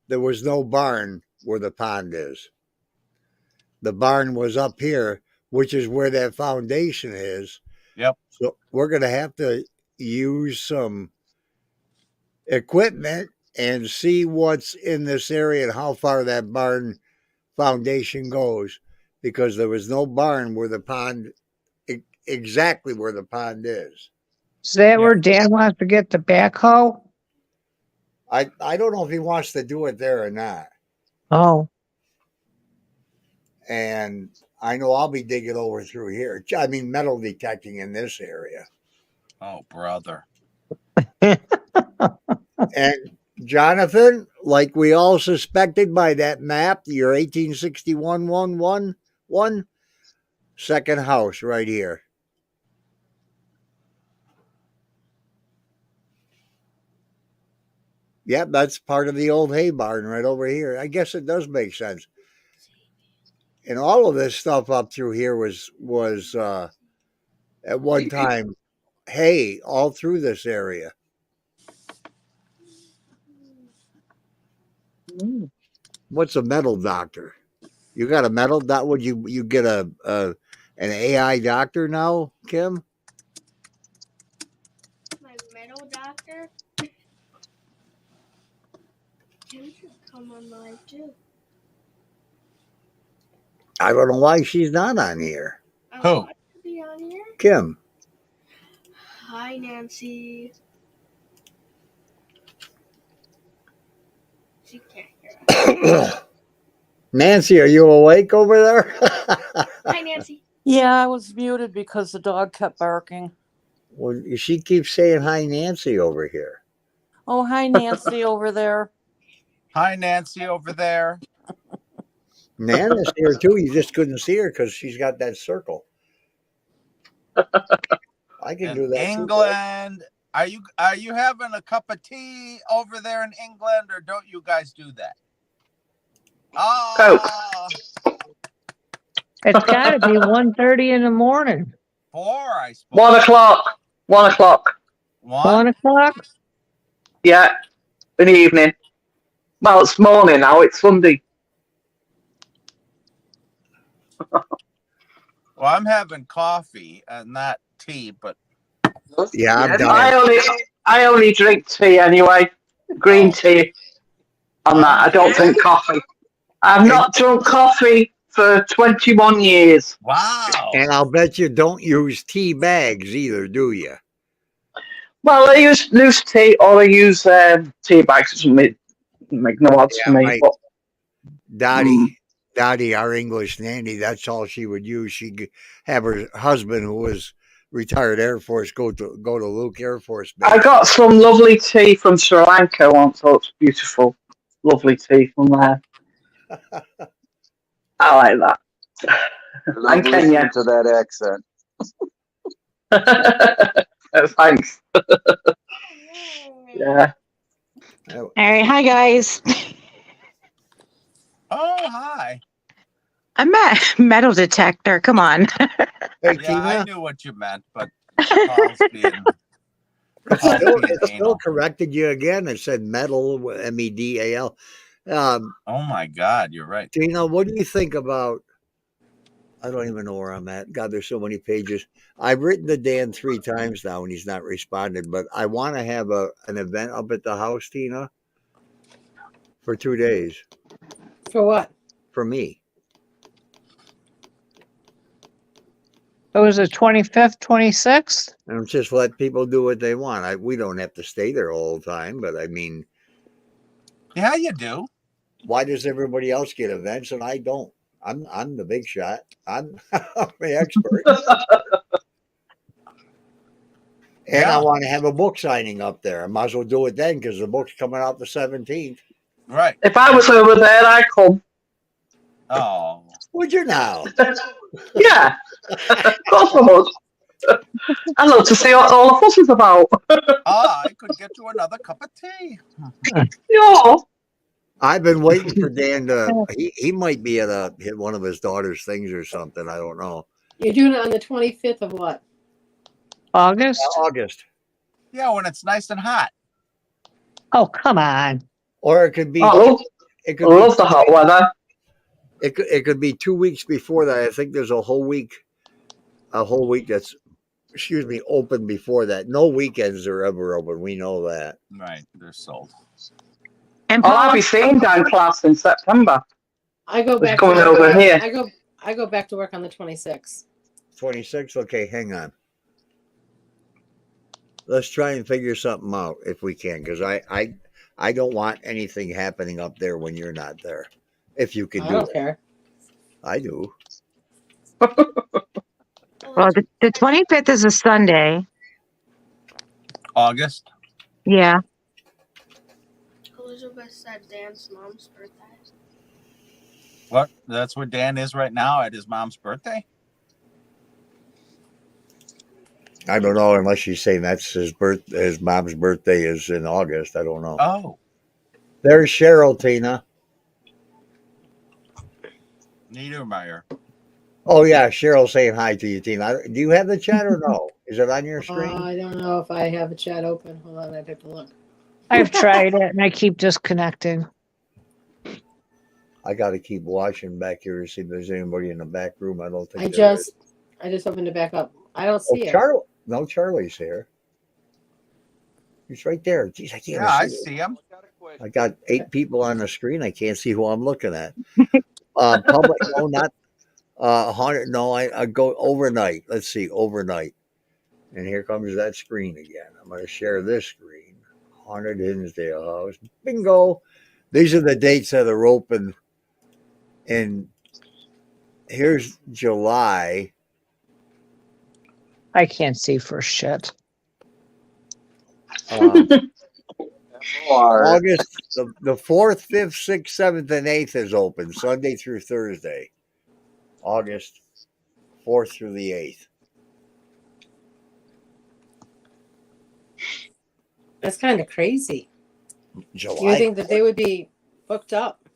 there was no barn where the pond is. The barn was up here, which is where that foundation is. Yep. So we're going to have to use some equipment and see what's in this area and how far that barn foundation goes, because there was no barn where the pond, exactly where the pond is. Is that where Dad wants to get the backhoe? I don't know if he wants to do it there or not. Oh, And I know I'll be digging over through here. I mean, metal detecting in this area. Oh, brother. And Jonathan, like we all suspected by that map, your 1861 one, second house right here. Yep, that's part of the old hay barn right over here. I guess it does make sense. And all of this stuff up through here was at one time hay all through this area. What's a metal doctor? You got a metal doc? Would you get an AI doctor now, Kim? My metal doctor. Kim should come on live too. I don't know why she's not on here. I Who? want to be on here. Kim. Hi, Nancy. She can't hear us. Nancy, are you awake over there? Hi, Nancy. Yeah, I was muted because the dog kept barking. Well, she keeps saying hi, Nancy, over here. Oh, hi, Nancy over there. Hi, Nancy over there. Nana's here too. You just couldn't see her because she's got that circle. I can do In that too. England. Are you having a cup of tea over there in England, or don't you guys do that? Oh, it's got to be 1:30 in the morning. 4, I suppose. 1 o'clock. 1 o'clock. 1 o'clock? Yeah, in the evening. Well, it's morning now. It's Sunday. Well, I'm having coffee and not tea, but Yeah, I'm done. I only drink tea anyway. Green tea. On that, I don't drink coffee. I've not drunk coffee for 21 years. wow. And I'll bet you don't use tea bags either, do you? Well, I use loose tea or I use tea bags. It doesn't make no odds to me. But, Dottie, our English nanny, that's all she would use. She'd have her husband, who was retired Air Force, go to Luke Air Force Base. I got some lovely tea from Sri Lanka once. So it's beautiful. Lovely tea from there. I like that. And Kenyon to that accent. Thanks. Yeah. All right, hi guys. Oh, hi. I'm a metal detector. Come on. Hey, Yeah, I Tina, knew what you meant, but Paul's being it still anal. corrected you again. It said metal, MEDAL. Oh my God, you're right. Tina, what do you think about? I don't even know where I'm at. God, there's so many pages. I've written to Dan 3 times now, and he's not responded. But I want to have an event up at the house, Tina, for 2 days For what? for me. It was the 25th, 26th? And just let people do what they want. We don't have to stay there all the time. But I mean, Yeah, you do. why does everybody else get events and I don't? I'm the big shot. I'm the expert. And I want to have a book signing up there. I might as well do it then because the book's coming out the 17th. Right. If I was over there, I'd come. Oh. Would you now? Yeah. Of course I would. I'd love to see what all the fuss is about. I could get you another cup of tea. Yeah. I've been waiting for Dan to. He might be at hit one of his daughter's things or something. I don't know. You're doing it on the 25th of what? August? August, Yeah, when it's nice and hot. Oh, come on. or it could be. Oh, It I could be. love the hot weather. It could be 2 weeks before that. I think there's a whole week that's open before that. No weekends are ever open. We know that. Right, they're sold. And Oh, I'll Paul, be seeing Dan class in September. I go It's back coming to work. over here. I go back to work on the 26th. 26. Okay, hang on. Let's try and figure something out if we can, because I don't want anything happening up there when you're not there. If you can I do don't it, care. I do. well, the 25th is a Sunday. August. Yeah. Elizabeth said Dan's mom's birthday. What? That's where Dan is right now at his mom's birthday? I don't know unless she's saying that's his mom's birthday is in August. I don't know. Oh, There's Cheryl, Tina. Niedermeyer. Oh yeah, Cheryl saying hi to you, Tina. Do you have the chat or no? Is it on your screen? I don't know if I have a chat open. Hold on, I have to look. I've tried it and I keep disconnecting. I got to keep watching back here to see if there's anybody in the back room. I don't think I there is. just opened it back up. I don't Oh, see it. Charlie. No, Charlie's here. He's right there. Jeez, I can't Yeah, I see it. see him. I got 8 people on the screen. I can't see who I'm looking at. Public, no, not 100. No, I go overnight. Let's see, overnight. And here comes that screen again. I'm going to share this screen. 100 Hinsdale House. Bingo. These are the dates that are open. And here's July. I can't see for shit. August, the 4th, 5th, 6th, 7th, and 8th is open, Sunday through Thursday. August 4th through the 8th. That's kind of crazy. July. You would think that they would be booked up.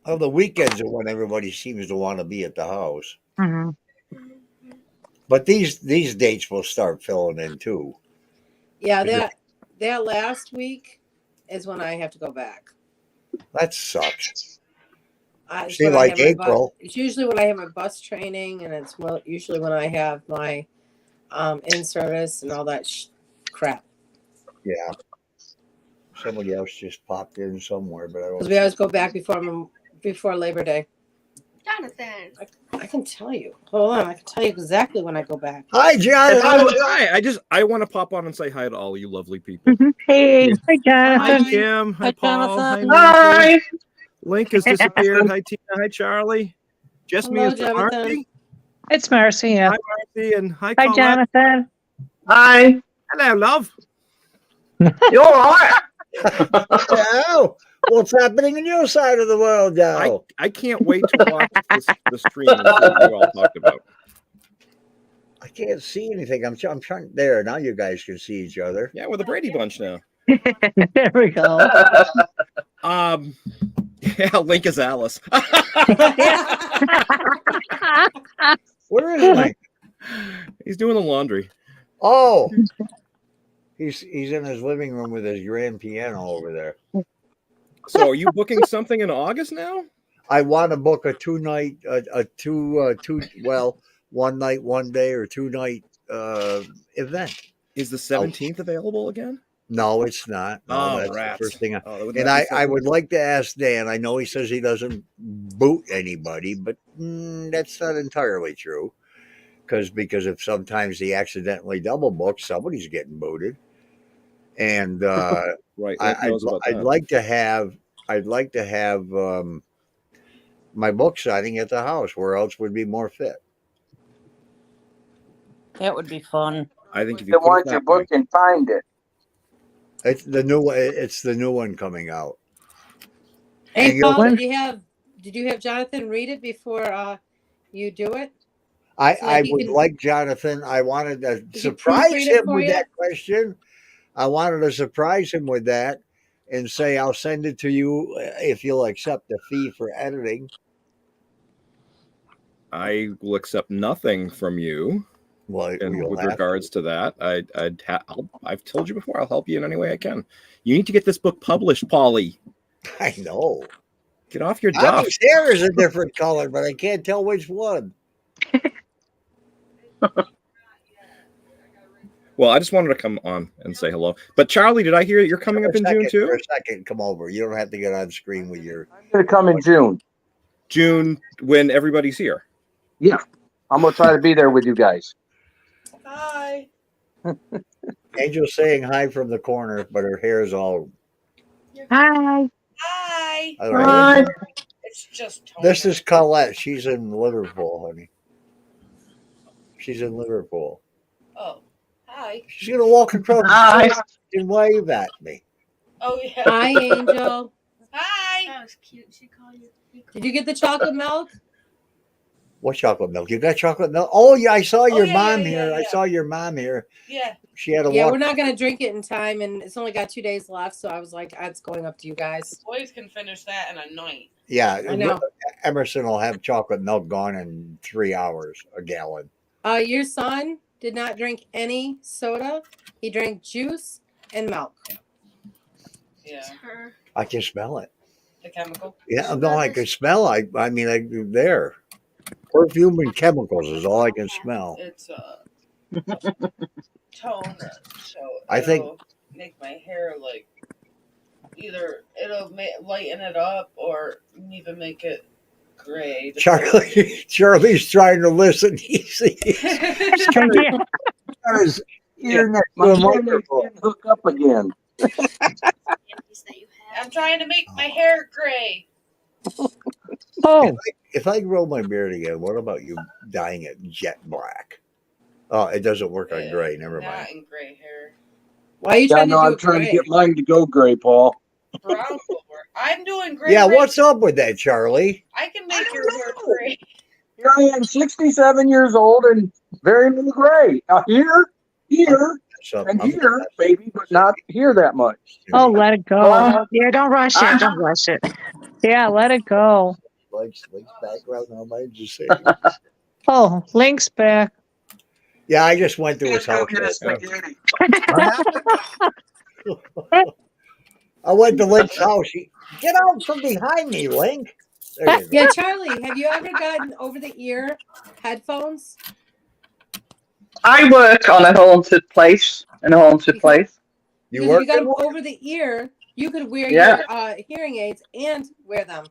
Oh, the weekends are when everybody seems to want to be at the house. Mhm. But these dates will start filling in too. Yeah, that last week is when I have to go back. That sucks. It's See, when I like have my April. It's usually when I have my bus training, and it's usually when I have my in service and all that crap. Yeah. Somebody else just popped in somewhere, but I don't. Because we always go back before Labor Day. Jonathan. I can tell you. Hold on, I can tell you exactly when I go back. Hi, John. Hi. I want to pop on and say hi to all you lovely people. Hey, hi, Hi, Jonathan. Jim. Hi, Hi, Paul. Hi, Jonathan. Nancy. Hi. Link has disappeared. Hi, Tina. Hi, Charlie. Just me Hello, as the Jonathan. Marcy. It's Marcy. Yeah. Hi, Marcy, and hi, Hi, Colette. Jonathan. Hi. Hello, love. You all right? Oh, what's happening on your side of the world now? I can't wait to watch the stream and see what you all talked about. I can't see anything. I'm trying. There, now you guys can see each other. Yeah, we're the Brady Bunch now. There we go. Yeah, Link is Alice. Where is Link? He's doing the laundry. Oh, he's in his living room with his grand piano over there. So, are you booking something in August now? I want to book a 2-night, one night, one day, or 2-night event. Is the 17th available again? No, it's not. No, Oh, that's rats. the first thing. Oh, And I would like to ask Dan. I know he says he doesn't boot anybody, but that's not entirely true. Because if sometimes he accidentally double books, somebody's getting booted. And right, I'd like to have my book signing at the house. Where else would be more fit? That would be fun. I think if you Then put why it don't you that book way. and find it? It's the new one coming out. Hey, And you'll- Paul, did you have Jonathan read it before you do it? I would like Jonathan. I wanted to he surprise proofread it him for with you? that question. I wanted to surprise him with that. and say I'll send it to you if you'll accept the fee for editing. I will accept nothing from you. Well, And you'll with have regards to that, I've told you before, I'll help you in any way I can. You need to get this book published, Polly. I know. Get off your duff. Mommy's hair is a different color, but I can't tell which one. Well, I just wanted to come on and say hello. But Charlie, did I hear you're coming up in June too? For a second, come over. You don't have to get on screen with your. I'm going to come in June. June, when everybody's here. Yeah. I'm going to try to be there with you guys. Hi. Angel's saying hi from the corner, but her hair is all. Hi. Hi. All right. It's just This is Colette. She's in Liverpool, honey. She's in Liverpool. Oh, hi. She's gonna walk across the street and wave at me. Oh, yeah. Hi, Angel. Hi. That was cute. She called you. Did you get the chocolate milk? What chocolate milk? You got chocolate milk? Oh yeah, I saw your yeah, mom yeah, here. yeah, I saw your mom here. Yeah. She had a Yeah, walk. we're not gonna drink it in time, and it's only got 2 days left. So I was like, it's going up to you guys. Boys can finish that in a night. Yeah, I know. Emerson will have chocolate milk gone in 3 hours, a gallon. Your son did not drink any soda. He drank juice and milk. Yeah. Her. I can smell it. The chemical. Yeah, no, I can smell. I mean, there. Perfume and chemicals is all I can smell. It's toner, so I think- it'll make my hair like either it'll lighten it up or even make it gray. Charlie's trying to listen. He's got his ear next to My the hair microphone. can't hook up again. I'm trying to make my hair gray. Oh, If I grow my beard again, what about you dyeing it jet black? Oh, it doesn't work on gray. Never mind. Not in gray hair. Why are you Yeah, trying no, to do I'm it trying gray? to get mine to go gray, Paul. Brown will work. I'm doing gray. Yeah, right what's up with that, Charlie? I can make your hair gray. Here I am, 67 years old and very little gray. Now here, So and I'm- here, baby, but not here that much. oh, let it go. Yeah, don't rush it. Don't rush it. Yeah, let it go. Link's background now, might just say. Oh, Link's back. Yeah, I just went to his house. I went to Link's house. Get out from behind me, Link. There you go. Yeah, Charlie, have you ever gotten over the ear headphones? I work on a haunted place, in a haunted place. You Because if work you got in them one? over the ear, you could wear Yeah. your hearing aids and wear them.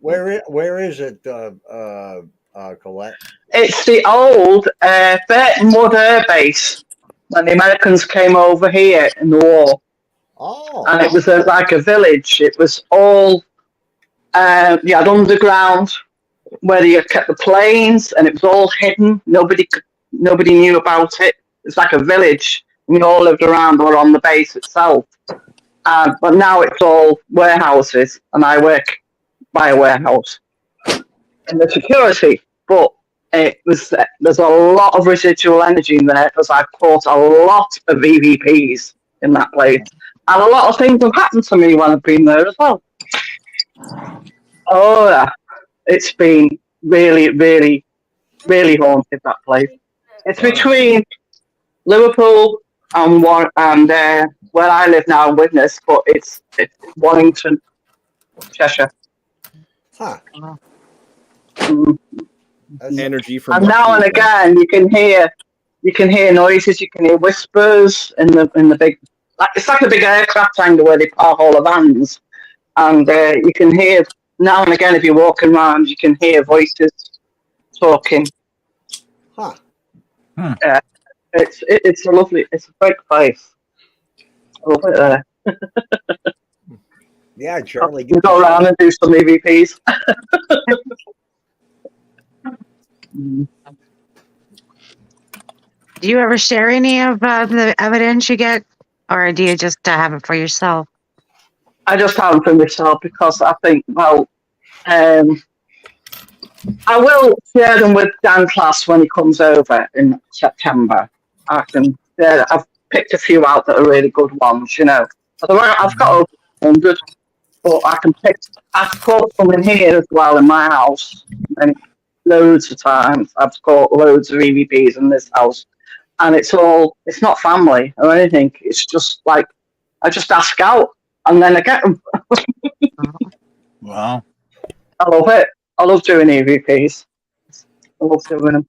Where is it, Colette? It's the old Mud Air Base when the Americans came over here in the war. Oh, And it was like a village. It was all, you had underground where you kept the planes, and it was all hidden. Nobody knew about it. It's like a village. We all lived around or on the base itself. But now it's all warehouses, and I work by a warehouse in the security. But there's a lot of residual energy in there because I've caught a lot of EVPs in that place. And a lot of things have happened to me when I've been there as well. Oh, yeah. It's been really, really, really haunted, that place. It's between Liverpool and where I live now in Widnes, but it's Warrington, Cheshire. huh. Mm. That's- Energy from And what now and people- again, you can hear noises, you can hear whispers in the big. It's like a big aircraft hangar where they park all the vans, and you can hear now and again if you're walking around, you can hear voices talking. Huh. Yeah, it's a lovely, it's a great place. I love it there. Yeah, Charlie. You go around and do some EVPs. Do you ever share any of the evidence you get, or do you just have it for yourself? I just haven't for myself because I think, well, I will share them with Dan Class when he comes over in September. picked a few out that are really good ones, you know. I've got over 100, but I can pick. I've caught some in here as well in my house, and loads of times I've caught loads of EVPs in this house, and it's not family or anything. It's just like I just ask out, and then I get them. Wow. I love it. I love doing EVPs. I love doing them.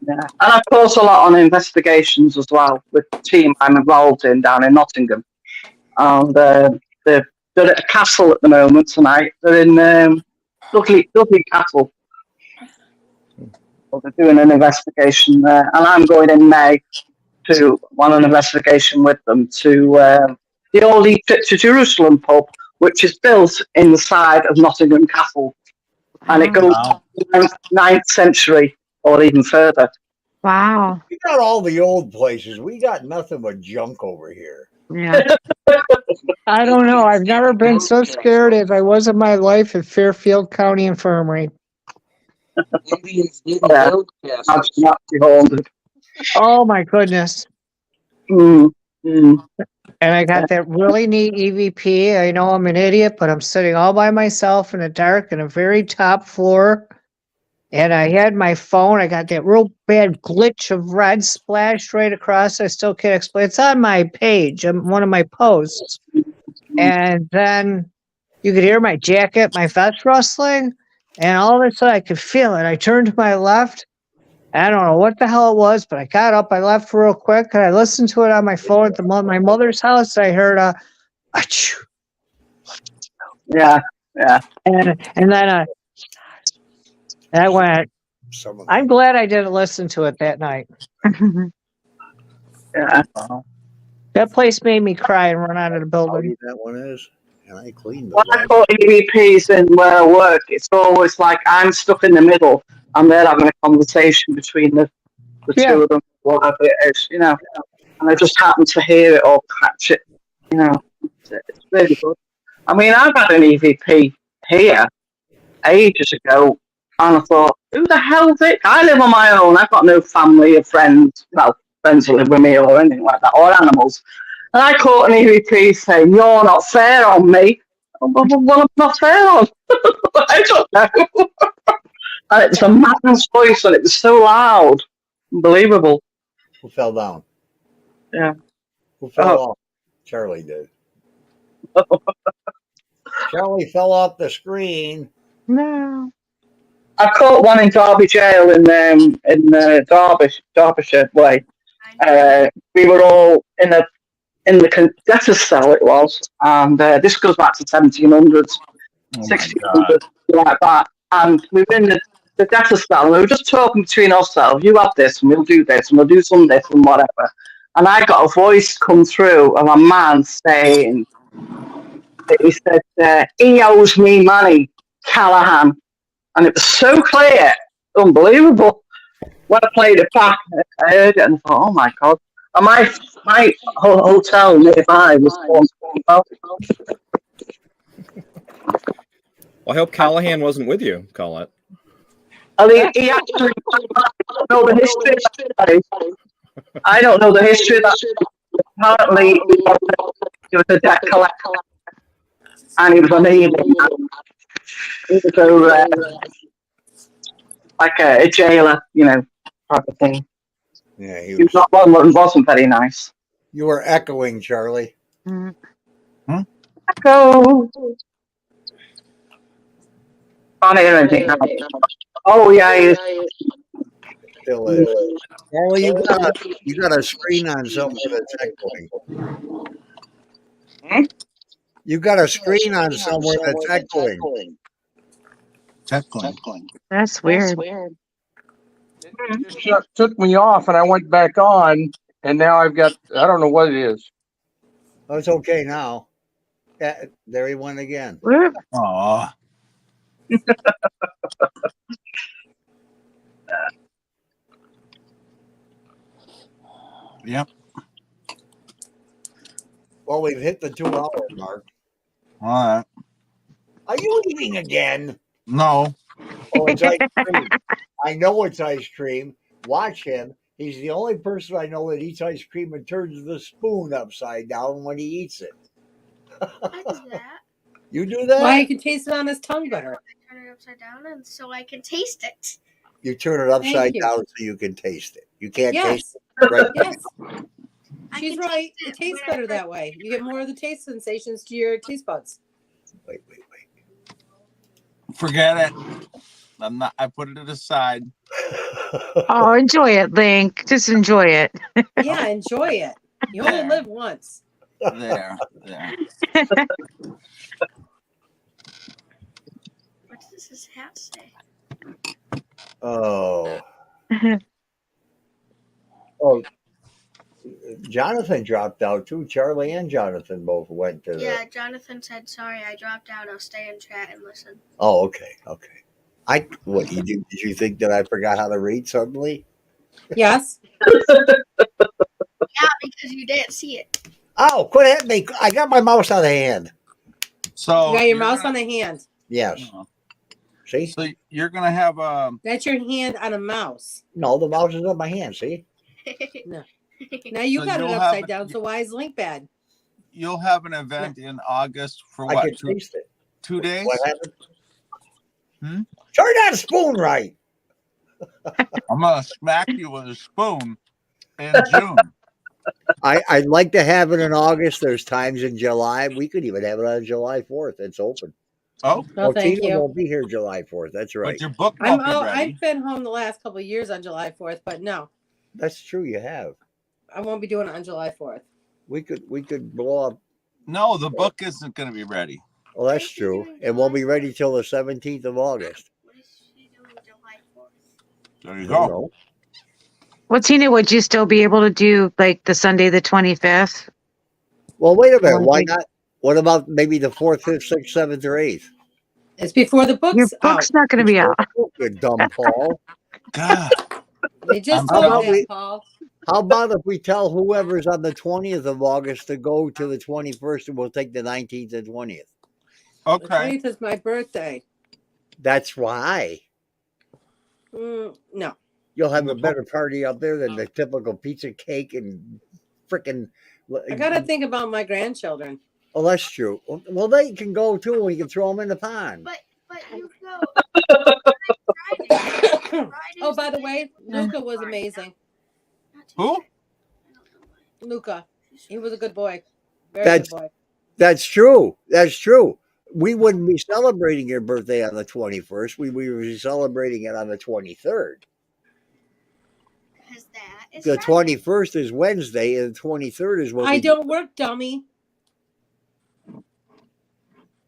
Yeah, and I've taught a lot on investigations as well with the team I'm involved in down in Nottingham. And they're at a castle at the moment tonight. They're in Dudley Castle. So they're doing an investigation there. And I'm going in May to an investigation with them to the old Trip to Jerusalem pub, which is built in the side of Nottingham Castle. And it goes to the 9th century or even further. Wow. We got all the old places. We got nothing but junk over here. Yeah. I don't know. I've never been so scared as I was in my life at Fairfield County Infirmary. Indians didn't Yeah. build That's castles. not beholden. Oh my goodness. Mm, mm. And I got that really neat EVP. I know I'm an idiot, but I'm sitting all by myself in the dark in a very top floor. And I had my phone. I got that real bad glitch of red splashed right across. I still can't explain. It's on my page, on one of my posts. And then you could hear my jacket, my vest rustling. And all of a sudden I could feel it. I turned to my left. I don't know what the hell it was, but I got up. I left real quick. And I listened to it on my phone at my mother's house. I heard a achoo. Yeah, yeah. And then I went, I'm glad I didn't listen to it that night. Yeah. That place made me cry and run out of the How building. deep that one is? And I cleaned the When I last. call EVPs in where I work, it's always like I'm stuck in the middle and they're having a conversation between the two of them, whatever it is, you know. And I just happen to hear it or catch it, you know. It's really good. I mean, I've had an EVP here ages ago, and I thought, who the hell's it? I live on my own. I've got no family or friends, well, friends who live with me or anything like that, or animals. And I caught an EVP saying, you're not fair on me. Well, I'm not fair on. I don't know. And it was a man's voice, and it was so loud. Unbelievable. Who fell down? Yeah. Who fell off? Charlie did. Charlie fell off the screen. No. I caught one in Derby Jail in Derbyshire way. We were all in the debtor's cell, it was, and this goes back to 1700s, 1600s, like that. And we were in the debtor's cell, and we were just talking between ourselves. You have this, and we'll do this, and we'll do some this and whatever. And I got a voice come through of a man saying, he said, he owes me money, Callahan. And it was so clear, unbelievable. When I played it back, I heard it and I thought, oh my God. And my hotel nearby was Well, I hope Callahan wasn't with you, Colette. he actually, I don't know the history. I don't know the history of that. Apparently, he was a debt collector. And he was amazing. He was like a jailer, you know, type of thing. Yeah, he wasn't very nice. You were echoing, Charlie. Echo. Can't hear anything. Oh yeah, he is. Still is. Charlie, you got a screen on somewhere that's echoing. You got a screen on somewhere that's echoing. That's weird. It took me off, and I went back on, and now I've got, I don't know what it is. Oh, it's okay now. Yeah, there he went again. Aw. Yep. Well, we've hit the 2-hour mark. All right. Are you eating again? No. Oh, it's ice cream. I know it's ice cream. Watch him. He's the only person I know that eats ice cream and turns the spoon upside down when he eats it. I do that. You do that? Why, you can taste it on his tongue better. I turn it upside down, and so I can taste it. You turn it upside Thank you. down so you can taste it. You can't taste Yes. it, right? Yes. I She's can right. taste It it tastes when I better that way. You get more of the taste sensations to your taste buds. Wait. Forget it. I'm not. I put it aside. Oh, enjoy it, Link. Just enjoy it. Yeah, enjoy it. You only There. live once. There. What does his hat say? Oh, Jonathan dropped out too. Charlie and Jonathan both went to the. Yeah, Jonathan said, "Sorry, I dropped out. I'll stay in chat and listen." Oh, okay. What you did? Did you think that I forgot how to read suddenly? Yes. Yeah, because you didn't see it. Oh, quit at me! I got my mouse out of hand. So You got your you're mouse gonna- on a hand. Yes. See? So you're gonna have That's your hand on a mouse. No, the mouse is on my hand. See? No. Now you So got it you'll upside have- down, so why is Link bad? you'll have an event in August for I what? can taste it. 2 days? What happened? Hmm? Turn that spoon right. I'm gonna smack you with a spoon in June. I'd like to have it in August. There's times in July. We could even have it on July 4th. It's open. Oh, No, thank Tina you. won't be here July 4th. That's right. but your book won't be ready. I've been home the last couple of years on July 4th, but no, That's true. You have. I won't be doing it on July 4th. We could blow up. No, the book isn't gonna be ready. Well, that's true. It won't be ready till the 17th of August. What is she doing July 4th? There you I go. don't know. Well, Tina, would you still be able to do like the Sunday the 25th? Well, wait a minute. Why Won't be- not? What about maybe the 4th, 5th, 6th, 7th, or 8th? It's before the Your book's book's out. not going to be out. You dumb Paul. God. They just I'm told telling that, you. Paul. How about if we tell whoever's on the 20th of August to go to the 21st and we'll take the 19th and 20th? The Okay. 20th is my birthday. That's why. No. You'll have a better party up there than the typical pizza cake and frickin'. I got to think about my grandchildren. Oh, that's true. Well, they can go too. We can throw them in the pond. But you go. Friday. Oh, by the way, Luca was amazing. Who? Luca. He was a good boy. Very That's- good boy. That's true. That's true. We wouldn't be celebrating your birthday on the 21st. We would be celebrating it on the 23rd. Because that is The Friday. 21st is Wednesday, and the 23rd is when I don't work, dummy.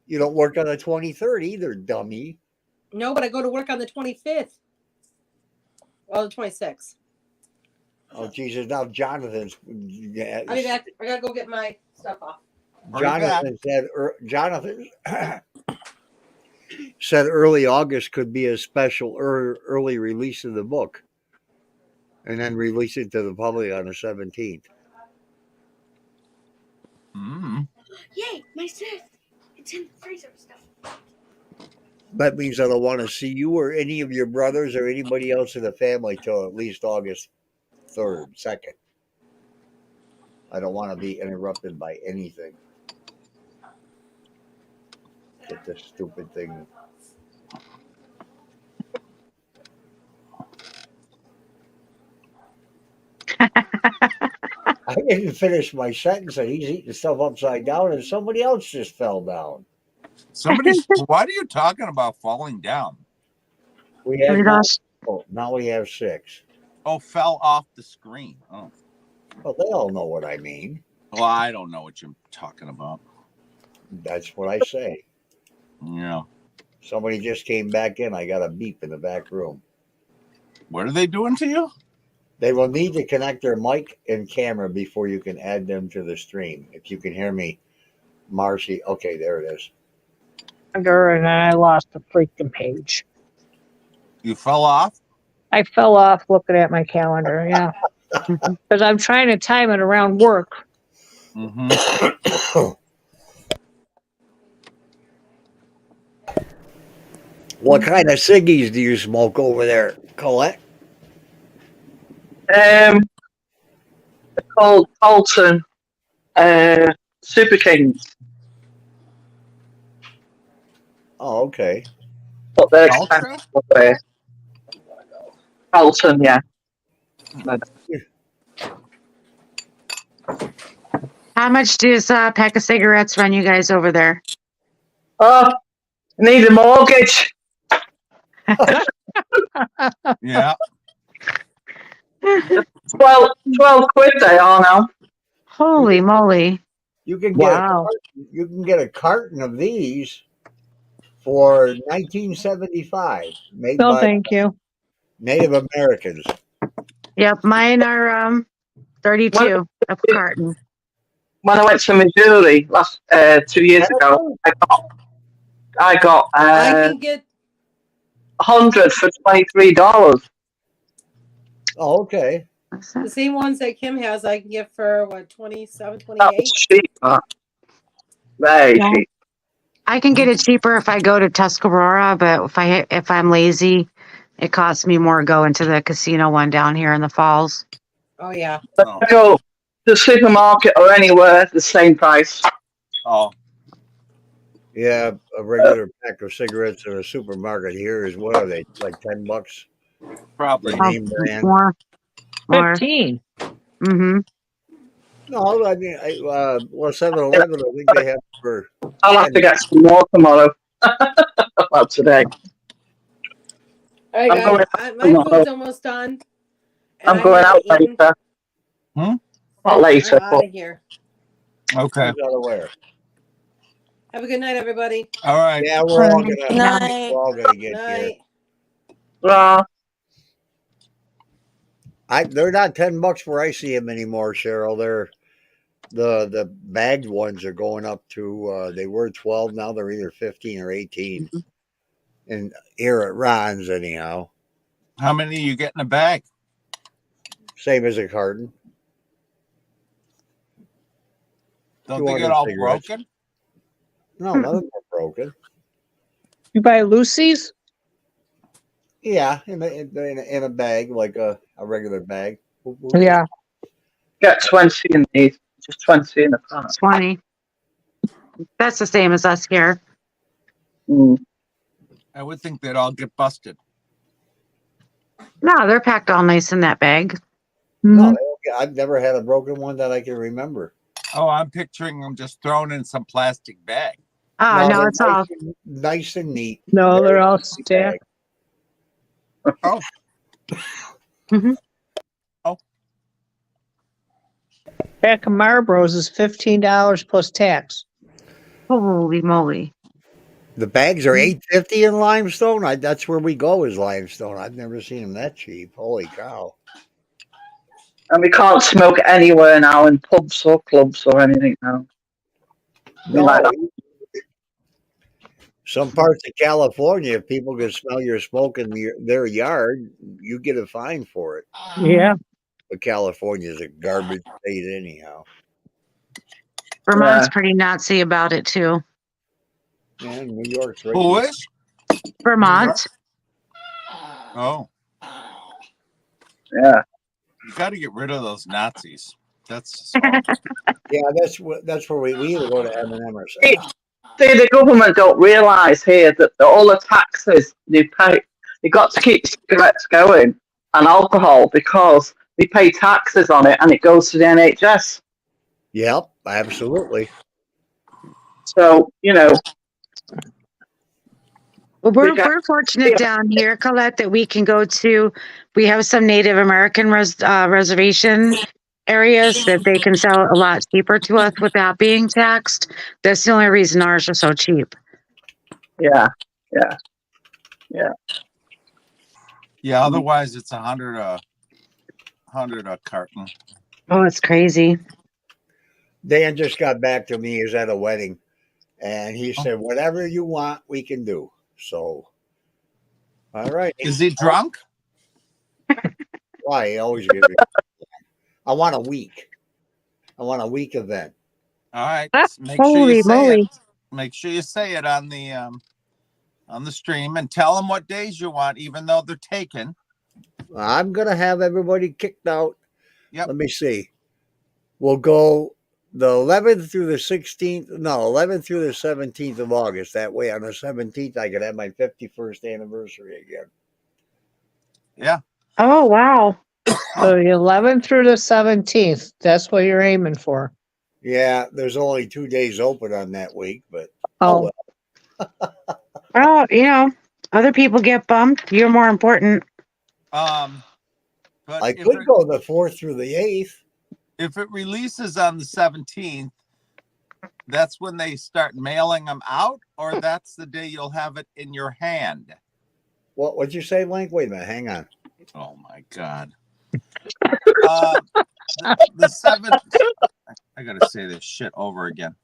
You don't work on the 23rd either, dummy. No, but I go to work on the 25th. Well, the 26th. Oh, Jesus. Now Jonathan's. I'll be back. I got to go get my stuff off. Jonathan said. Jonathan said early August could be a special early release of the book, and then release it to the public on the 17th. Yay, my stuff. It's in the freezer stuff. That means I don't want to see you or any of your brothers or anybody else in the family till at least August 3rd, 2nd. I don't want to be interrupted by anything. Get this stupid thing. I didn't finish my sentence, and he's eating stuff upside down, and somebody else just fell down. Why are you talking about falling down? We have We now, lost- now we have 6. Oh, fell off the screen. Oh, Well, they all know what I mean. well, I don't know what you're talking about. That's what I say. Yeah. Somebody just came back in. I got a beep in the back room. What are they doing to you? They will need to connect their mic and camera before you can add them to the stream. If you can hear me, Marcy. Okay, there it is. And then I lost the freaking page. You fell off? I fell off looking at my calendar, yeah. Because I'm trying to time it around work. Mm-hmm. What kind of ciggies do you smoke over there, Colette? They're called Colton Super Kings, Oh, okay. but they're Ultra? expensive. Colton, yeah. How much does a pack of cigarettes run you guys over there? Oh, need a mortgage. Yeah. 12 quid they are now. Holy moly. You can Wow. get a carton of these for $19.75, made No, by thank you. Native Americans. Yep, mine are 32 a carton. When I went to Missouri last 2 years ago, I got I can get 100 for $23. Oh, okay. the same ones that Kim has. I can get for what 27, That 28. was cheap. Very Yeah. cheap. I can get it cheaper if I go to Tuscarora, but if I'm lazy, it costs me more going to the casino one down here in the falls. Oh yeah. But I go to the supermarket or anywhere, the same price. Oh. Yeah, a regular pack of cigarettes in a supermarket here is, what are they, like $10? Probably. The name brand. More. 15. Mm-hmm. No, I mean, 7-Eleven, I think they have for. I'll have to get some more tomorrow. Well, today. All right, I'm guys. My food's almost done. I'm going out later. Not later, I'm out but of here. Okay. Have a good night, everybody. All right. Yeah, we're all Good gonna night. get here. Night. They're not $10 where I see them anymore, Cheryl. They're the bagged ones are going up to they were 12, now they're either 15 or 18. And here at Ron's anyhow. How many you get in a bag? Same as a carton. Don't they get all broken? No, none of them are broken. You buy Lucy's? Yeah, in a bag, like a regular bag. Yeah. get 20 in these. Just 20 in the pack. 20. That's the same as us here. I would think they'd all get busted. No, they're packed all nice in that bag. No, I've never had a broken one that I can remember. Oh, I'm picturing them just thrown in some plastic bag. Oh, no, it's all nice and neat. No, Very they're all neat stacked. Oh. Oh. Pack of Marlboros is $15 plus tax. Holy moly. The bags are $8.50 in Limestone. That's where we go is Limestone. I've never seen them that cheap. Holy cow. And we can't smoke anywhere now in pubs or clubs or anything now. No. Like that. Some parts of California, if people can smell your smoke in their yard, you get a fine for it. Yeah. But California is a garbage state anyhow. Vermont's pretty Nazi about it too. Yeah, New York's right. Who is? Vermont. Oh. Yeah. You got to get rid of those Nazis. That's Yeah, that's where we either go to M&M or See, the government don't realise here that all the taxes you pay, you've got to keep cigarettes going and alcohol because they pay taxes on it and it goes to the NHS. Yep, absolutely. So, you know. Well, we're fortunate down here, Colette, that we can go to. We have some Native American reservation areas that they can sell a lot cheaper to us without being taxed. That's the only reason ours are so cheap. Yeah. Yeah, otherwise it's $100 a carton. Oh, it's crazy. Dan just got back to me. He was at a wedding, and he said, "Whatever you want, we can do." So, all right. Is he drunk? Why? He always gives me. I want a week. I want a week event. All right. Make Holy sure you say moly. it. Make sure you say it on the stream and tell them what days you want, even though they're taken. I'm going to have everybody kicked out. Yep. Let me see. We'll go the 11th through the 16th. No, 11th through the 17th of August. That way on the 17th, I could have my 51st anniversary again. Yeah. Oh, wow. So the 11th through the 17th. That's what you're aiming for. Yeah, there's only 2 days open on that week, but Oh, well. Well, other people get bumped. You're more important. But I could go the 4th through the 8th. If it releases on the 17th, that's when they start mailing them out, or that's the day you'll have it in your hand. What'd you say, Link? Wait a minute, hang on. Oh my God. The 7th. I gotta say this shit over again.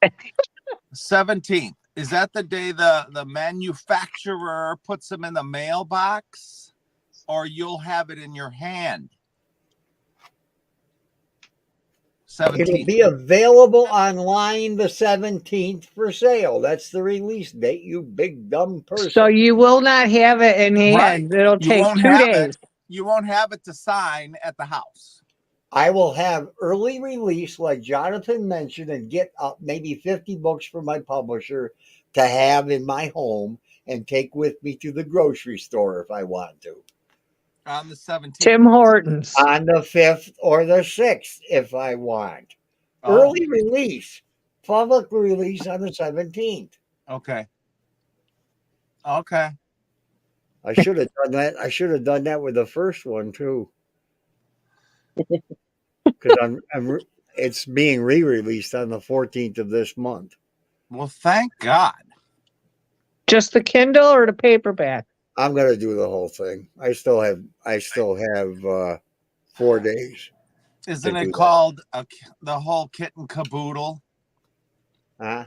17th. Is that the day the manufacturer puts them in the mailbox, or you'll have it in your hand? 17th. It'll be available online the 17th for sale. That's the release date, you big dumb person. so you will not have it in hand. Right. It'll You take won't 2 have days. You won't have it to sign at the house. I will have early release, like Jonathan mentioned, and get up maybe 50 books from my publisher to have in my home and take with me to the grocery store if I want to. On the 17th. Tim Hortons. On the 5th or the 6th if I want. Oh. Early release, public release on the 17th. Okay. I should have done that. I should have done that with the first one too. Because it's being re-released on the 14th of this month. Well, thank God. Just the Kindle or the paperback? I'm gonna do the whole thing. I still have 4 days. Isn't it called the whole kit and caboodle? Huh?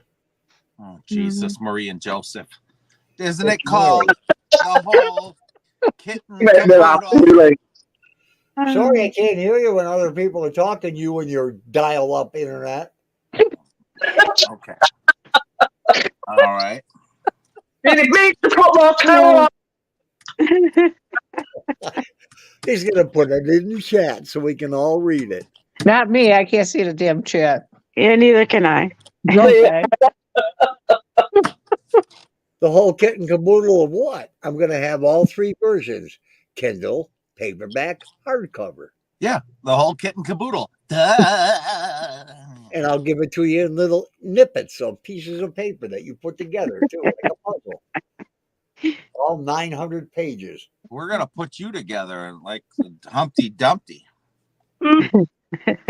Oh, Jesus, Marie and Joseph. Isn't it called the whole kit and caboodle? Absolutely. Sorry, I can't hear you when other people are talking to you on your dial-up internet. Okay. All right. It makes the football come He's gonna put it in the chat so we can all read it. Not me. I can't see the damn chat. Yeah, neither can I. Okay. The whole kit and caboodle of what? I'm gonna have all 3 versions: Kindle, paperback, hardcover. Yeah, the whole kit and caboodle. Duh. And I'll give it to you in little nippets of pieces of paper that you put together too, like a puzzle. All 900 pages. We're gonna put you together like Humpty Dumpty. If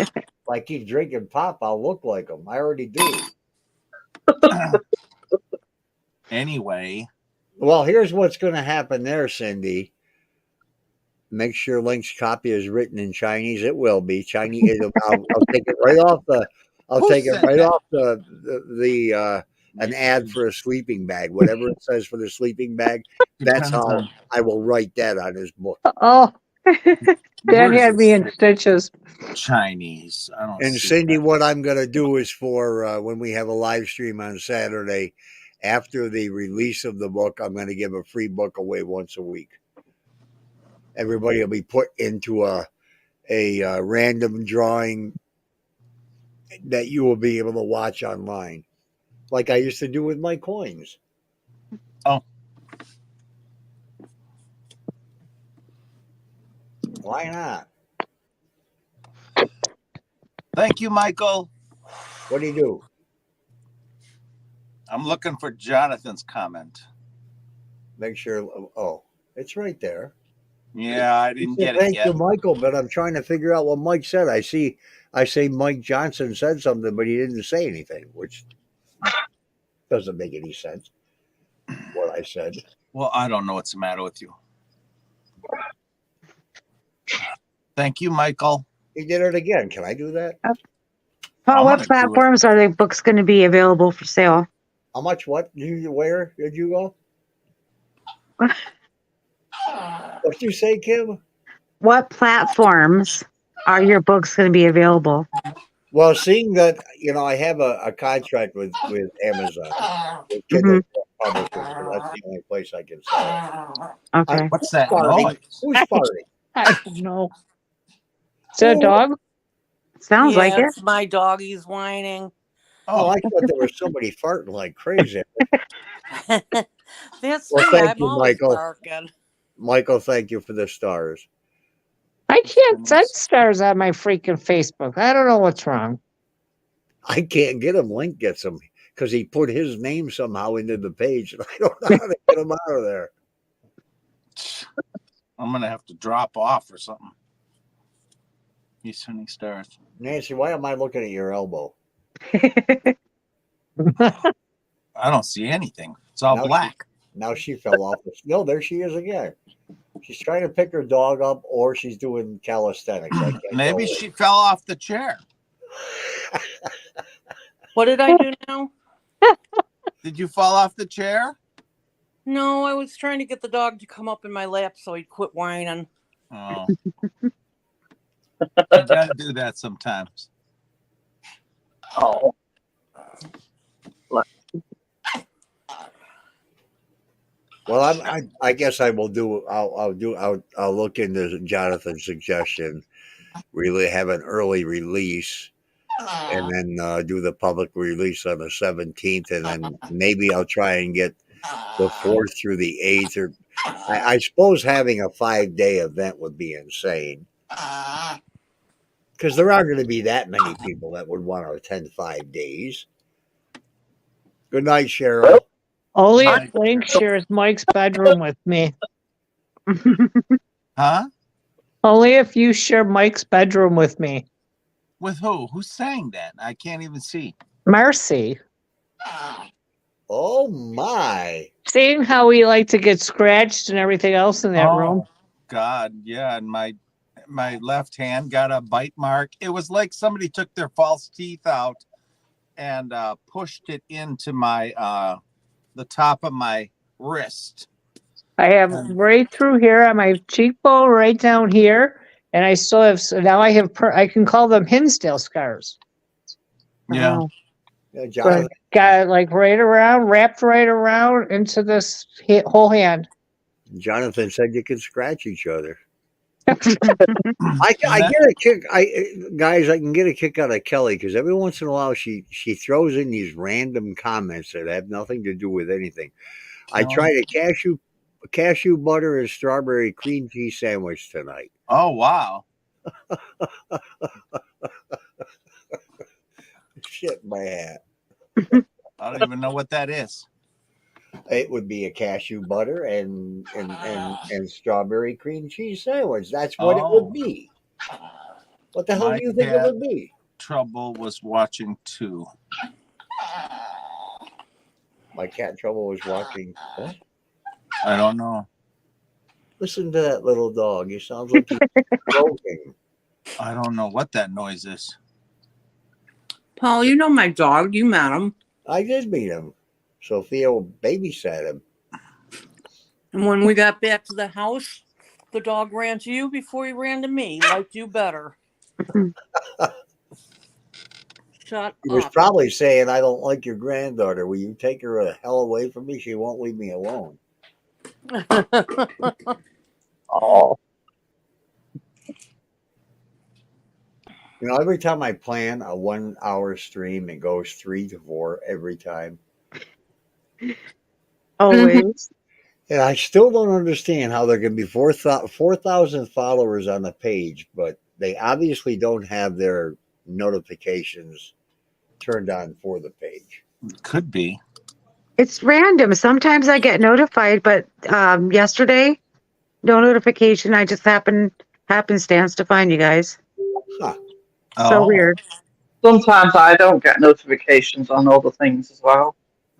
I keep drinking pop, I'll look like them. I already do. Anyway. Well, here's what's going to happen there, Cindy. Make sure Link's copy is written in Chinese. It will be Chinese. I'll take it right off the. I'll take it right off the an ad for a sleeping bag. Whatever it says for the sleeping bag, that's how I will write that on his book. Oh, that had me in stitches. Chinese. I don't. And Cindy, what I'm going to do is for when we have a live stream on Saturday, after the release of the book, I'm going to give a free book away once a week. Everybody will be put into a random drawing that you will be able to watch online, like I used to do with my coins. Oh. Why not? Thank you, Michael. What do you do? I'm looking for Jonathan's comment. Make sure. Oh, it's right there. Yeah, I didn't get it Thank yet. you, Michael, but I'm trying to figure out what Mike said. I say Mike Johnson said something, but he didn't say anything, which doesn't make any sense. What I said. Well, I don't know what's the matter with you. Thank you, Michael. He did it again. Can I do that? Paul, what platforms are the books going to be available for sale? How much? What? Where did you go? What'd you say, Kim? What platforms are your books going to be available? Well, seeing that, I have a contract with Amazon. With Kindle Publishers, so that's the only place I can sell it. Okay. What's that farting? noise? Who's farting? I don't know. Is that a dog? Sounds like it. It's my dog. He's whining. Oh, I thought there was somebody farting like crazy. That's Well, me. thank I'm you, always Michael. barking. Michael, thank you for the stars. I can't send stars on my freaking Facebook. I don't know what's wrong. I can't get him. Link gets him because he put his name somehow into the page, and I don't know how to get him out of there. I'm gonna have to drop off or something. He's sending stars. Nancy, why am I looking at your elbow? I don't see anything. It's all black. Now she fell off. No, there she is again. She's trying to pick her dog up, or she's doing calisthenics. I can't Maybe tell. she fell off the chair. What did I do now? Did you fall off the chair? No, I was trying to get the dog to come up in my lap so he'd quit whining. Oh. You gotta do that sometimes. Oh. Well, I guess I will do. I'll look into Jonathan's suggestion. Really have an early release, and then do the public release on the 17th, and then maybe I'll try and get the 4th through the 8th. Or I suppose having a 5-day event would be insane, because there aren't going to be that many people that would want to attend 5 days. Good night, Cheryl. Only if Link shares Mike's bedroom with me. Huh? Only if you share Mike's bedroom with me. With who? Who's saying that? I can't even see. Marcy. Oh my. Seeing how we like to get scratched and everything else in that room. God, yeah. And my left hand got a bite mark. It was like somebody took their false teeth out and pushed it into my the top of my wrist. I have right through here on my cheekbone, right down here, and I still have. So now I have. I can call them Hinsdale scars. Yeah. Jonathan, got it like right around, wrapped right around into this whole hand. Jonathan said you could scratch each other. I get a kick. Guys, I can get a kick out of Kelly because every once in a while she throws in these random comments that have nothing to do with anything. I tried a cashew butter and strawberry cream cheese sandwich tonight. Oh wow! Shit, my hat. I don't even know what that is. It would be a cashew butter and strawberry cream cheese sandwich. That's what it would be. What the hell do you think it would be? Trouble was watching too. My cat Trouble was watching. What? I don't know. Listen to that little dog. He sounds like he's croaking. I don't know what that noise is. Paul, you know my dog. You met him. I did meet him. Sophia babysat him. And when we got back to the house, the dog ran to you before he ran to me. Liked you better. Shut He was up. probably saying, I don't like your granddaughter. Will you take her the hell away from me? She won't leave me alone. Oh. You know, every time I plan a 1 hour stream, it goes 3 to 4 every time. Always. And I still don't understand how there can be 4,000 followers on the page, but they obviously don't have their notifications turned on for the page. Could be. It's random. Sometimes I get notified, but yesterday, no notification. I just happenstance to find you guys. Huh. So weird. Sometimes I don't get notifications on all the things as well.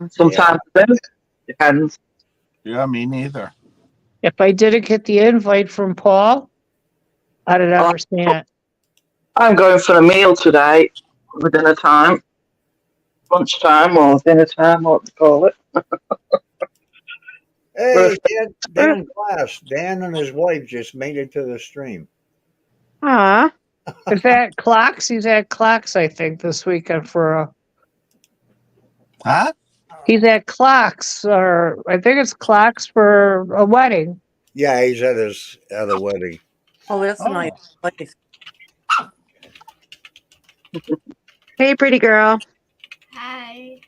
Sometimes I do. Depends. Yeah, me neither. If I didn't get the invite from Paul, I didn't understand. I'm going for a meal today for dinner time. Lunchtime or dinner time, what to call it. Hey, Dan Class. Dan and his wife just made it to the stream. Ah. Is that Clocks? He's at Clocks, I think, this weekend for a. Huh? He's at Clocks, or I think it's Clocks for a wedding. Yeah, he's at a wedding. Oh, that's a nice Oh, place. Hey, pretty girl. Hi.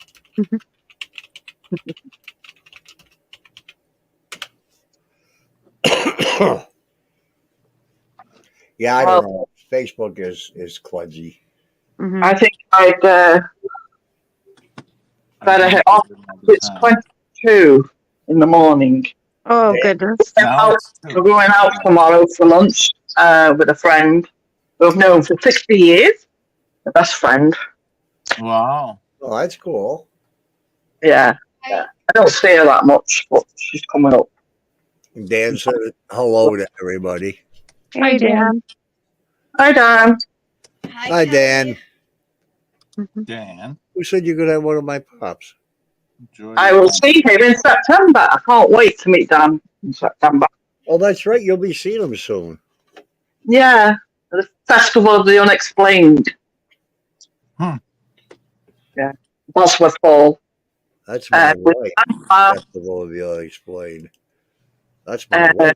Yeah, I don't Well, know. Facebook is kludgy. Hmm. I think I'd I better do head it off. all the It's time. 22 in the morning. Oh, Damn. goodness. Now it's We're 2. going out tomorrow for lunch with a friend who I've known for 60 years. My best friend. Wow. Oh, that's cool. Yeah. Hi. I don't see her that much, but she's coming up. Dan said hello to everybody. Hey, Hi, Dan. Dan. Hi, Dan. Hi, Hi, Kelly. Dan. Mhm. Dan, Who said you're gonna have one of my pops? enjoy I your will company. see him in September. I can't wait to meet Dan in September. Oh, that's right. You'll be seeing him soon. Yeah. The Festival of the Unexplained. Hmm. Yeah. Bosworth Hall. That's my With wife. Dan, Festival of the Unexplained. That's my uh, wife.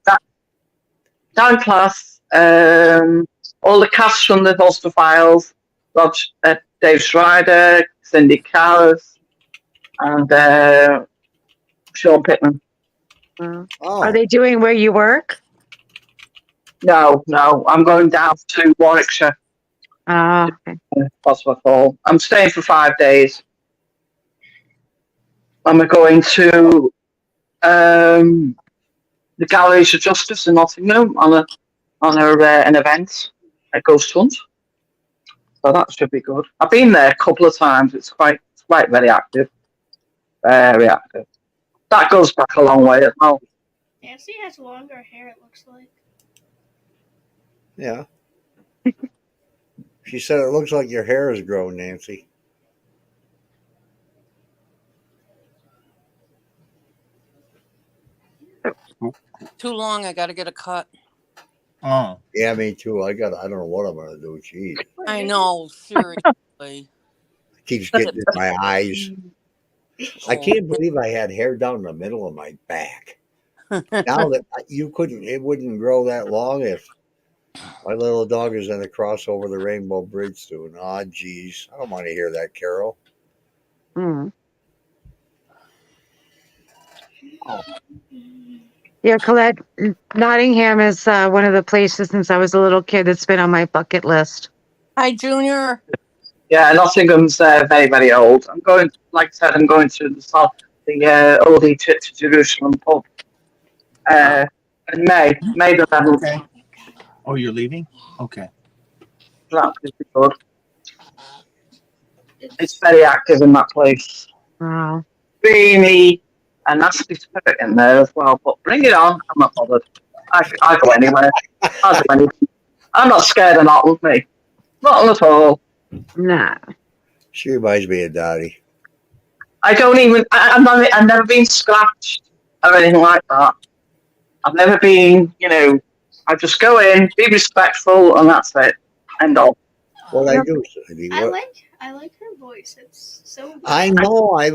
Dan Class, all the cast from the Foster Files, Dave Schreider, Cindy Callis, and Sean Pittman. Are Oh, they doing where you work? No, I'm going down to Warwickshire, Okay. Bosworth Hall. I'm staying for 5 days. I'm going to the Galleries of Justice in Nottingham on an event at Ghost Hunt. So that should be good. I've been there a couple of times. It's quite very active. Very active. That goes back a long way as well. Nancy has longer hair, it looks like. yeah. She said it looks like your hair has grown, Nancy. Too long. I got to get a cut. Oh, Yeah, me too. I don't know what I'm gonna do. Jeez. I know. Seriously. Keeps getting in my eyes. I Oh. can't believe I had hair down the middle of my back. Now that it wouldn't grow that long if my little dog is going to cross over the Rainbow Bridge soon. Ah, geez. I don't want to hear that, Carol. Mm. oh, Yeah, Colette, Nottingham is one of the places since I was a little kid that's been on my bucket list. Hi, Junior. Yeah, Nottingham's very, very old. I'm going, like I said, I'm going to the Oldie to Jerusalem pub in May the 11th. okay. Oh, you're leaving? Okay. That should be good. It's very active in that place. Wow. Really a nasty spirit in there as well, but bring it on. I'm not bothered. I go anywhere. I'll do anything. I'm not scared of nothing, me. Not at all. Nah. She reminds me of Dottie. I don't even. I've never been scratched or anything like that. I've never been. I just go in, be respectful, and that's it. End of. What I do, I like her voice. It's so good. I know. I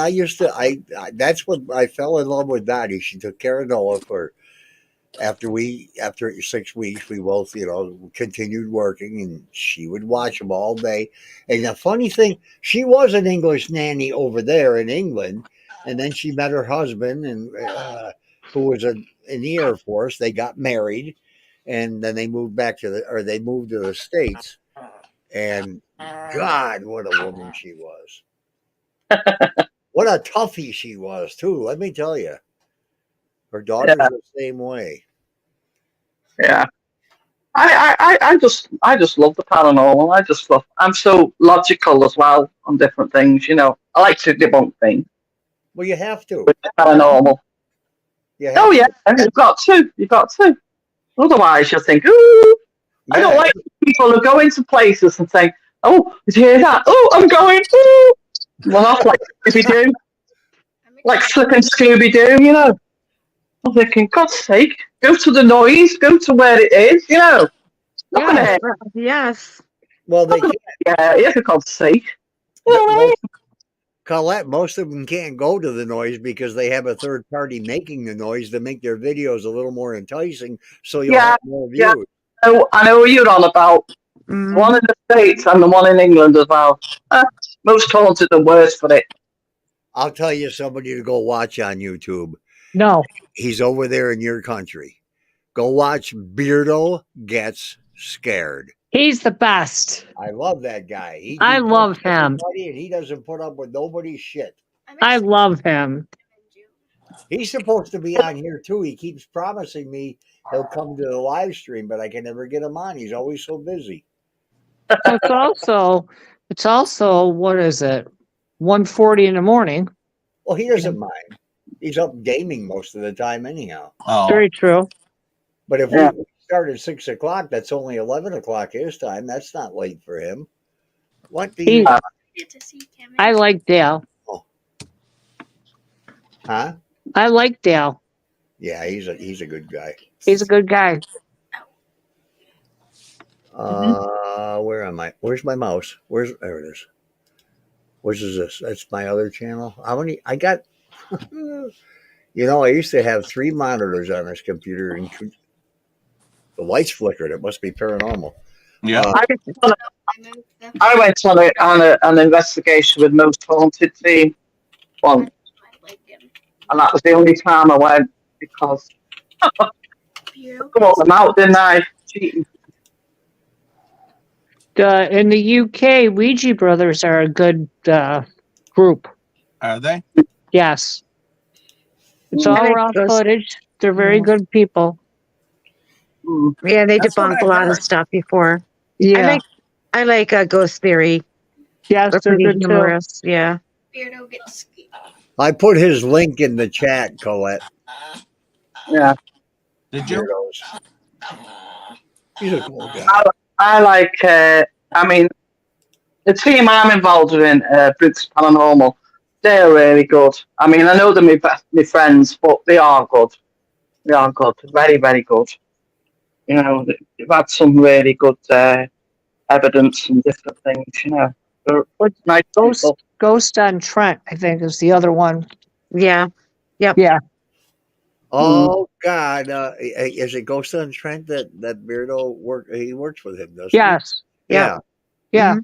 used to. That's what I fell in love with Dottie. She took care of Noah for after 6 weeks. We both, continued working, and she would watch him all day. And the funny thing, she was an English nanny over there in England, and then she met her husband, and who was in the Air Force. They got married, and then they moved they moved to the States. And God, what a woman she was! What a toughie she was too. Let me tell you, her daughter's Yeah, the same way. yeah. I just love the paranormal. I'm so logical as well on different things. I like to debunk things Well, you have to. with paranormal. You Oh have yeah, to. you've got to. You've got to. Otherwise, you'll think, ooh. I don't Yeah. like people who go into places and say, oh, did you hear that? Oh, I'm going, ooh. Well, off like Scooby Doo, like flipping Scooby Doo. I'm thinking, God's sake, go to the noise, go to where it is, Not gonna Yes. hear. Yes. Well, they can't. Yeah, for God's sake. You know what I Well, mean? Colette, most of them can't go to the noise because they have a third party making the noise to make their videos a little more enticing, so you'll Yeah, have more yeah. views. I know what you're on about. Mm. One in the States and the one in England as well. Most haunted are worse for it. I'll tell you somebody to go watch on YouTube. No. He's over there in your country. Go watch Beardo Gets Scared. He's the best. I love that guy. He I debunks love him. everybody, and he doesn't put up with nobody's shit. I love him. He's supposed to be on here too. He keeps promising me he'll come to the live stream, but I can never get him on. He's always so busy. It's also what is it? 1:40 in the morning. Well, he doesn't mind. He's up gaming most of the time anyhow. Oh, Very true. But if Yeah. we start at 6 o'clock, that's only 11 o'clock his time. That's not late for him. What do you? Get to see Kevin. I like Dale. Huh? I like Dale. Yeah, he's a good guy. He's a good guy. Where am I? Where's my mouse? There it is. Which is this? That's my other channel. How many? I got. I used to have 3 monitors on this computer, and the lights flickered. It must be paranormal. yeah. I went on an investigation with Most Haunted team once, and that was the only time I went because I brought them out, didn't I? Cheating. In the UK, Ouija Brothers are a good group. Are they? Yes. It's all I raw like those. footage. They're very good people. Yeah, they That's what debunk I a lot of heard. stuff before. Yeah. I like Ghost Theory. Yes, They're they're pretty good too. humorous. Yeah. Beardo gets scared. I put his link in the chat, Colette. Yeah. Did you? Weirdos. He's a cool guy. I like, I mean, the team I'm involved in, Brooks Paranormal, they're really good. I mean, I know they're my friends, but they are good. They are good. Very, very good. They've had some really good evidence and different things, They're nice people. Ghost on Trent, I think, is the other one. Yeah. Yep. Yeah. Oh God! Is it Ghost on Trent that Beardo work? He works with him, doesn't Yes. he? Yeah. Yeah.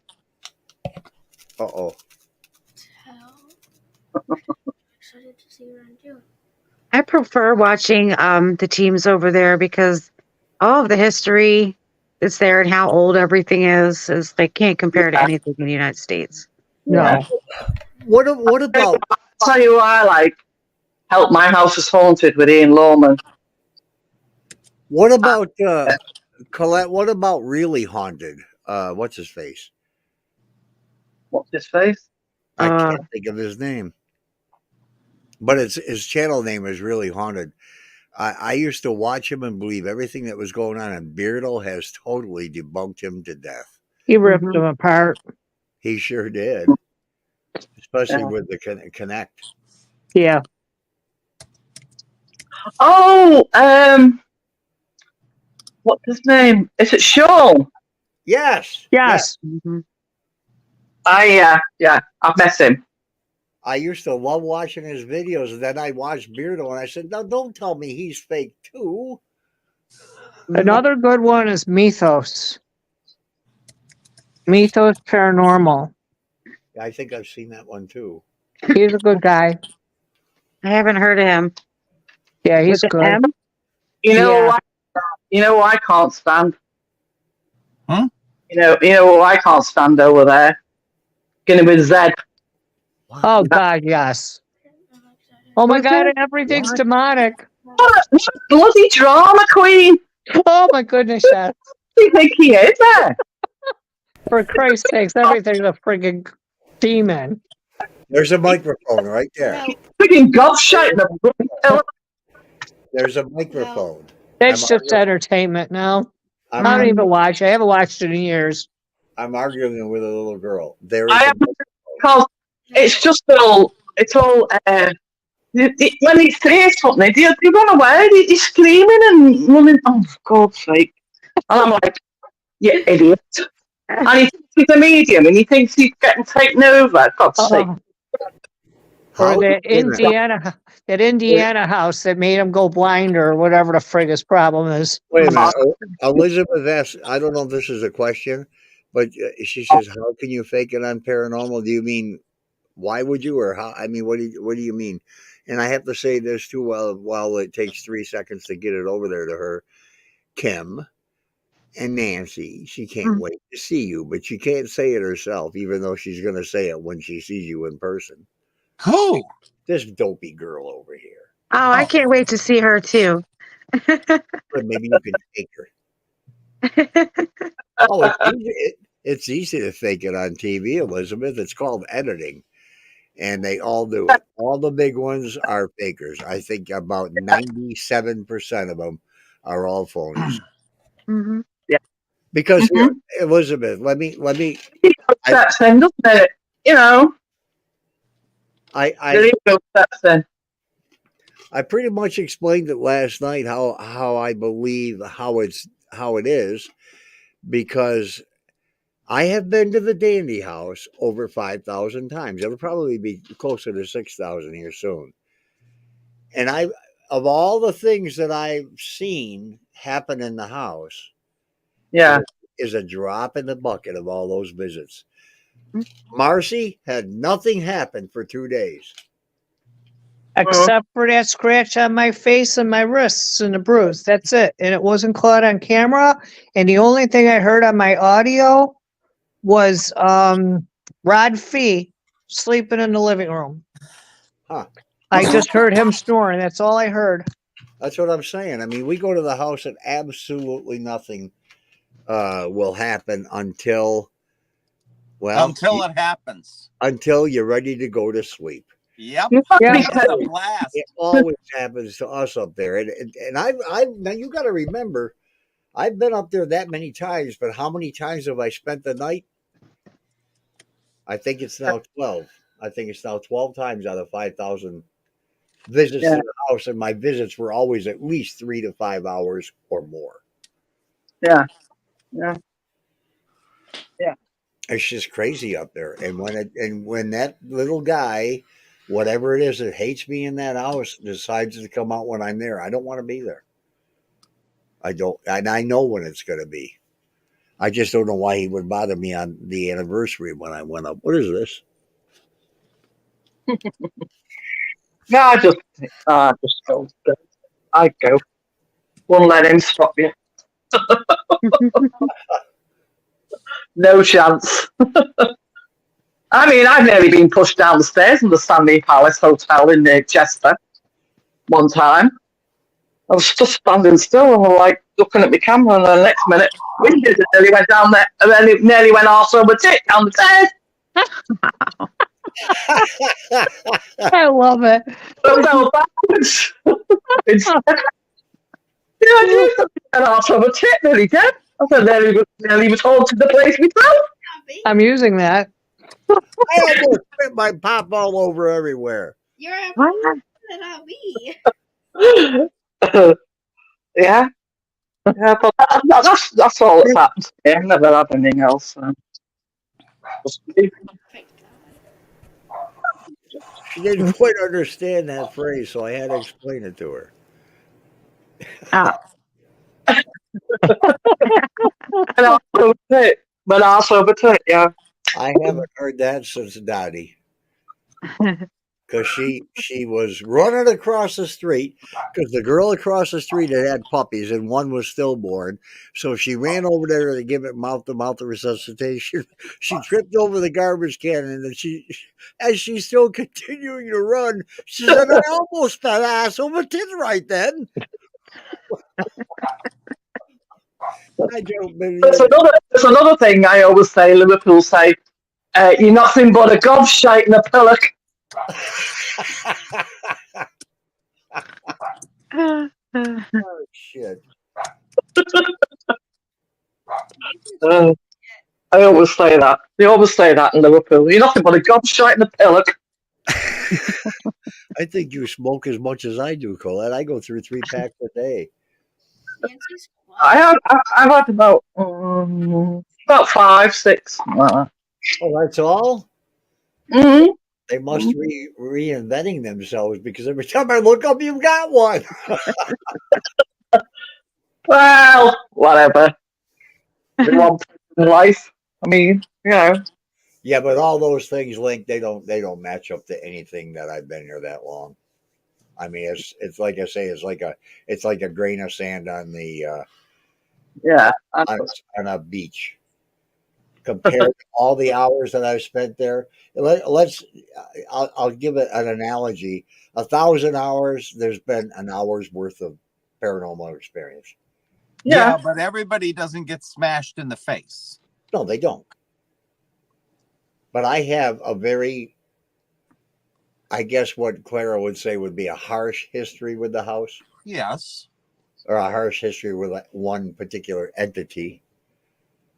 Uh-oh. Excited to see what I'm doing. I prefer watching the teams over there because all of the history that's there and how old everything is they can't compare to anything in the United States. No. What about? I'll tell you what I like. Help My House is Haunted with Ian Lawman. What about Colette? What about Really Haunted? What's his face? What's his face? I can't think of his name. But his channel name is Really Haunted. I used to watch him and believe everything that was going on, and Beardo has totally debunked him to death. He ripped them apart. He sure did. Especially with the Connect. Yeah. Oh, what's his name? Is it Sean? Yes. Yes. Mm-hmm. I've met him. I used to love watching his videos, and then I watched Beardo, and I said, "No, don't tell me he's fake too." Another good one is Mythos. Mythos Paranormal. I think I've seen that one too. He's a good guy. I haven't heard of him. Yeah, he's Was it good. M? You know what I can't stand? Hmm? You know what I can't stand over there? Gonna be Z. Oh God, yes. Oh my God, and everything's demonic. Bloody drama queen. Oh my goodness, yes. What do you think he is there? For Christ's sakes, everything's a friggin' demon. There's a microphone right there. Freaking gobshite. There's a microphone. It's just entertainment now. I don't even watch. I haven't watched it in years. I'm arguing with a little girl. There I is am because it's just all. It's all. When he says something, they run away. He's screaming and running. Oh, for God's sake! And I'm like, you idiot! And he thinks he's a medium, and he thinks he's getting taken over. God's sake! For How? that Wait a minute. Indiana house that made him go blind or whatever the frig his problem is. Wait a minute. Elizabeth asked, I don't know if this is a question, but she says, how can you fake it on paranormal? Do you mean, why would you, or how? I mean, what do you mean? And I have to say this too, while it takes 3 seconds to get it over there to her. Kim and Nancy, she can't wait to see you, but she can't say it herself, even though she's going to say it when she sees you in person. Who? This dopey girl over here. Oh, I can't wait to see her too. But maybe you can take her. Oh, it's easy to fake it on TV, Elizabeth. It's called editing, and they all do it. All the big ones are fakers. I think about 97% of them are all phonies. Mm-hmm. Yeah. Because here, Elizabeth, let me. That's then, doesn't it? You know. I pretty much explained it last night how I believe how it is, because I have been to the Dandy House over 5,000 times. It'll probably be closer to 6,000 here soon. And of all the things that I've seen happen in the house, yeah, is a drop in the bucket of all those visits. Marcy had nothing happen for 2 days. Except for that scratch on my face and my wrists and the bruise. That's it. And it wasn't caught on camera. And the only thing I heard on my audio was Rod Fee sleeping in the living room. Huh. I just heard him snoring. That's all I heard. That's what I'm saying. I mean, we go to the house and absolutely nothing will happen until it happens. Until you're ready to go to sleep. Yep. Yeah. That's a blast. It always happens to us up there. And I now you got to remember, I've been up there that many times, but how many times have I spent the night? I think it's now 12. I think it's now 12 times out of 5,000 visits to the house, and my visits were always at least 3 to 5 hours or more. Yeah. It's just crazy up there. And when that little guy, whatever it is that hates me in that house, decides to come out when I'm there, I don't want to be there. I don't, and I know when it's going to be. I just don't know why he would bother me on the anniversary when I went up. What is this? Yeah, I just go. I go. Won't let him stop you. No chance. I mean, I've nearly been pushed down the stairs in the Stanley Palace Hotel in Chester one time. I was just standing still and like looking at my camera, and the next minute, windows nearly went down there, and then it nearly went arse over tit down the stairs. I love it. I fell backwards. Instead, I did. And arse over tit, nearly dead. I thought nearly was haunted the place myself. I'm using that. I almost spit my pop all over everywhere. You're not me. Yeah, but that's all that's happened. Yeah, I've never had anything else. So. She didn't quite understand that phrase, so I had to explain it to her. But also over tit, yeah. I haven't heard that since Dottie. Because she was running across the street, because the girl across the street had puppies and one was stillborn. So she ran over there to give it mouth-to-mouth resuscitation. She tripped over the garbage can, and then as she's still continuing to run, she said, I almost fell ass over tit right then. There's another thing I always say, Liverpool say, you're nothing but a gobshite and a pillock. Oh, shit. I always say that. They always say that in Liverpool. You're nothing but a gobshite and a pillock. I think you smoke as much as I do, Colette. I go through 3 packs a day. I've had about 5, 6. Oh, that's all? Mm-hmm. They must reinventing themselves because every time I look up, you've got one. Well, whatever. They want life. I mean, you know. Yeah, but all those things, Link, they don't match up to anything that I've been here that long. I mean, it's like I say, it's like a grain of sand on the Yeah. on a beach compared to all the hours that I've spent there. I'll give it an analogy. 1,000 hours, there's been an hour's worth of paranormal experience. Yeah, but everybody doesn't get smashed in the face. No, they don't. But I have a very, I guess what Clara would say would be a harsh history with the house. Yes. Or a harsh history with one particular entity.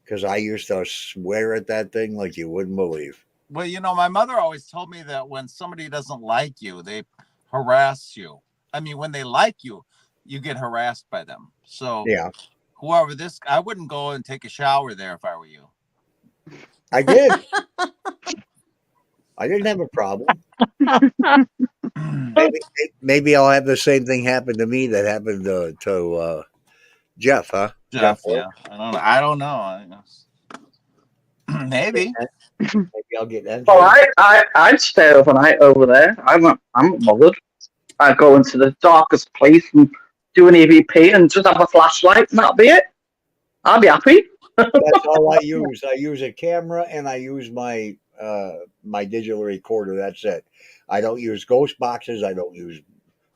Because I used to swear at that thing like you wouldn't believe. Well, you know, my mother always told me that when somebody doesn't like you, they harass you. I mean, when they like you, you get harassed by them. So yeah, whoever this, I wouldn't go and take a shower there if I were you. I did. I didn't have a problem. Maybe I'll have the same thing happen to me that happened to Jeff, huh? Jeff, yeah. I don't know. Maybe. Maybe I'll get that. Well, I'd stay overnight over there. I'm not bothered. I'd go into the darkest place and do an EVP and just have a flashlight and that'll be it. I'll be happy. That's all I use. I use a camera and I use my my digital recorder. That's it. I don't use ghost boxes. I don't use.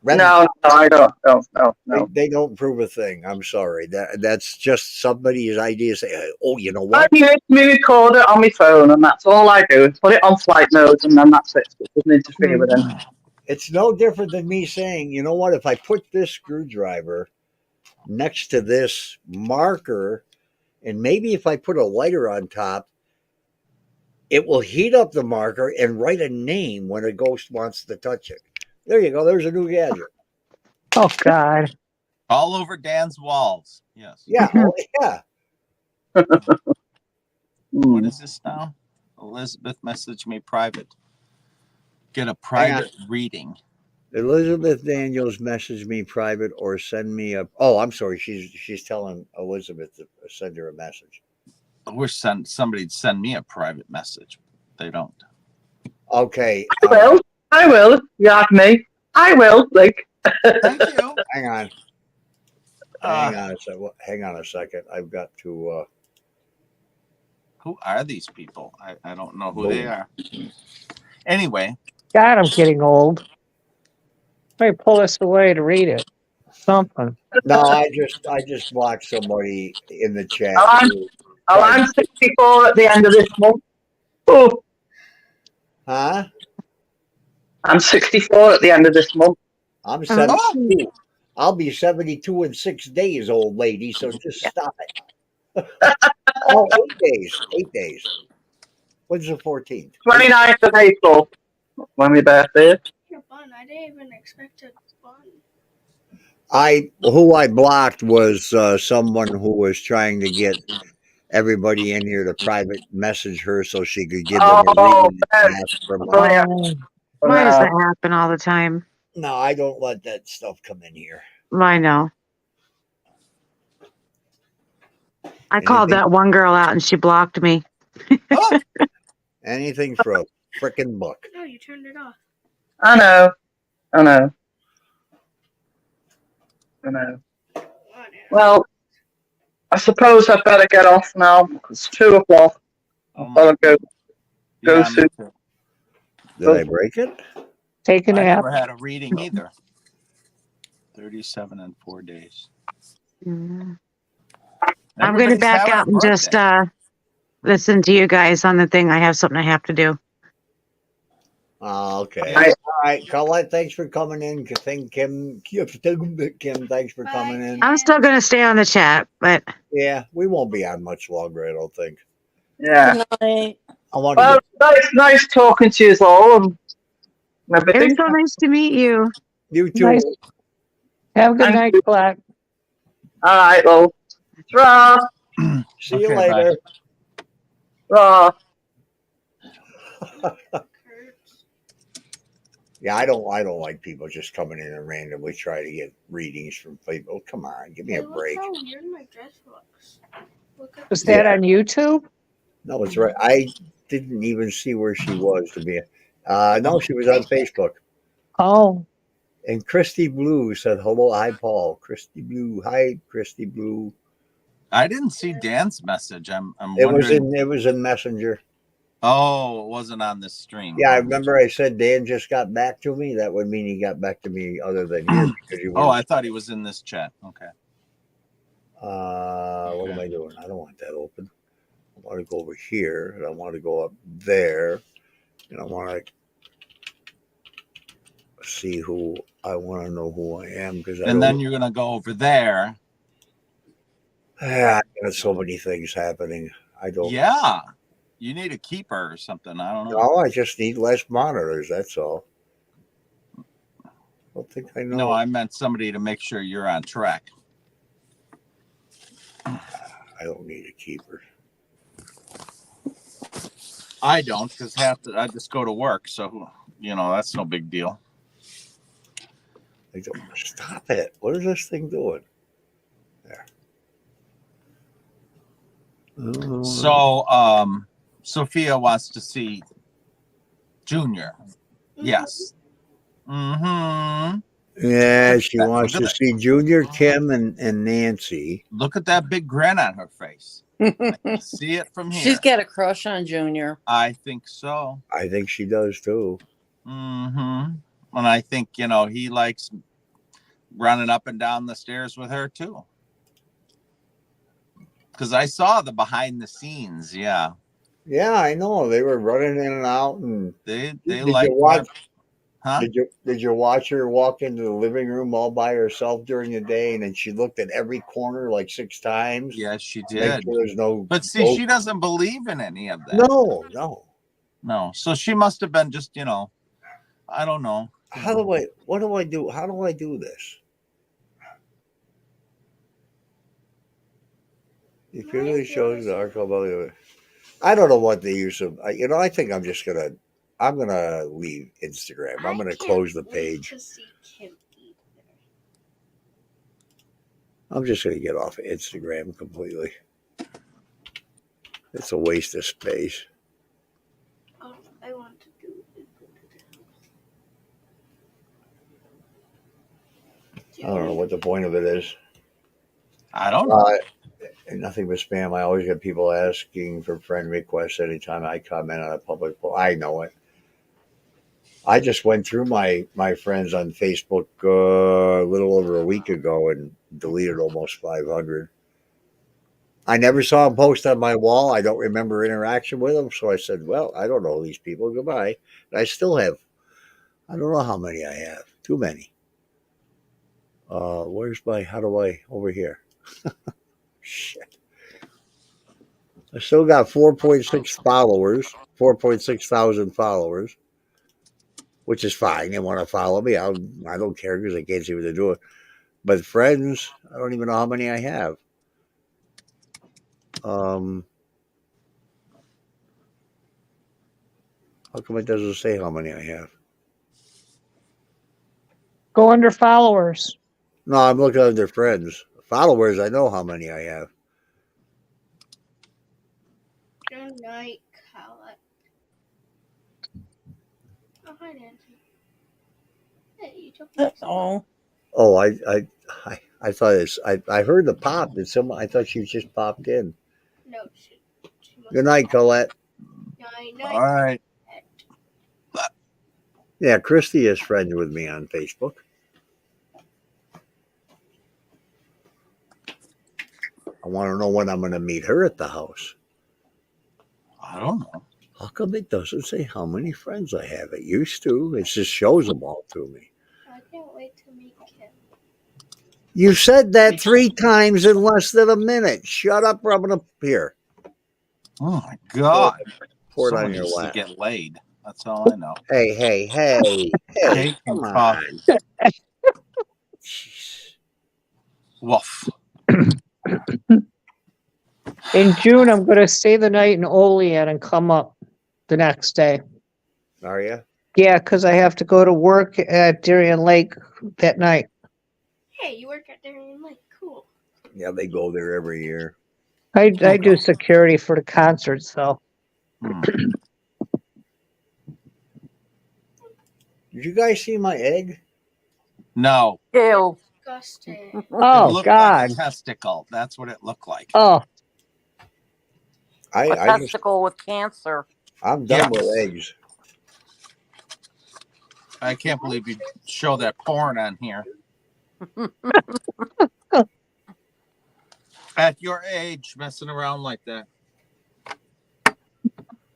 No, I don't. No. They don't prove a thing. I'm sorry. That's just somebody's idea. Say, oh, you know what? I use my recorder on my phone, and that's all I do. Put it on flight mode, and then that's it. It doesn't interfere with anything. It's no different than me saying, you know what? If I put this screwdriver next to this marker, and maybe if I put a lighter on top, it will heat up the marker and write a name when a ghost wants to touch it. There you go. There's a new gadget. Oh, God. All over Dan's walls. Yes. Yeah. Oh, yeah. What is this now? Elizabeth messaged me private. Get a private reading. Elizabeth Daniels messaged me private or send me a. Oh, I'm sorry. She's telling Elizabeth to send her a message. I wish somebody'd send me a private message. They don't. Okay. I will. You have me. I will. Like. Thank you. Hang on. Hang on a second. I've got to. Who are these people? I don't know who they are. Anyway. God, I'm getting old. Let me pull this away to read it. Something. No, I just blocked somebody in the chat. I'm 64 at the end of this month. Oh. Huh? I'm 64 at the end of this month. I'm 72. I'll be 72 in 6 days, old lady. So just stop it. Oh, 8 days. 8 days. When's the 14th? 29th of April. When my birthday. Your bun. I didn't even expect a bun. Who I blocked was someone who was trying to get everybody in here to private message her so she could give them a reading and ask for money. Why does that happen all the time? No, I don't let that stuff come in here. I know. I called that one girl out and she blocked me. Anything for a frickin' buck. No, you turned it off. I know. Well, I suppose I'd better get off now. It's 2 o'clock. I'll go soon. Did I break it? Take a I nap. never had a reading either. 37 in 4 days. I'm going to back out and just listen to you guys on the thing. I have something I have to do. Okay. All right, Colette, thanks for coming in. Kim, thanks for coming in. I'm still going to stay on the chat, but yeah, we won't be on much longer, I don't think. Yeah. Good night. Well, nice talking to you all and everything. It was so nice to meet you. You too. Nice. Have a good night, Colette. All right, well, draw. See you later. Draw. Yeah, I don't like people just coming in and randomly try to get readings from people. Come on, give me a Look break. how weird my dress looks. Look at Was that on YouTube? No, it's right. I didn't even see where she was to be. No, she was on Facebook. Oh, And Christy Blue said, "Hello, hi Paul." Christy Blue, hi Christy Blue. I didn't see Dan's message. I'm It was wondering. in Messenger. Oh, it wasn't on this stream. Yeah, I remember I said Dan just got back to me. That would mean he got back to me other than here because you Oh, were. I thought he was in this chat. Okay. What am I doing? I don't want that open. I want to go over here, and I want to go up there, and I want to see who I want to know who I am because I And don't. then you're gonna go over there. I got so many things happening. I don't. Yeah. You need a keeper or something. I don't know. No, I just need less monitors. That's all. I don't think I know. No, I meant somebody to make sure you're on track. I don't need a keeper. I don't, because I just go to work, so that's no big deal. I don't. Stop it! What is this thing doing? There. So, Sophia wants to see Junior. Yes. Mm-hmm. Yeah, she wants to see Junior, Kim, and Nancy. Look at that big grin on her face. I can see it from here. She's got a crush on Junior. I think so. I think she does too. Mm-hmm. And I think, he likes running up and down the stairs with her too. Because I saw the behind the scenes, yeah. Yeah, I know. They were running in and out, and they did like. You watch, huh? Did you watch her walk into the living room all by herself during the day, and then she looked at every corner like 6 times? Yes, she Make did. sure there's no. But see, she doesn't believe in any of that. No. So she must have been just, I don't know. What do I do? How do I do this? It clearly shows the article about it. I don't know what the use of. I think I'm just gonna. I'm gonna leave Instagram. I'm gonna close the page. I'm just gonna get off of Instagram completely. It's a waste of space. Oh, I want to do it. I don't know what the point of it is. I don't know. Nothing but spam. I always get people asking for friend requests anytime I comment on a public post. I know it. I just went through my friends on Facebook a little over a week ago and deleted almost 500. I never saw them post on my wall. I don't remember interaction with them. So I said, well, I don't know these people. Goodbye. And I still have, I don't know how many I have. Too many. Over here? Shit. I still got 4.6 followers, 4.6 thousand followers, which is fine. They want to follow me. I don't care because I can't see what they're doing. But friends, I don't even know how many I have. How come it doesn't say how many I have? go under followers. No, I'm looking under friends. Followers, I know how many I have. Good night, Colette. Oh, hi, Nancy. Hey, you took my Oh. Oh, I thought it's. I heard the pop. Did someone? I thought she just popped in. No, she Good night, Colette. Night. All right. Yeah, Christy is friends with me on Facebook. I want to know when I'm going to meet her at the house. I don't know. How come it doesn't say how many friends I have? It used to. It just shows them all to me. I can't wait to meet Kim. You said that 3 times in less than a minute. Shut up, or I'm going to here. Oh my God. Pour it Someone on your needs to lap. get laid. That's all I know. Hey. Cake Come and on. coffee. Woof. In June, I'm going to stay the night in Olean and come up the next day. Are you? Yeah, because I have to go to work at Darien Lake that night. Hey, you work at Darien Lake. Cool. Yeah, they go there every year. I do security for the concerts, though. Hmm. Did you guys see my egg? No. Ew. Disgusting. It Oh, looked God. like a testicle. That's what it looked like. Oh, A I just testicle with cancer. I'm done with Yes. eggs. I can't believe you show that porn on here. At your age, messing around like that.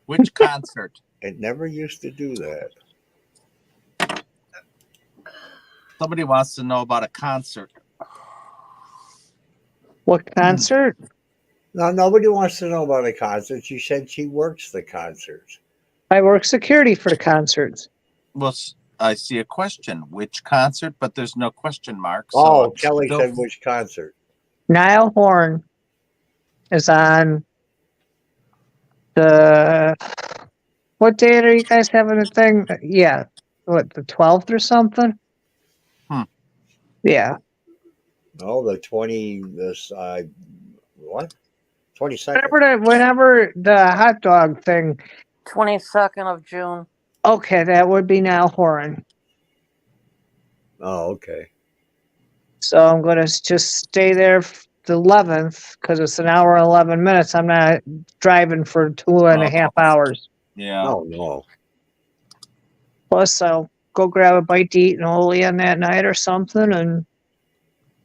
Which concert? It never used to do that. Somebody wants to know about a concert. what concert? No, nobody wants to know about a concert. She said she works the concerts. I work security for the concerts. Well, I see a question. Which concert? But there's no question mark. So Oh, I'm Kelly still- said which concert? Niall Horn is on the. What date are you guys having a thing? Yeah, what, the 12th or something? Yeah. Oh, the 20. This what? 22nd. Whenever the hot dog thing. 22nd of June. Okay, that would be Niall Horan. Oh, okay. So I'm going to just stay there the 11th because it's an hour and 11 minutes. I'm not driving for 2.5 hours. Yeah. Oh, no. Plus, I'll go grab a bite to eat in Olean that night or something and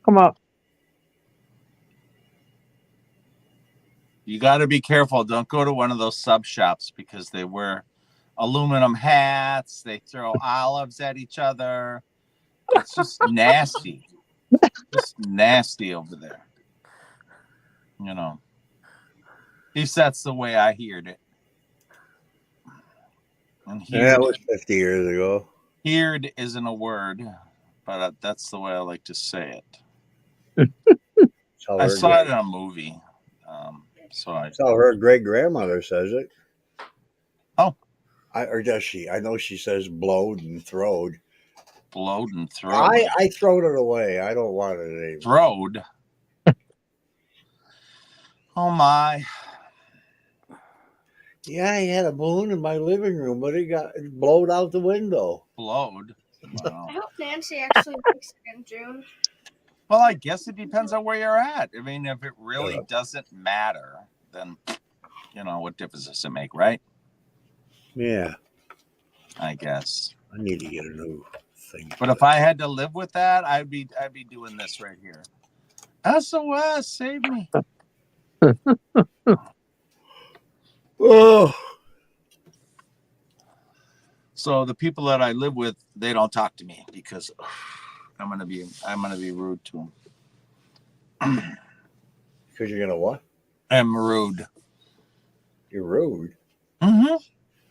come up. You got to be careful. Don't go to one of those sub shops because they wear aluminum hats. They throw olives at each other. It's just nasty. Just nasty over there. You know. At least that's the way I heard it. And Yeah, that was 50 years ago. Heard isn't a word, but that's the way I like to say it. I saw it in a movie. So I saw her great grandmother says it. Oh. Or does she? I know she says blowed and throwed. Blowed and throwed. I throwed it away. I don't want it anymore. Throwed? Oh my. Yeah, I had a balloon in my living room, but it got blowed out the window. Blowed? Wow. I hope Nancy actually makes it in June. Well, I guess it depends on where you're at. I mean, if it really doesn't matter, then, what difference does it make, right? Yeah. I guess. I need to get a new thing. But if I had to live with that, I'd be doing this right here. SOS, save me. Oh. So the people that I live with, they don't talk to me because I'm gonna be rude to them. Because you're gonna what? I'm rude. You're rude. Mm-hmm.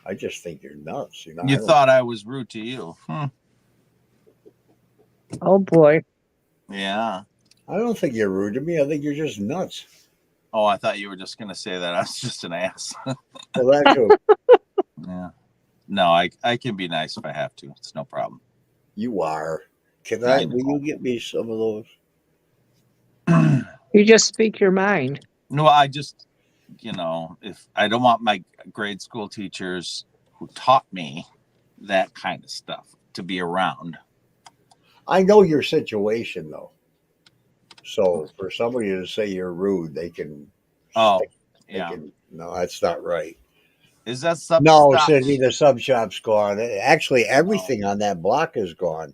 I just think you're nuts. You thought I was rude to you? Oh boy. Yeah. I don't think you're rude to me. I think you're just nuts. Oh, I thought you were just gonna say that I was just an ass. Well, that too. Yeah. No, I can be nice if I have to. It's no problem. You are. Can I will you get me some of those? You just speak your mind. No, I just, if I don't want my grade school teachers who taught me that kind of stuff to be around. I know your situation though. So for somebody to say you're rude, they can. Oh, yeah. No, that's not right. Is that sub? No, Cindy, the sub shop's gone. Actually, everything on that block is gone.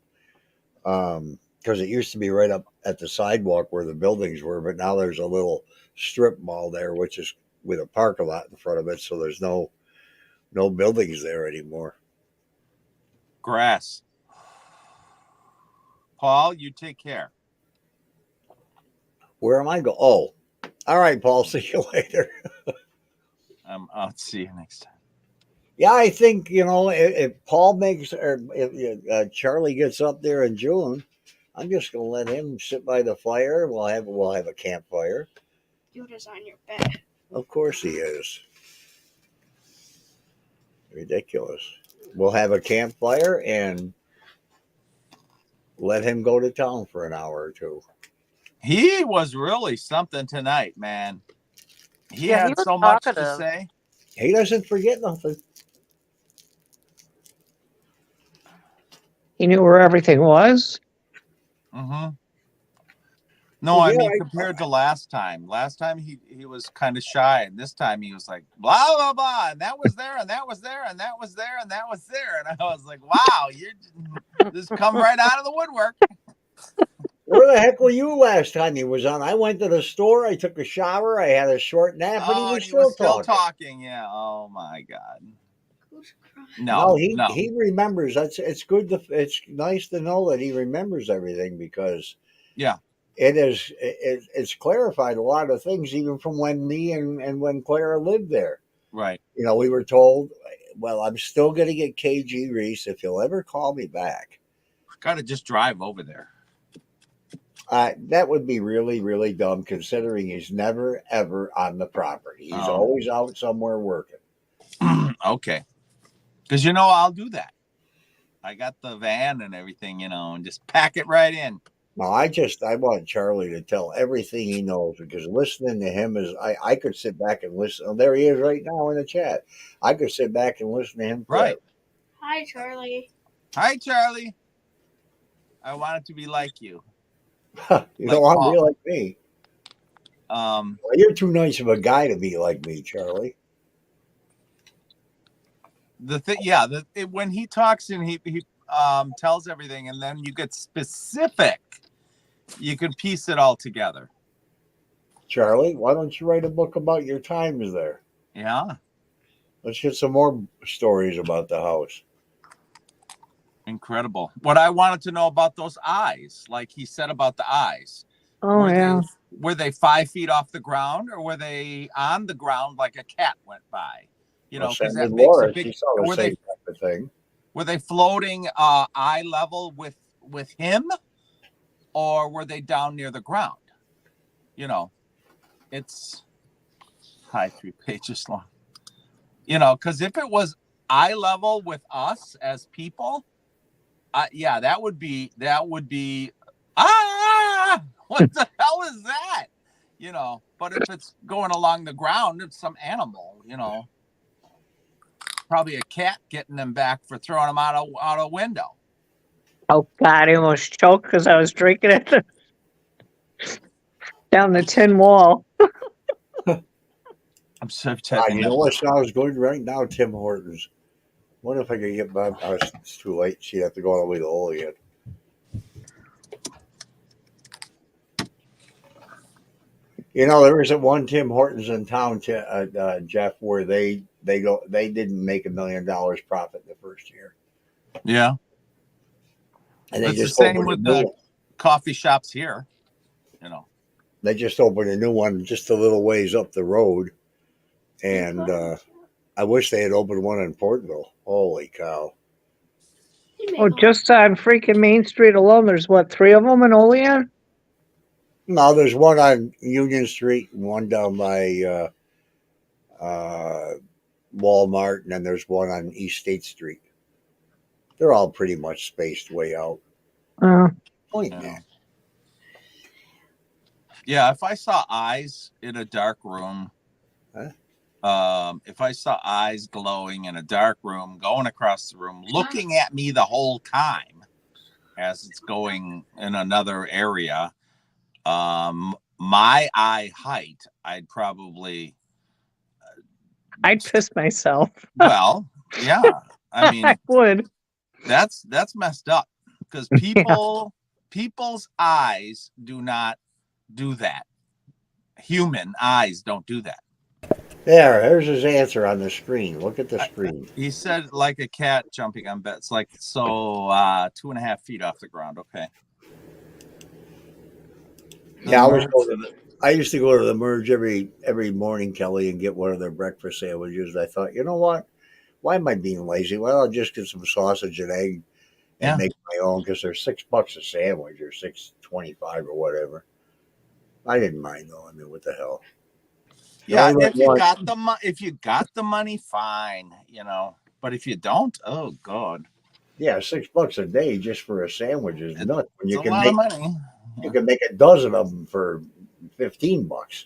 Because it used to be right up at the sidewalk where the buildings were, but now there's a little strip mall there, which is with a parking lot in front of it. So there's no buildings there anymore. Grass. Paul, you take care. Where am I going? Oh, all right, Paul. See you later. I'll see you next time. Yeah, I think if Paul makes or if Charlie gets up there in June, I'm just gonna let him sit by the fire. We'll have a campfire. Yoda's on your bed. Of course he is. Ridiculous. we'll have a campfire and let him go to town for an hour or two. He was really something tonight, man. He Yeah, he had was so much to talkative. say. He doesn't forget nothing. He knew where everything was. Mm-hmm. No, Well, I yeah, mean, compared to last time. Last time he was kind of shy, and this time he was like blah blah blah, and that was there, and that was there, and that was there, and that was there, and I was like, wow, you just come right out of the woodwork. Where the heck were you last time he was on? I went to the store, I took a shower, I had a short nap, and he Oh, was and he still was still talking. talking. Yeah. Oh my God. Who's crying? No, No, no. he remembers. It's good to it's nice to know that he remembers everything because Yeah. it's clarified a lot of things even from when me and when Clara lived there. Right. You know, we were told, well, I'm still going to get KG Reese if he'll ever call me back. Got to just drive over there. That would be really, really dumb considering he's never, ever on the property. He's Oh. always out somewhere working. Okay. Because, I'll do that. I got the van and everything, and just pack it right in. No, I want Charlie to tell everything he knows because listening to him is, I could sit back and listen. Oh, there he is right now in the chat. I could sit back and listen to him. Right. Hi, Charlie. Hi, Charlie. I want it to be like you. You don't want to be like me. Well, you're too nice of a guy to be like me, Charlie. When he talks and he tells everything, and then you get specific, you can piece it all together. Charlie, why don't you write a book about your times there? Yeah. Let's get some more stories about the house. Incredible. What I wanted to know about those eyes, like he said about the eyes. Oh, yeah. Were they 5 feet off the ground, or were they on the ground like a cat went by? Because that makes Laura, a big. she saw the same type of thing. Were they floating eye level with him, or were they down near the ground? It's 3 pages long. Because if it was eye level with us as people, that would be what the hell is that? But if it's going along the ground, it's some animal, probably a cat getting them back for throwing them out a window. Oh God, I almost choked because I was drinking it down the tin wall. I'm so you know what sounds good right now? Tim Hortons. What if I could get my? It's too late. She'd have to go all the way to Olean. There isn't one Tim Hortons in town, Jeff, where they didn't make $1 million profit the first year. Yeah, and they it's just the same opened with a new the one. coffee shops here. They just opened a new one just a little ways up the road, and I wish they had opened one in Portville. Holy cow! Oh, just on freaking Main Street alone, there's 3 of them in Olean? No, there's one on Union Street and one down by Walmart, and then there's one on East State Street. They're all pretty much spaced way out. Yeah, if I saw eyes in a dark room, if I saw eyes glowing in a dark room, going across the room, looking at me the whole time as it's going in another area, my eye height, I'd piss myself. Well, yeah. I mean, I would. That's messed up because people's eyes do not do that. Human eyes don't do that. There's his answer on the screen. Look at the screen. He said like a cat jumping on beds, like 2.5 feet off the ground. Okay. Yeah, I used to go to the Merge every morning, Kelly, and get one of their breakfast sandwiches. I thought, you know what? Why am I being lazy? Well, I'll just get some sausage and egg and make my own because they're $6 a sandwich or $6.25 or whatever. I didn't mind though. I mean, what the hell? Yeah, if you got the money, fine, But if you don't, oh God, Yeah, $6 a day just for a sandwich is nuts. When it's you a can lot make of money. you can make a dozen of them for $15.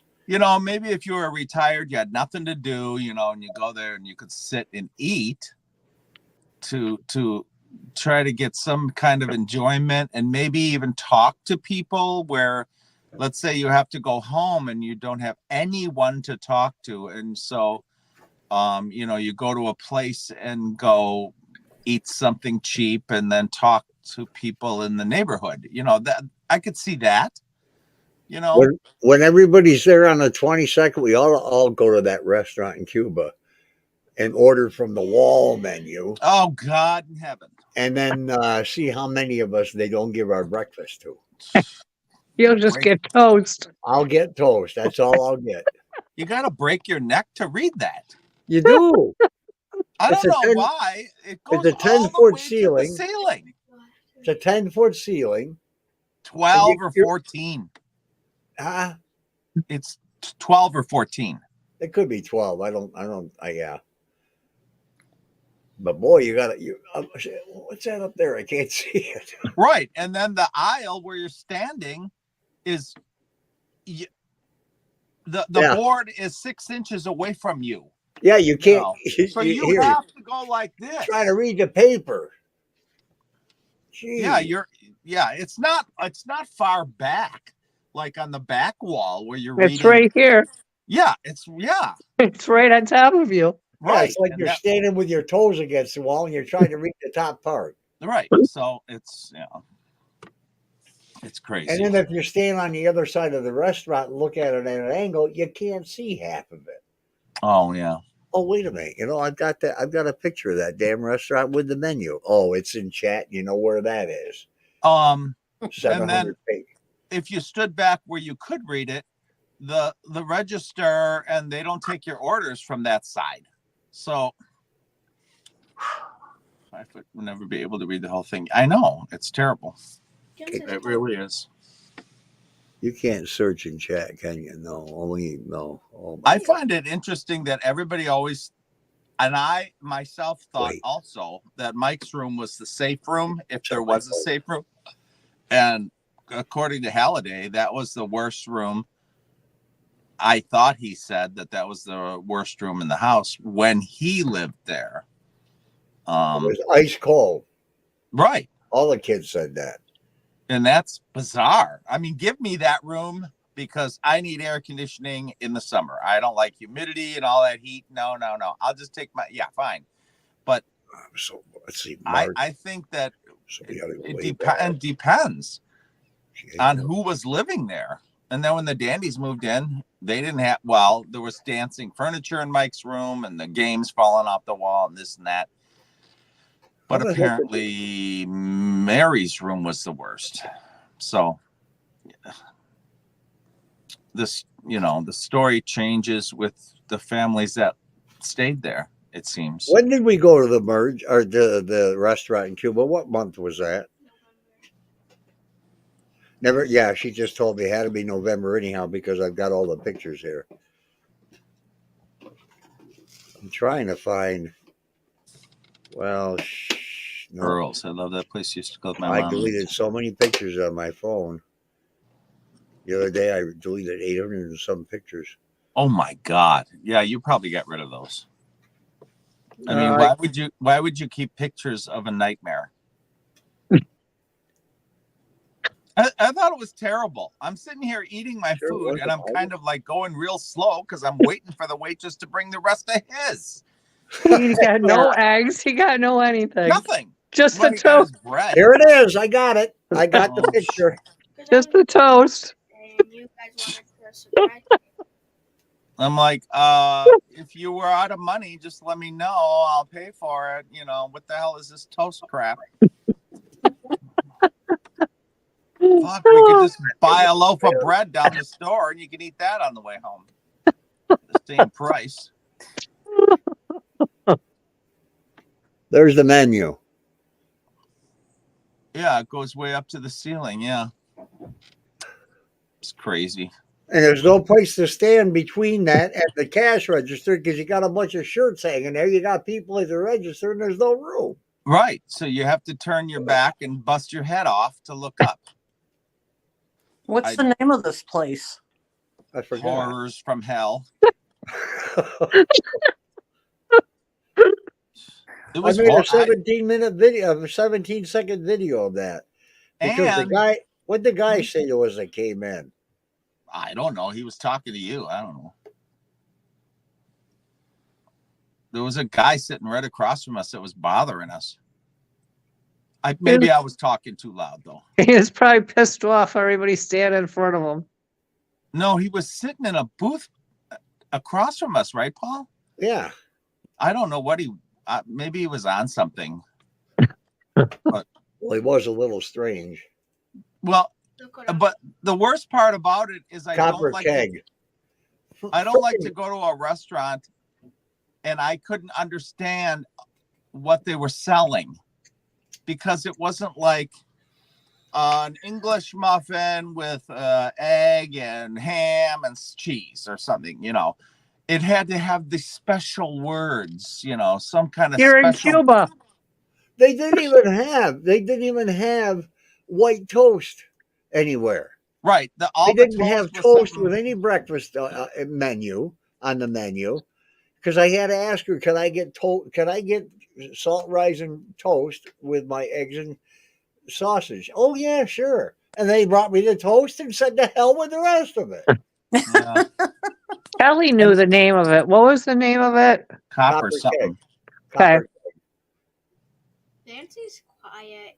Maybe if you were retired, you had nothing to do, and you go there and you could sit and eat to try to get some kind of enjoyment and maybe even talk to people where, let's say you have to go home and you don't have anyone to talk to. And so, you go to a place and go eat something cheap and then talk to people in the neighborhood. That I could see that, When everybody's there on the 22nd, we all go to that restaurant in Cuba and order from the wall menu. Oh, God in heaven. And then see how many of us they don't give our breakfast to. You'll just get toast. I'll get toast. That's all I'll get. You got to break your neck to read that. You do. I It's don't a know 10 why. It goes It's a all the 10-foot way ceiling. to the ceiling. It's a 10-foot ceiling. 12 or 14. Huh? It's 12 or 14. It could be 12. Yeah. But boy, what's that up there? I can't see it. Right. And then the aisle where you're standing is the board is 6 inches away from you. Yeah, you can't. So you have to go like this. Trying to read the paper. Jeez. Yeah, it's not far back, like on the back wall where you're reading. It's right here. Yeah, it's right on top of you. Right. Right. It's like you're standing with your toes against the wall and you're trying to read the top part. Right. So it's it's crazy. And then if you're standing on the other side of the restaurant and look at it at an angle, you can't see half of it. Oh yeah. Oh, wait a minute. I've got a picture of that damn restaurant with the menu. Oh, it's in chat. You know where that is. 700 and then pages. If you stood back where you could read it, the register, and they don't take your orders from that side. So I would never be able to read the whole thing. I know. It's terrible. It really is. You can't search in chat, can you? No, only no. Oh I find it interesting that everybody always, and I myself thought also that Mike's room was the safe room, if there was a safe room. And according to Halliday, that was the worst room. I thought he said that was the worst room in the house when he lived there. It was ice cold. Right. All the kids said that. And that's bizarre. I mean, give me that room because I need air conditioning in the summer. I don't like humidity and all that heat. No. I'll just take fine. But so let's see. I think that it depends on who was living there. And then when the Dandies moved in, they didn't have, there was dancing furniture in Mike's room and the games falling off the wall and this and that. But apparently Mary's room was the worst. So this, the story changes with the families that stayed there, it seems. When did we go to the merge or the restaurant in Cuba? What month was that? Never. Yeah, she just told me it had to be November anyhow because I've got all the pictures here. I'm trying to find. Well, no. Earl's. I love that place. Used to go with my mom. I deleted so many pictures on my phone. The other day, I deleted 800 and some pictures. Oh my God! Yeah, you probably got rid of those. I mean, why would you keep pictures of a nightmare? I thought it was terrible. I'm sitting here eating my food, and I'm kind of like going real slow because I'm waiting for the waitress to bring the rest of his. He got no eggs. He got no anything. Nothing. Just the toast. Here it is. I got it. I got the picture. Just the toast. I'm like, if you were out of money, just let me know. I'll pay for it. What the hell is this toast crap? Fuck, we could just buy a loaf of bread down the store and you can eat that on the way home. The same price. There's the menu. Yeah, it goes way up to the ceiling. Yeah. It's crazy. And there's no place to stand between that and the cash register because you got a bunch of shirts hanging there. You got people at the register and there's no room. Right. So you have to turn your back and bust your head off to look up. What's the name of this place? I forgot. Horrors from Hell. It was I made a 17-minute video, a 17-second video of that. Because what'd the guy say to us that came in? I don't know. He was talking to you. I don't know. There was a guy sitting right across from us that was bothering us. Maybe I was talking too loud, though. He was probably pissed off everybody standing in front of him. No, he was sitting in a booth across from us, right, Paul? Yeah. I don't know what maybe he was on something. Well, he was a little strange. Well, but the worst part about it is I don't like to go to a restaurant and I couldn't understand what they were selling because it wasn't like an English muffin with egg and ham and cheese or something, you know. It had to have the special words, you know, some kind of You're in Cuba. They didn't even have white toast anywhere. Right. They didn't have toast with any breakfast menu on the menu because I had to ask her, can I get salt rising toast with my eggs and sausage? Oh yeah, sure. And they brought me the toast and said, "To hell with the rest of it." Yeah. Kelly knew the name of it. What was the name of it? Copper something. Okay. Nancy's quiet.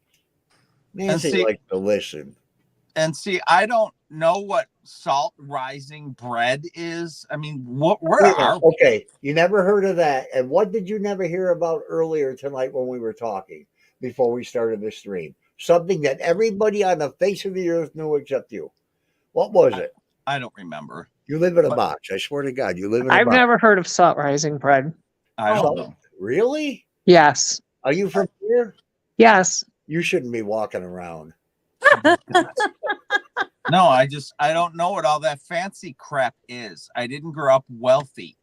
Nancy likes to listen. And see, I don't know what salt rising bread is. I mean, where are we? Okay, you never heard of that. And what did you never hear about earlier tonight when we were talking before we started the stream? Something that everybody on the face of the earth knew except you. What was it? I don't remember. You live in a box. I swear to God, you live in a box. I've never heard of salt rising bread. I don't know. Really? Yes. Are you from here? Yes. You shouldn't be walking around. No, I don't know what all that fancy crap is. I didn't grow up wealthy.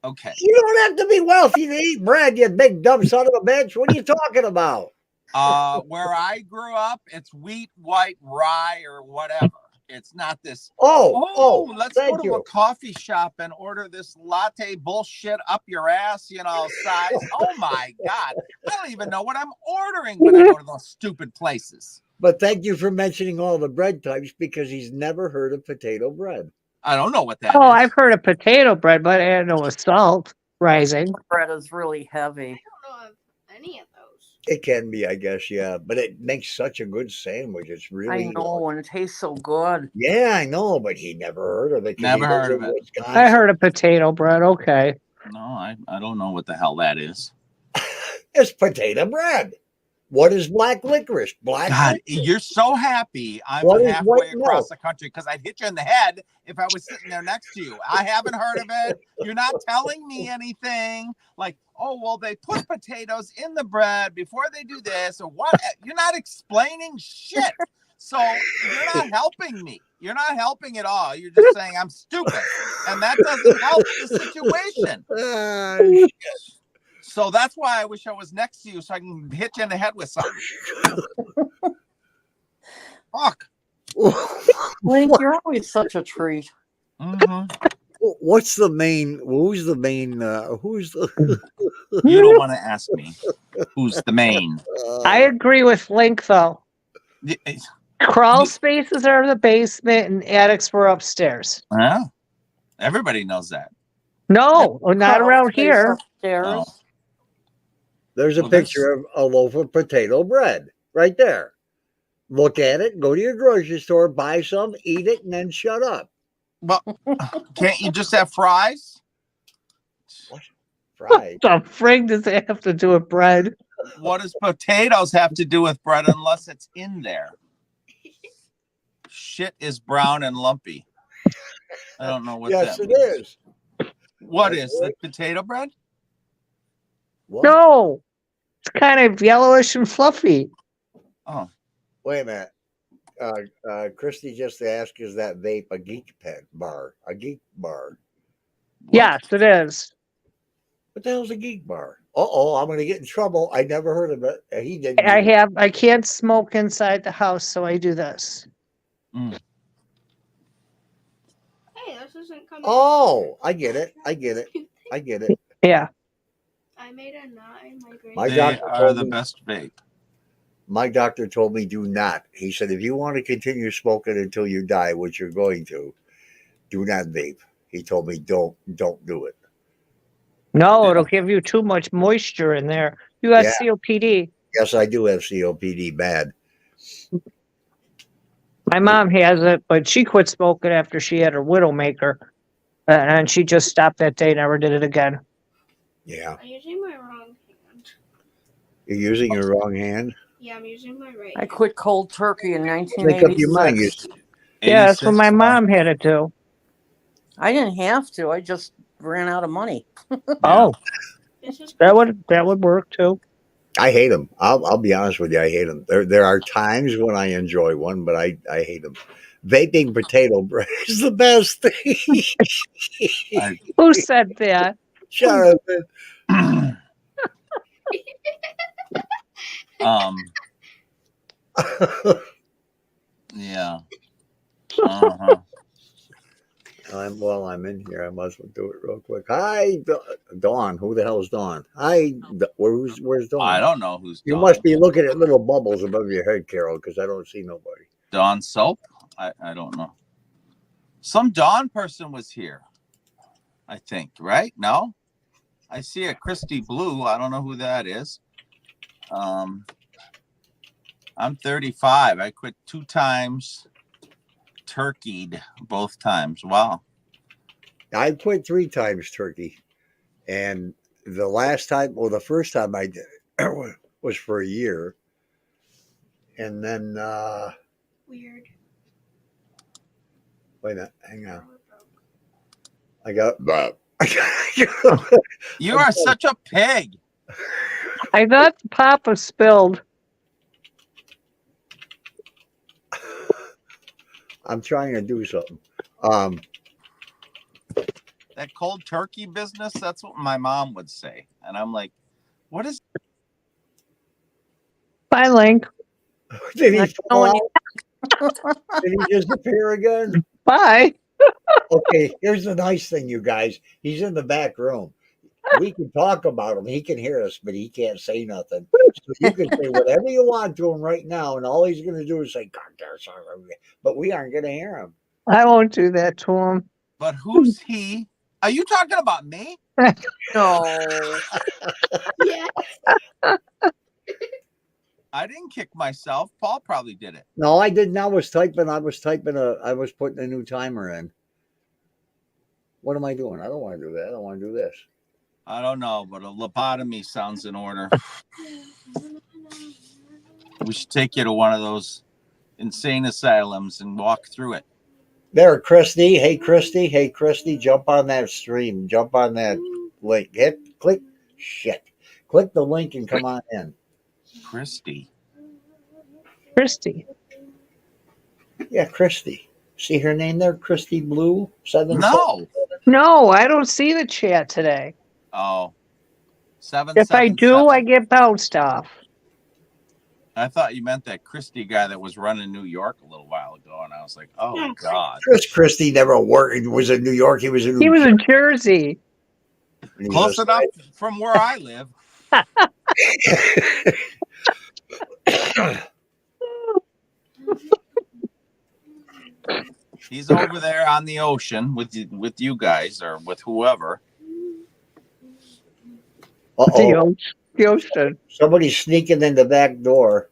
Okay. You don't have to be wealthy to eat bread, you big dumb son of a bitch. What are you talking about? Where I grew up, it's wheat, white, rye, or whatever. It's not this. Let's go to a coffee shop and order this latte bullshit up your ass, you know, size. Oh my God. I don't even know what I'm ordering when I go to those stupid places. But thank you for mentioning all the bread types because he's never heard of potato bread. I don't know what that is. I've heard of potato bread, but I didn't know it was salt rising. Bread is really heavy. I don't know of any of those. It can be, I guess, yeah. But it makes such a good sandwich. It's really. I know, and it tastes so good. Yeah, I know, but he never heard of it. Never heard of it. Wisconsin. I heard of potato bread. Okay. No, I don't know what the hell that is. It's potato bread. What is black licorice? God, licorice? you're so happy I'm halfway across the country because I'd hit you in the head if I was sitting there next to you. I haven't heard of it. You're not telling me anything. Like, oh, well, they put potatoes in the bread before they do this or what? You're not explaining shit. So you're not helping me. You're not helping at all. You're just saying I'm stupid. And that doesn't help the situation. So that's why I wish I was next to you so I can hit you in the head with something. Fuck. Link, you're always such a treat. Mm-hmm. What's the main? Who's the main? Who's the? You don't want to ask me. Who's the main? I agree with Link though. Crawl spaces are in the basement and attics were upstairs. Yeah. Everybody knows that. No, not around here. Oh. There's a picture of a loaf of potato bread right there. Look at it, go to your grocery store, buy some, eat it, and then shut up. Well, can't you just have fries? What? Fries? What the frig does it have to do with bread? What does potatoes have to do with bread unless it's in there? Shit is brown and lumpy. I don't know what yes, that it means. is. What is the potato bread? What? No, it's kind of yellowish and fluffy. Oh, wait a minute. Christy just asked, is that vape a geek pen bar? A geek bar? What? Yes, it is. What the hell's a geek bar? Uh-oh, I'm going to get in trouble. I never heard of it. He didn't. I can't smoke inside the house, so I do this. Mm. Hey, this isn't coming. Oh, I get it. I get it. I get it. Yeah. I made a knot in my brain. My They doctor are told the me, best vape. my doctor told me do not. He said, if you want to continue smoking until you die, which you're going to, do not vape. He told me don't do it. No, Yeah. it'll give you too much moisture in there. You got Yeah. COPD. Yes, I do have COPD bad. My mom has it, but she quit smoking after she had her Widowmaker. And she just stopped that day, never did it again. Yeah. I'm using my wrong hand. You're using your wrong hand? Yeah, I'm using my right I hand. quit cold turkey in Make up your mind. 1986. Yeah, that's what my 86, mom had to do. I didn't have to. I just ran out of money. Yeah. Oh, This is that would work too. I hate them. I'll be honest with you. I hate them. There are times when I enjoy one, but I hate them. Vaping potato bread is the best thing. I, Who said that? Jonathan. yeah. Uh-huh. I'm in here. I must as well do it real quick. Hi, Dawn. Who the hell is Dawn? Hi, where's Dawn? I don't know who's You Dawn. must be looking at little bubbles above your head, Carol, because I don't see nobody. Dawn Soap? I don't know. Some Dawn person was here, I think, right? No? I see a Christy Blue. I don't know who that is. I'm 35. I quit 2 times, turkeyed both times. Wow. I quit 3 times turkey, and the last time, well, the first time I did it was for a year, and then weird. wait a minute, hang on. I got You are such a pig. I thought Papa spilled. I'm trying to do something. That cold turkey business, that's what my mom would say. And I'm like, what is Bye, Link. Did he Not fall knowing out? Did he disappear again? Bye. Okay, here's the nice thing, you guys. He's in the back room. We can talk about him. He can hear us, but he can't say nothing. So you can say whatever you want to him right now, and all he's going to do is say, God, sorry. But we aren't going to hear him. I won't do that to him. But who's he? Are you talking about me? No. Yeah. I didn't kick myself. Paul probably did it. No, I didn't. I was putting a new timer in. What am I doing? I don't want to do that. I don't want to do this. I don't know, but a lobotomy sounds in order. We should take you to one of those insane asylums and walk through it. There, Christy. Hey, Christy. Hey, Christy. Jump on that stream. Jump on that link. Click the link and come on in. Christy. Christy. Yeah, Christy. See her name there? Christy Blue? No. No, I don't see the chat today. Oh. If I do, I get bounced off. I thought you meant that Christy guy that was running New York a little while ago, and I was like, oh, God. Christy never was in New York. He was in Jersey. Close enough from where I live. He's over there on the ocean with you guys or with whoever. Uh-oh. The ocean. Somebody's sneaking in the back door.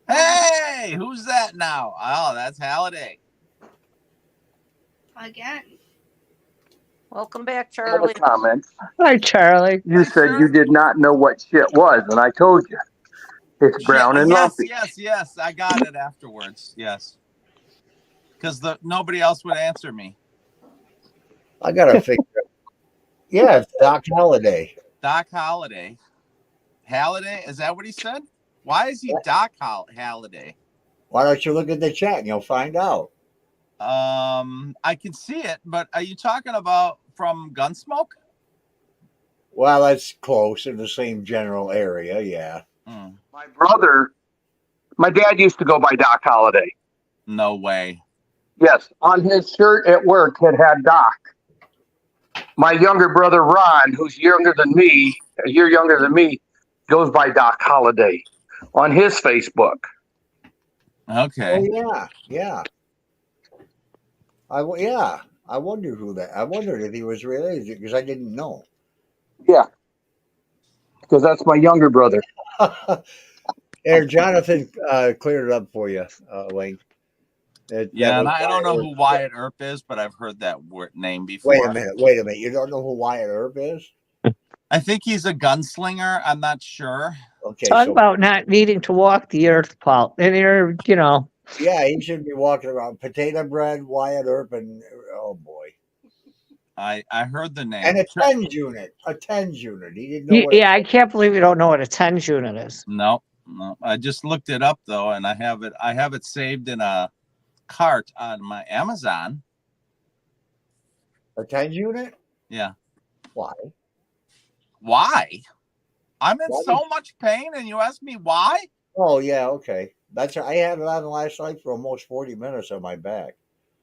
Hey, who's that now? Oh, that's Halliday. Again. Welcome back, I have a Charlie. comment. Hi, Charlie. You said you did not know what shit was, and I told you. It's brown and lumpy. Yes. I got it afterwards. Yes. Because nobody else would answer me. I got to figure it. Yeah, it's Doc Halliday. Doc Halliday. Halliday? Is that what he said? Why is he Doc Halliday? Why don't you look at the chat and you'll find out? I can see it, but are you talking about from Gunsmoke? Well, that's close in the same general area, yeah. My brother, my dad used to go by Doc Holliday. No way. Yes, on his shirt at work it had Doc. My younger brother Ron, who's younger than me, a year younger than me, goes by Doc Holliday on his Facebook. Okay. Oh yeah, yeah. I wondered who that. I wondered if he was related because I didn't know. Yeah, because that's my younger brother. There, Jonathan cleared it up for you, Link. Yeah, and I don't know who Wyatt Earp is, but I've heard that name before. Wait a minute. You don't know who Wyatt Earp is? I think he's a gunslinger. I'm not sure. Okay, Talk so about not needing to walk the earth, Paul. And you're, you know. yeah, he should be walking around. Potato Bread, Wyatt Earp, and oh boy. I heard the name. And a tens unit. A tens unit. He didn't know what Yeah, I can't believe you don't know what a tens unit is. No. I just looked it up though, and I have it saved in a cart on my Amazon. a tens unit? Yeah. Why? Why? I'm in Why so much pain, and you ask me why? Oh yeah, okay. That's I had it on last night for almost 40 minutes on my back.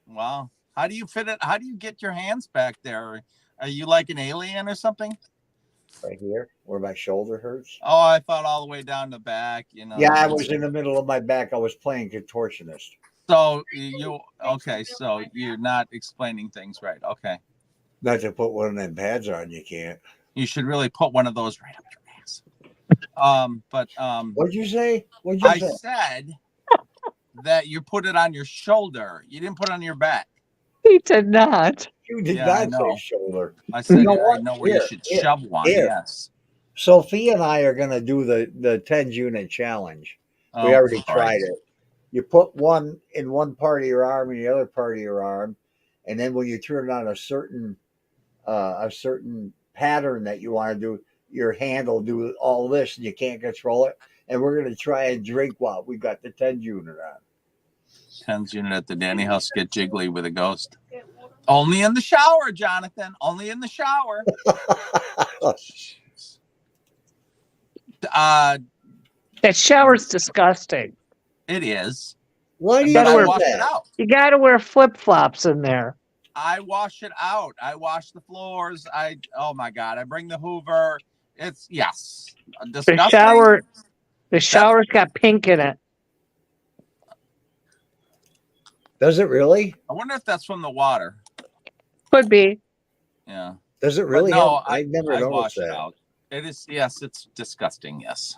Wow. How do you fit it? How do you get your hands back there? Are you like an alien or something? Right here, where my shoulder hurts. Oh, I thought all the way down the back. You know. Yeah, I was in the middle of my back. I was playing contortionist. So okay? So you're not explaining things right. Okay. Not to put one of them pads on, you can't. You should really put one of those right up your ass. But What'd you say? I said that you put it on your shoulder. You didn't put it on your back. He did not. You did not say shoulder. I said, You know I what? know where you should shove one. Here. Yes. Sophia and I are going to do the 10 unit challenge. We already tried it. You put one in one part of your arm and the other part of your arm, and then when you turn on a certain pattern that you want to do, your hand will do all this, and you can't control it. And we're going to try and drink while we got the 10 unit on. 10's unit at the Danny house. Get jiggly with a ghost. Only in the shower, Jonathan. Only in the shower. That shower's disgusting. It is. Why do you gotta wash it out? You got to wear flip flops in there. I wash it out. I wash the floors. Oh my God. I bring the Hoover. It's disgusting. The shower's got pink in it. Does it really? I wonder if that's from the water. Could be. Yeah. Does it really? No, I never I noticed wash that. it out. It is. Yes, it's disgusting. Yes.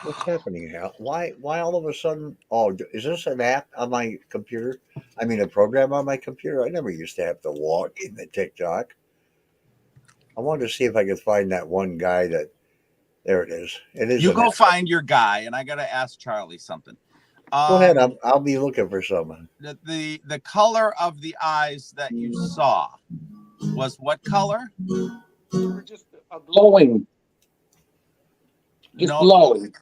What's happening, Hal? Why all of a sudden? Oh, is this an app on my computer? I mean, a program on my computer? I never used to have to walk in the TikTok. I wanted to see if I could find that one guy that. There it is. It is. You go find your guy, and I got to ask Charlie something. Go ahead. I'll be looking for someone. The color of the eyes that you saw was what color? Just glowing. Glowing.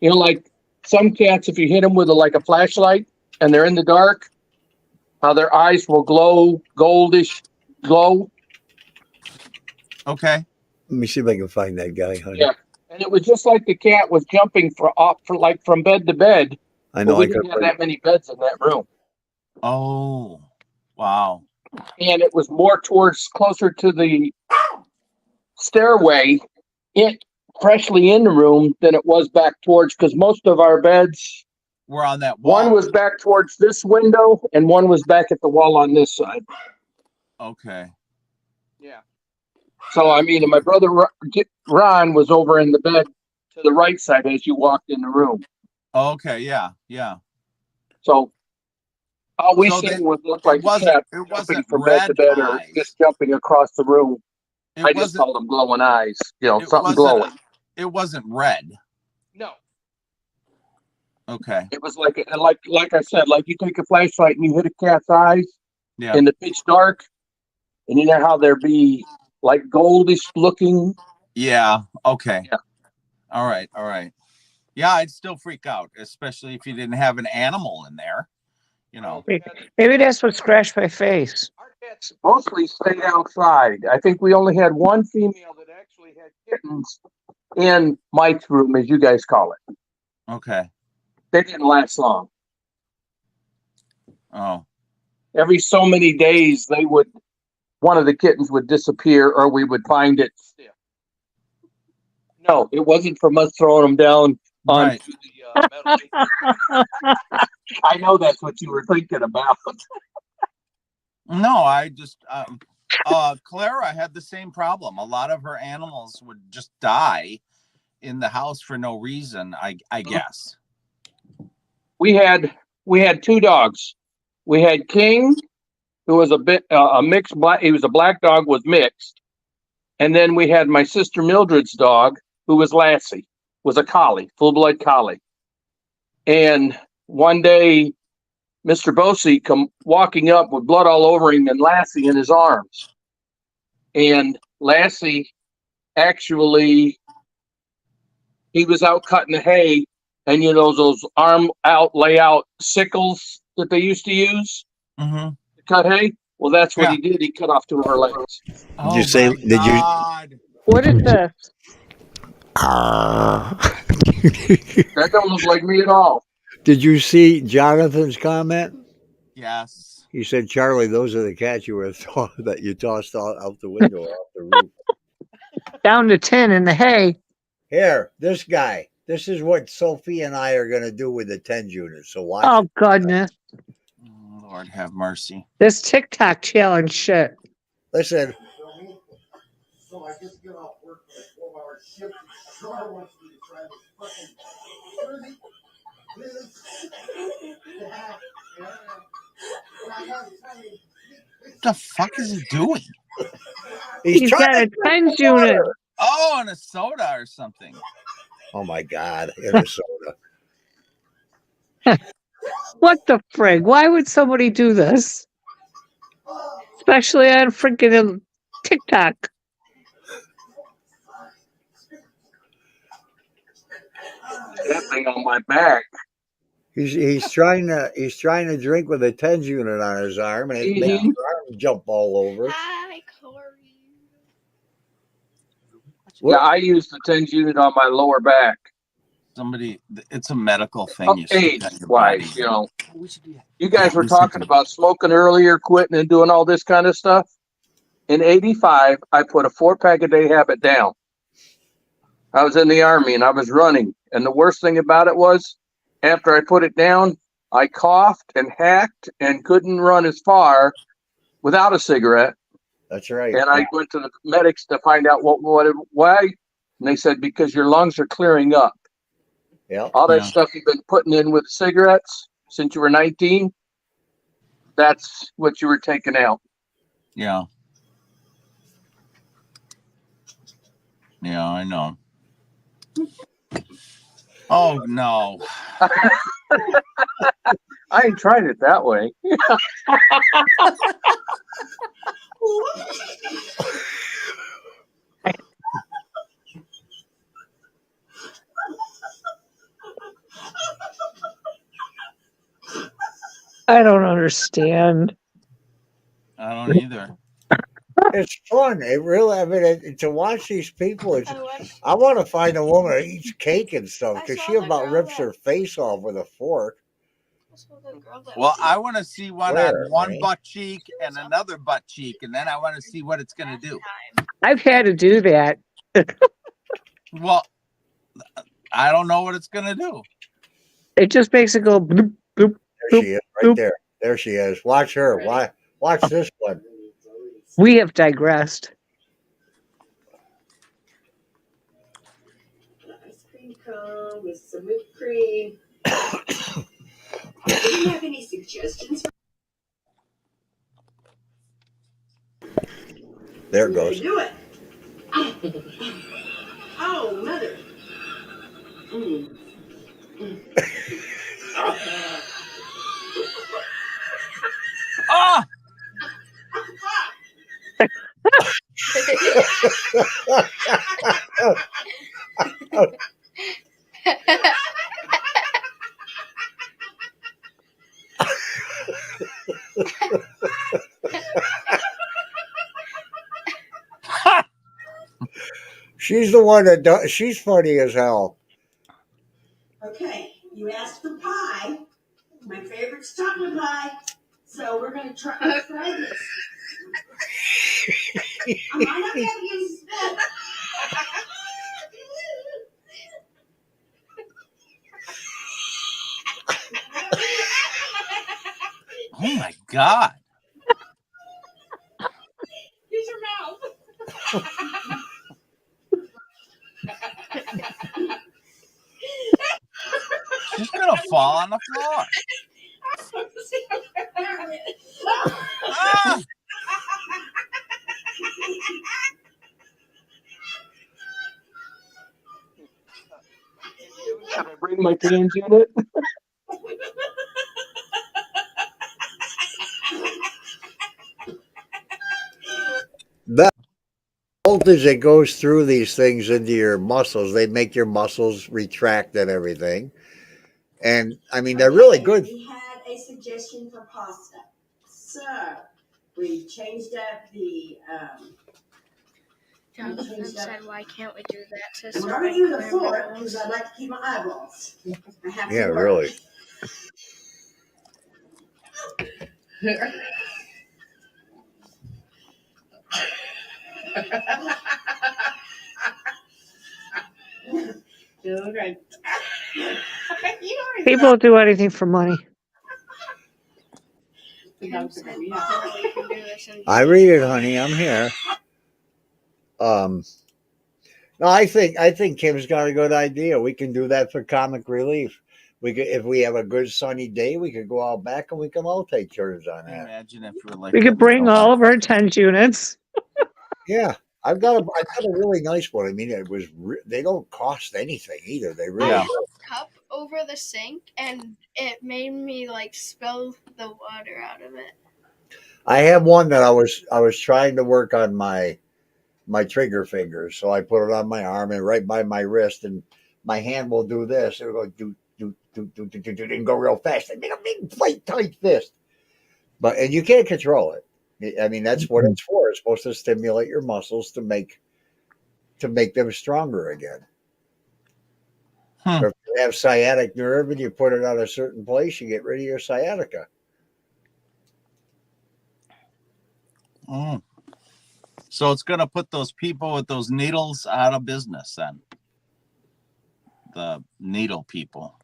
You know, like some cats, if you hit them with a flashlight and they're in the dark, how their eyes will glow, goldish glow. Okay. Let me see if I can find that guy, honey. Yeah, and it was just like the cat was jumping from bed to bed. I know. We didn't have that many beds in that room. Oh, wow. And it was more closer to the stairway, freshly in the room than it was back towards, because most of our beds were on that wall. One was back towards this window, and one was back at the wall on this side. Okay. Yeah. So, I mean, my brother Ron was over in the bed to the right side as you walked in the room. Okay, yeah, yeah. So, all we seen was look like a cat jumping from bed to bed or just jumping across the room. I just called them glowing eyes. You know, something glowing. It wasn't red. No. Okay. It was like I said, like you take a flashlight and you hit a cat's eyes in the pitch dark, and you know how there be like goldish looking. Yeah. Okay. Yeah. All right. All right. Yeah, I'd still freak out, especially if you didn't have an animal in there. You know. Maybe that's what scratched my face. Our cats mostly stayed outside. I think we only had one female that actually had kittens in Mike's room, as you guys call it. Okay. They didn't last long. Oh. Every so many days, one of the kittens would disappear, or we would find it stiff. No, it wasn't from us throwing them down onto the metal. I know that's what you were thinking about. No, I just Clara had the same problem. A lot of her animals would just die in the house for no reason, I guess. We had two dogs. We had King, who was a mixed black. He was a black dog, was mixed, and then we had my sister Mildred's dog, who was Lassie, was a collie, full blood collie. And one day, Mr. Bosey come walking up with blood all over him and Lassie in his arms. And Lassie, actually, he was out cutting the hay, and you know those arm out layout sickles that they used to use to cut hay. Well, that's what he did. He cut off two of her legs. Did you say? Did you? What is this? That don't look like me at all. Did you see Jonathan's comment? Yes. He said, "Charlie, those are the cats you were that you tossed out the window or off the roof." Down to 10 in the hay. Here, this guy. This is what Sophie and I are going to do with the 10 units. So watch. Oh, goodness. Lord have mercy. This TikTok challenge shit. Listen. So I just get off work for a 12-hour shift. Char wants me to try this fucking What the fuck is he doing? He's got a 10 unit. Oh, and a soda or something. Oh my God, in a soda. What the frig? Why would somebody do this? Especially on freaking TikTok. That thing on my back. He's trying to drink with a 10 unit on his arm, and it makes his arm jump all over. Hi, Corey. Yeah, I used the 10 unit on my lower back. It's a medical thing. Age-wise, you know. You guys were talking about smoking earlier, quitting and doing all this kind of stuff. In '85, I put a 4-pack a day habit down. I was in the Army and I was running. And the worst thing about it was, after I put it down, I coughed and hacked and couldn't run as far without a cigarette. That's right. And I went to the medics to find out why. And they said, because your lungs are clearing up. Yeah. All that stuff you've been putting in with cigarettes since you were 19, that's what you were taking out. Yeah. Yeah, I know. Oh, no. I ain't tried it that way. I don't understand. I don't either. It's fun. It really, I mean, to watch these people, I want to find a woman that eats cake and stuff because she about rips her face off with a fork. Well, I want to see one on one butt cheek and another butt cheek, and then I want to see what it's going to do. I've had to do that. Well, I don't know what it's going to do. It just makes it go bloop, bloop, There she is, right there. There she is. Watch her. Watch this one. We have digressed. Ice cream cone with some whipped cream. Do you have any suggestions? There it goes. Do it. Oh, mother. Ah! She's the one that does. She's funny as hell. Okay, you asked for pie. My favorite's chocolate pie. So we're gonna try this. I might not be able to use a spoon. Oh my God. Use your mouth. She's gonna fall on the floor. Ah! Should I bring my cans in it? That voltage that goes through these things into your muscles, they make your muscles retract and everything. And I mean, they're really good. We had a suggestion for pasta. So we changed up the Jonathan said, "Why can't we do that?" we're already doing the floor because I like to keep my eyeballs. I have Yeah, to work. really. Okay. People do anything for money. Kim said, "Oh, we can do this in I read it, honey. I'm here. No, I think Kim's got a good idea. We can do that for comic relief. We could, if we have a good sunny day, we could go out back and we can all take turns on that. Imagine if we're like We could bring all of our 10 units. Yeah, I've got a really nice one. I mean, they don't cost anything either. They I really have don't. a cup over the sink, and it made me like spill the water out of it. I have one that I was trying to work on my trigger fingers, so I put it on my arm and right by my wrist, and my hand will do this. It'll go do and go real fast. I mean, a big tight fist, and you can't control it. I mean, that's what it's for. It's supposed to stimulate your muscles to make them stronger again. Or if you have sciatic nerve and you put it on a certain place, you get rid of your sciatica. Mm. So it's going to put those people with those needles out of business then. The needle people.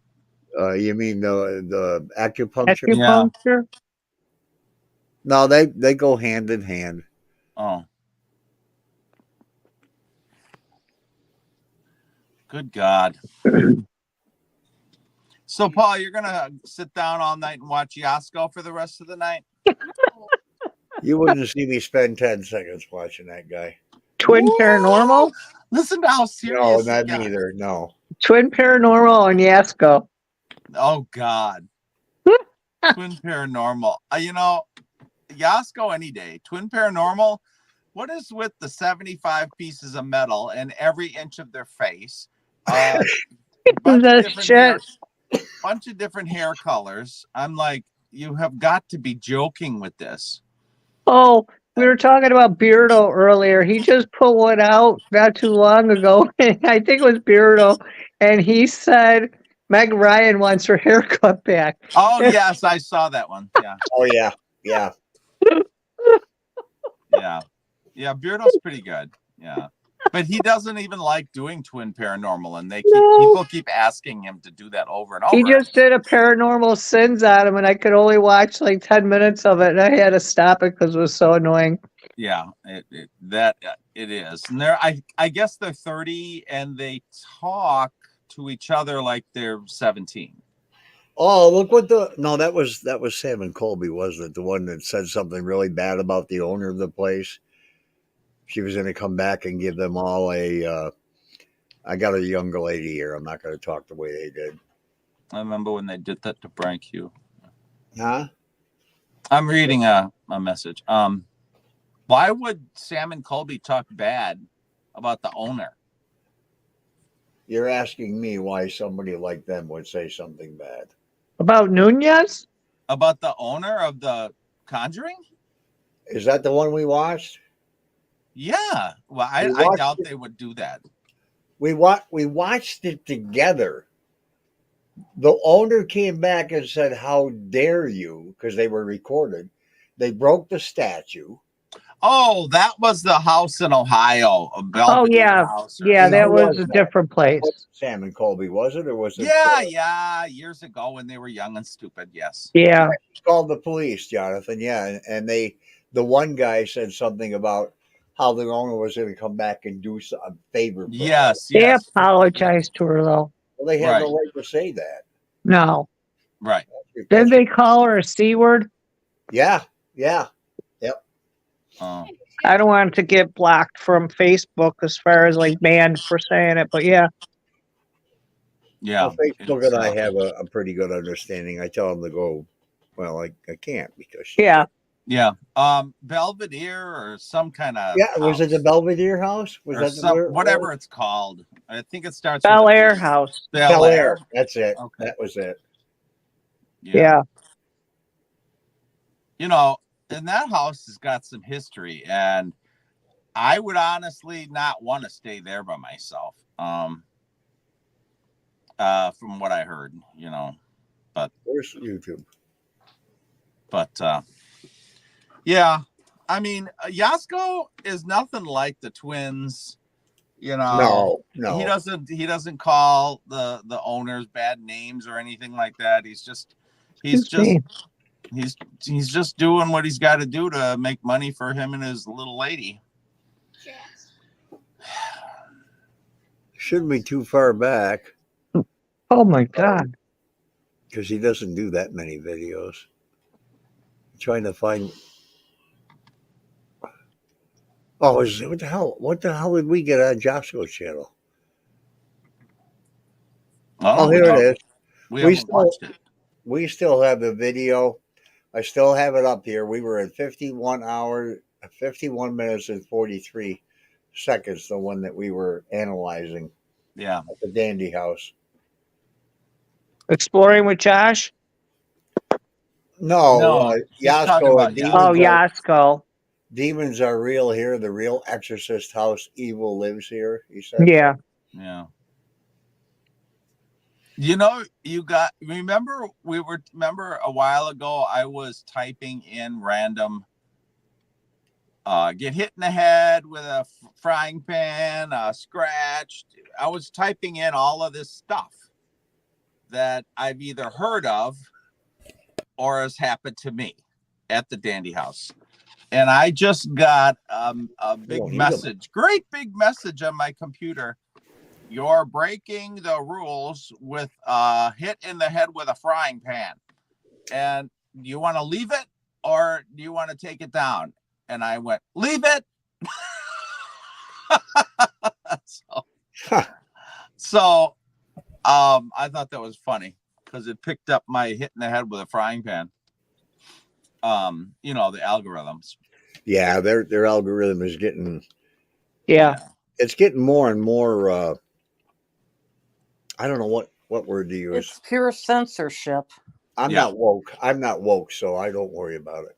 You mean the acupuncture? Acupuncture? No, they go hand in hand. Oh. Good God. So, Paul, you're going to sit down all night and watch Yasko for the rest of the night? You wouldn't see me spend 10 seconds watching that guy. Twin Paranormal? Listen to how No, serious not he got. neither. No. Twin Paranormal and Yasko. Oh, God. Twin Paranormal. Yasko any day. Twin Paranormal, what is with the 75 pieces of metal and every inch of their face? Bunch of different hair colors. I'm like, you have got to be joking with this. Oh, we were talking about Beardo earlier. He just put one out not too long ago. I think it was Beardo. And he said Meg Ryan wants her haircut back. Oh, yes, I saw that one. Yeah. Oh, yeah. Yeah. Yeah. Yeah, Beardo's pretty good. Yeah. But he doesn't even like doing Twin Paranormal, and people keep asking him to do that over and over. He just did a Paranormal Sins on him, and I could only watch like 10 minutes of it, and I had to stop it because it was so annoying. Yeah, it is. And I guess they're 30, and they talk to each other like they're 17. Oh, look what that was Sam and Colby, wasn't it? The one that said something really bad about the owner of the place. She was going to come back and give them all I got a younger lady here. I'm not going to talk the way they did. I remember when they did that to Brian Q. Huh? I'm reading a message. Why would Sam and Colby talk bad about the owner? You're asking me why somebody like them would say something bad. About Nunez? About the owner of the Conjuring? Is that the one we watched? Yeah. Well, I watched doubt it. they would do that. We watched it together. The owner came back and said, "How dare you?" Because they were recorded. They broke the statue. Oh, that was the house in Ohio, a Oh Belvedere yeah, house or yeah, And that who something. was was a that? different That place. wasn't Sam and Colby, was it? Or was it? Yeah, years ago when they were young and stupid. Yes. Yeah, Called the police, Jonathan. Yeah, and the one guy said something about how the owner was going to come back and do a favor for her. Yes. they Yes. apologized to her though. Well, they had Right. no right to say that. No, Right. didn't they call her a C word? Yeah, yeah, yep. Oh. I don't want to get blocked from Facebook as far as like banned for saying it, but yeah, Yeah. Well, Facebook It's, and I have a pretty good understanding. I tell them to go. Well, I can't because yeah. yeah. Belvedere or some kind of yeah. Was it the Belvedere House? Was or that some where it whatever was? it's called. I think it starts with Bel a Air B. House. Bel Air. That's it. Okay. That was it. Yeah. You know, and that house has got some history, and I would honestly not want to stay there by myself. From what I heard, you know, but Where's YouTube? But yeah, I mean, Yasko is nothing like the twins. You know, No. he doesn't call the owners bad names or anything like that. He's just he's just doing what he's got to do to make money for him and his little lady. Shouldn't be too far back. Oh my God. Because he doesn't do that many videos. I'm trying to find. Oh, what the hell? What the hell did we get on Josco's channel? Oh, here it is. We haven't watched it. We still have the video. I still have it up here. We were at 51 minutes and 43 seconds, the one that we were analyzing. Yeah. At the Dandy House. Exploring with Josh? No, Yasko and Demons. Oh, Yasko. Demons are real here. The real exorcist house. Evil lives here, he said. Yeah. Yeah. You know, remember a while ago I was typing in random get hit in the head with a frying pan, scratched. I was typing in all of this stuff that I've either heard of or has happened to me at the Dandy House. And I just got a big message, great big message on my computer. You're breaking the rules with hit in the head with a frying pan. And do you want to leave it or do you want to take it down? And I went, leave it. So I thought that was funny because it picked up my hit in the head with a frying pan. You know, the algorithms. Yeah, their algorithm is getting. Yeah. It's getting more and more. I don't know what word to use. It's pure censorship. I'm not woke, so I don't worry about it.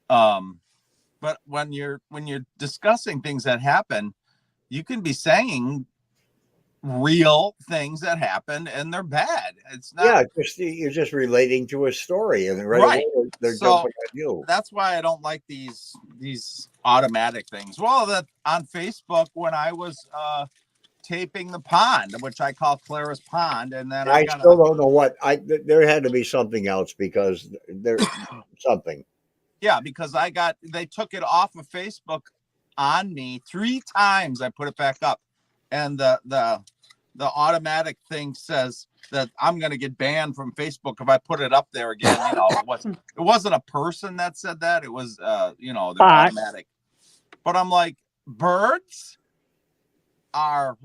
But when you're discussing things that happen, you can be saying real things that happen and they're bad. It's not. Yeah, you're just relating to a story, and Right. away they're So jumping on you. that's why I don't like these automatic things. Well, that on Facebook when I was taping the pond, which I call Clara's Pond, and then I still don't know what there had to be something else because there's something. Yeah, because they took it off of Facebook on me 3 times. I put it back up, and the automatic thing says that I'm going to get banned from Facebook if I put it up there again. You know, it wasn't a person that said that. It was the automatic. But I'm like, birds are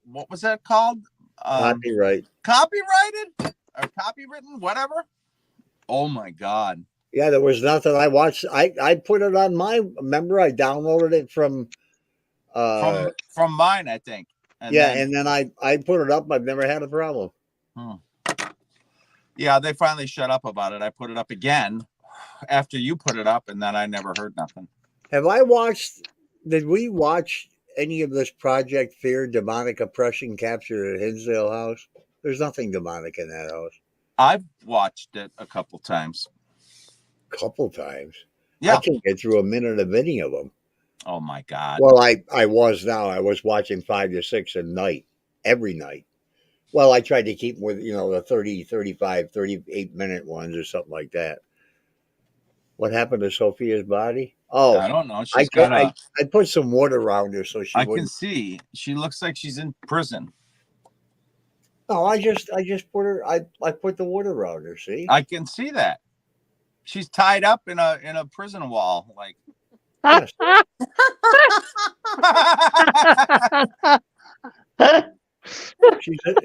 what was that called? Copyrighted or copywritten, whatever. Oh my God. Yeah, there was nothing. I watched. I put it on my. Remember, I downloaded it from mine, I think. And then I put it up. I've never had a problem. Yeah, they finally shut up about it. I put it up again after you put it up, and then I never heard nothing. Have I watched? Did we watch any of this Project Fear demonic oppression captured at Hinsdale House? There's nothing demonic in that house. I've watched it a couple times. Couple times. Yeah. I can't get through a minute of any of them. Oh my God. Well, I was now. I was watching 5 to 6 a night, every night. Well, I tried to keep with, the 30, 35, 38-minute ones or something like that. What happened to Sophia's body? Oh, I don't know. She's got I put some wood around her so she I can wouldn't. see. She looks like she's in prison. No, I just put her. I put the wood around her. See, I can see that. She's tied up in a prison wall. Like, yes.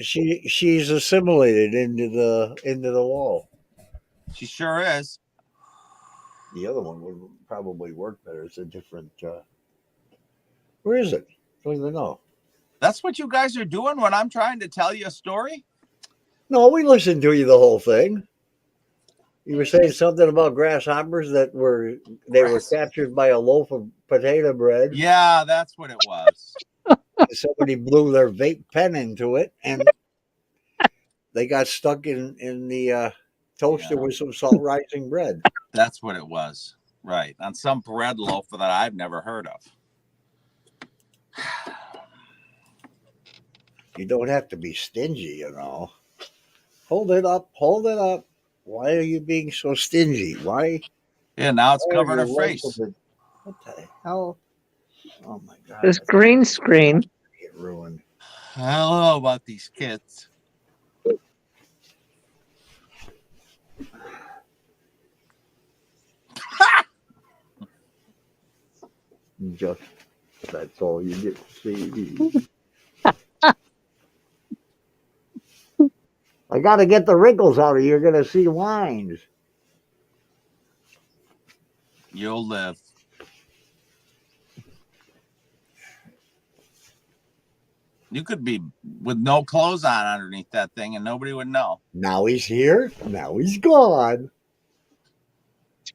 she's assimilated into the wall. She sure is. The other one would probably work better. It's a different. Where is it? Don't even know. That's what you guys are doing when I'm trying to tell you a story? No, we listened to you the whole thing. You were saying something about grasshoppers that were captured by a loaf of potato bread. Yeah, that's what it was. Somebody blew their vape pen into it, and they got stuck in the toaster with some salt rising bread. That's what it was. Right. On some bread loaf that I've never heard of. You don't have to be stingy, Hold it up. Hold it up. Why are you being so stingy? Why? Yeah, now it's covering her your face. What the hell? Oh my God. This green screen. Get ruined. I don't know about these kids. Just that's all you get to see. I got to get the wrinkles out of you. You're going to see lines. You'll live. You could be with no clothes on underneath that thing and nobody would know. Now he's here. Now he's gone.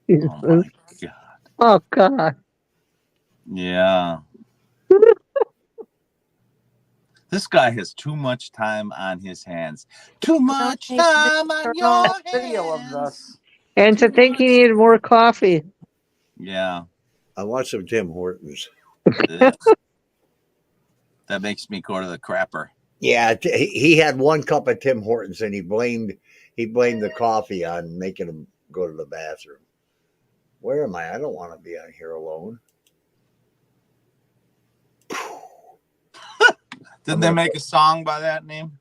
Jesus. Oh my God. Oh God. Yeah. This guy has too much time on his hands. Too much time on your Video of hands. this. And to think he needed more coffee. Yeah. I want some Tim Hortons. Ugh. That makes me go to the crapper. Yeah, he had one cup of Tim Hortons, and he blamed the coffee on making him go to the bathroom. Where am I? I don't want to be on here alone. Didn't they make a song by that name?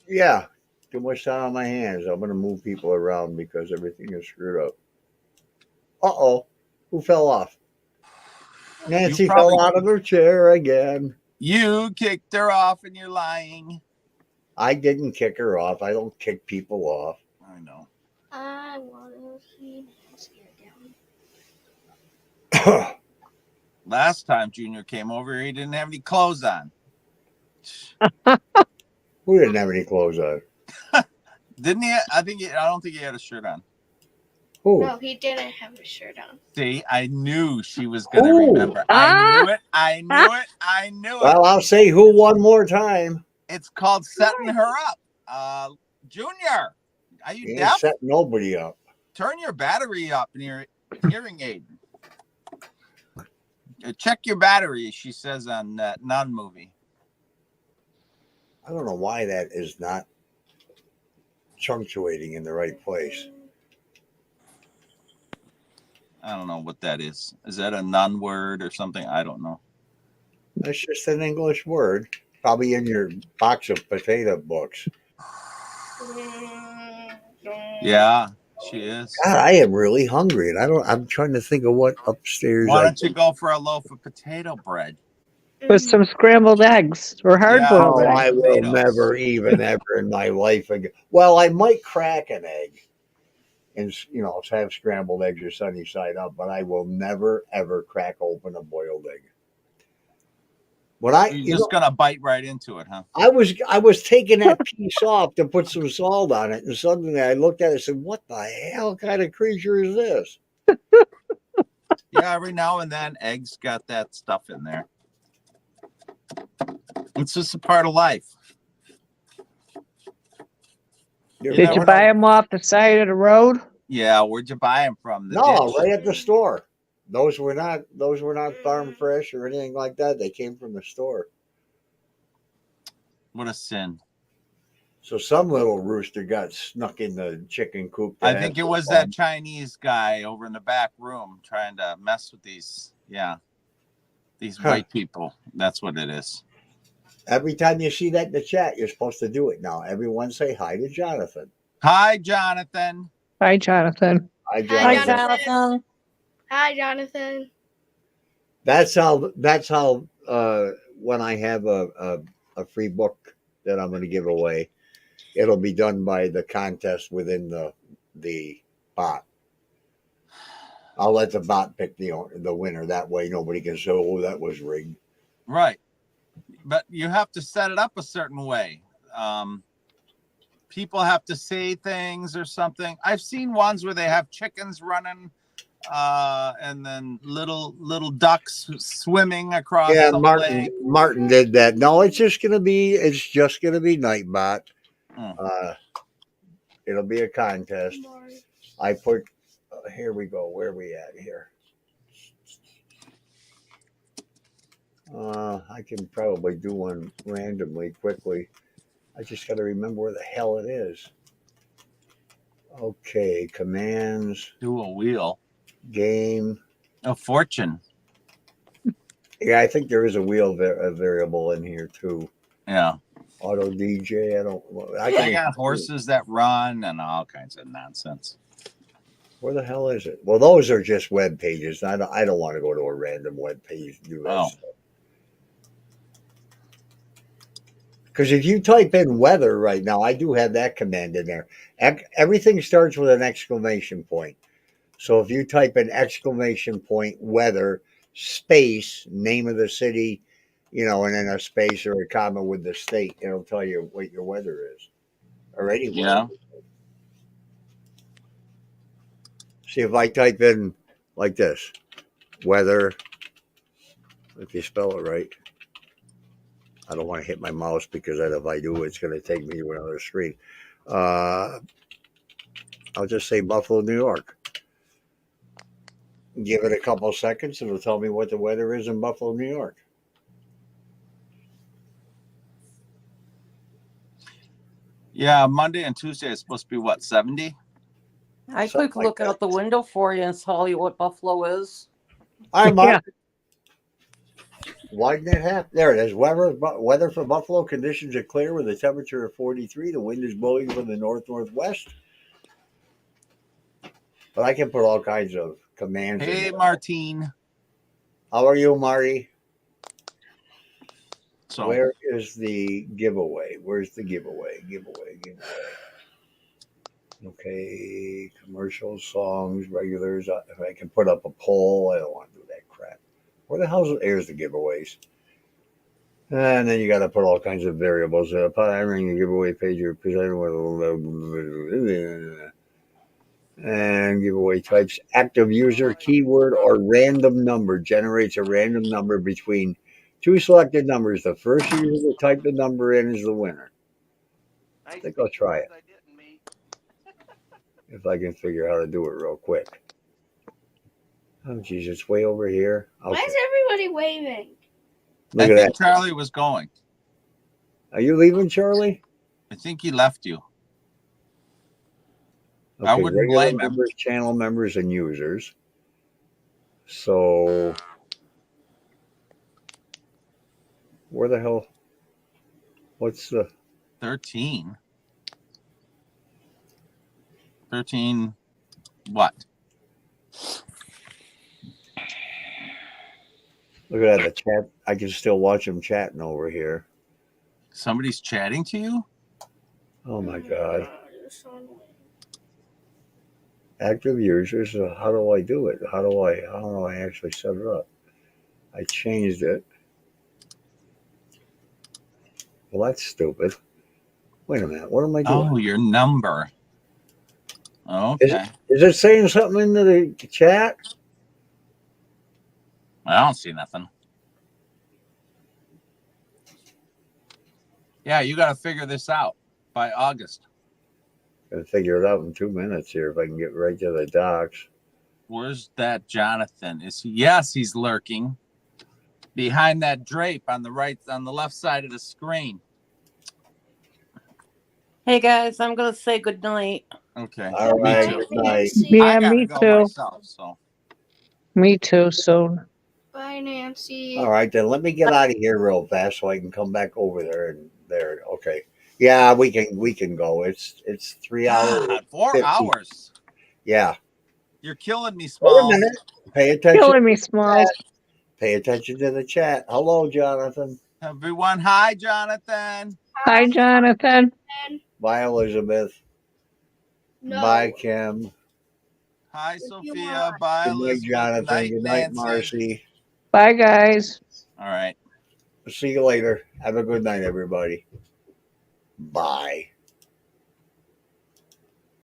Yeah, too much time on my hands. I'm going to move people around because everything is screwed up. Uh-oh. Who fell off? Nancy fell out of her chair again. You kicked her off and you're lying. I didn't kick her off. I don't kick people off. I know. I want to see down. Last time Junior came over, he didn't have any clothes on. Who didn't have any clothes on? Didn't he? I don't think he had a shirt on. Who? No, he didn't have a shirt on. See, I knew she was going to remember. I knew it. I knew it. I knew it. Well, I'll say who one more time. It's called setting her up. Junior, are you You deaf? ain't set nobody up. Turn your battery up in your hearing aid. Check your battery, she says on that Nun movie. I don't know why that is not punctuating in the right place. I don't know what that is. Is that a Nun word or something? I don't know. That's just an English word. Probably in your box of potato books. Yeah, she is. God, I am really hungry, and I'm trying to think of what upstairs. Why don't you go for a loaf of potato bread? With some scrambled eggs or hard-boiled eggs. I will never even ever in my life again. Well, I might crack an egg and have scrambled eggs or sunny side up, but I will never ever crack open a boiled egg. You're just gonna bite right into it, huh? I was taking that piece off to put some salt on it, and suddenly I looked at it and said, "What the hell kind of creature is this?" Yeah, every now and then, eggs got that stuff in there. It's just a part of life. You Did you never buy know. them off the side of the road? Yeah, where'd you buy them from? The No, ditch? right at the store. Those were not farm fresh or anything like that. They came from the store. What a sin. So some little rooster got snuck in the chicken coop. I think it was that Chinese guy over in the back room trying to mess with these white people. That's what it is. Every time you see that in the chat, you're supposed to do it now. Everyone say hi to Jonathan. Hi, Jonathan. Hi, Jonathan. Hi, Hi, Jonathan. Jonathan. Hi, Jonathan. That's how when I have a free book that I'm going to give away, it'll be done by the contest within the bot. I'll let the bot pick the winner. That way nobody can say, oh, that was rigged. Right. But you have to set it up a certain way. People have to say things or something. I've seen ones where they have chickens running and then little ducks swimming across Yeah, some lake. Martin did that. No, it's just gonna be Nightbot. It'll be a contest. I put here we go. Where are we at here? I can probably do one randomly quickly. I just got to remember where the hell it is. Okay, commands. Do a wheel. Game. A fortune. Yeah, I think there is a wheel variable in here too. Yeah. Auto DJ. I got horses that run and all kinds of nonsense. Where the hell is it? Well, those are just web pages. I don't want to go to a random web page to do that stuff. Because if you type in weather right now, I do have that command in there. Everything starts with an exclamation point. So if you type in exclamation point weather space name of the city, and then a space or a comma with the state, it'll tell you what your weather is, or anywhere. Yeah. See if I type in like this, weather. If you spell it right. I don't want to hit my mouse because if I do, it's going to take me to another screen. I'll just say Buffalo, New York. Give it a couple seconds. It'll tell me what the weather is in Buffalo, New York. Yeah, Monday and Tuesday is supposed to be what, 70? I could look out the window for you and tell you what Buffalo is. I'm Mark. Widen it half. There it is. Weather for Buffalo. Conditions are clear with a temperature of 43. The wind is blowing from the north-northwest. But I can put all kinds of commands. Hey, Martine. How are you, Marty? So where is the giveaway? Where's the giveaway? Giveaway. Okay, commercials, songs, regulars. If I can put up a poll, I don't want to do that crap. Where the hell airs the giveaways? And then you got to put all kinds of variables. Pioneering the giveaway page you're presented with. And giveaway types. Active user, keyword, or random number generates a random number between two selected numbers. The first user to type the number in is the winner. I think I'll try it. If I can figure out how to do it real quick. Oh, geez, it's way over here. Okay. Why is everybody waving? Look I at think that. Charlie was going. Are you leaving, Charlie? I think he left you. Okay, I wouldn't regular blame him. members, channel members, and users. So, where the hell? What's the 13? 13 what? Look at that, the chat. I can still watch them chatting over here. Somebody's chatting to you? Oh my God. Active users. How do I do it? How do I actually set it up? I changed it. Well, that's stupid. Wait a minute. What am I doing? Oh, your number. Okay. Is it saying something into the chat? I don't see nothing. Yeah, you got to figure this out by August. Gotta figure it out in 2 minutes here if I can get right to the docs. Where's that Jonathan? Is he? Yes, he's lurking behind that drape on the left side of the screen. Hey guys, I'm gonna say good night. Okay. All right. Me too. Good night. Yeah, I gotta me go too. myself. So. Me too. Soon. Bye, Nancy. All right, then let me get out of here real fast so I can come back over there and there. Okay. Yeah, we can go. It's 3 hours. God, 4 50. hours. Yeah. You're killing me, Wait a Smalls. minute. Pay attention. Killing me, Smalls. Pay attention to the chat. Hello, Jonathan. Everyone, hi, Jonathan. Hi, Jonathan. Bye, Elizabeth. No. Bye, Kim. Hi, Sophia. Bye, Good night, Elizabeth. Jonathan. Night, Good night, Nancy. Marcy. Bye, guys. All right. See you later. Have a good night, everybody. Bye.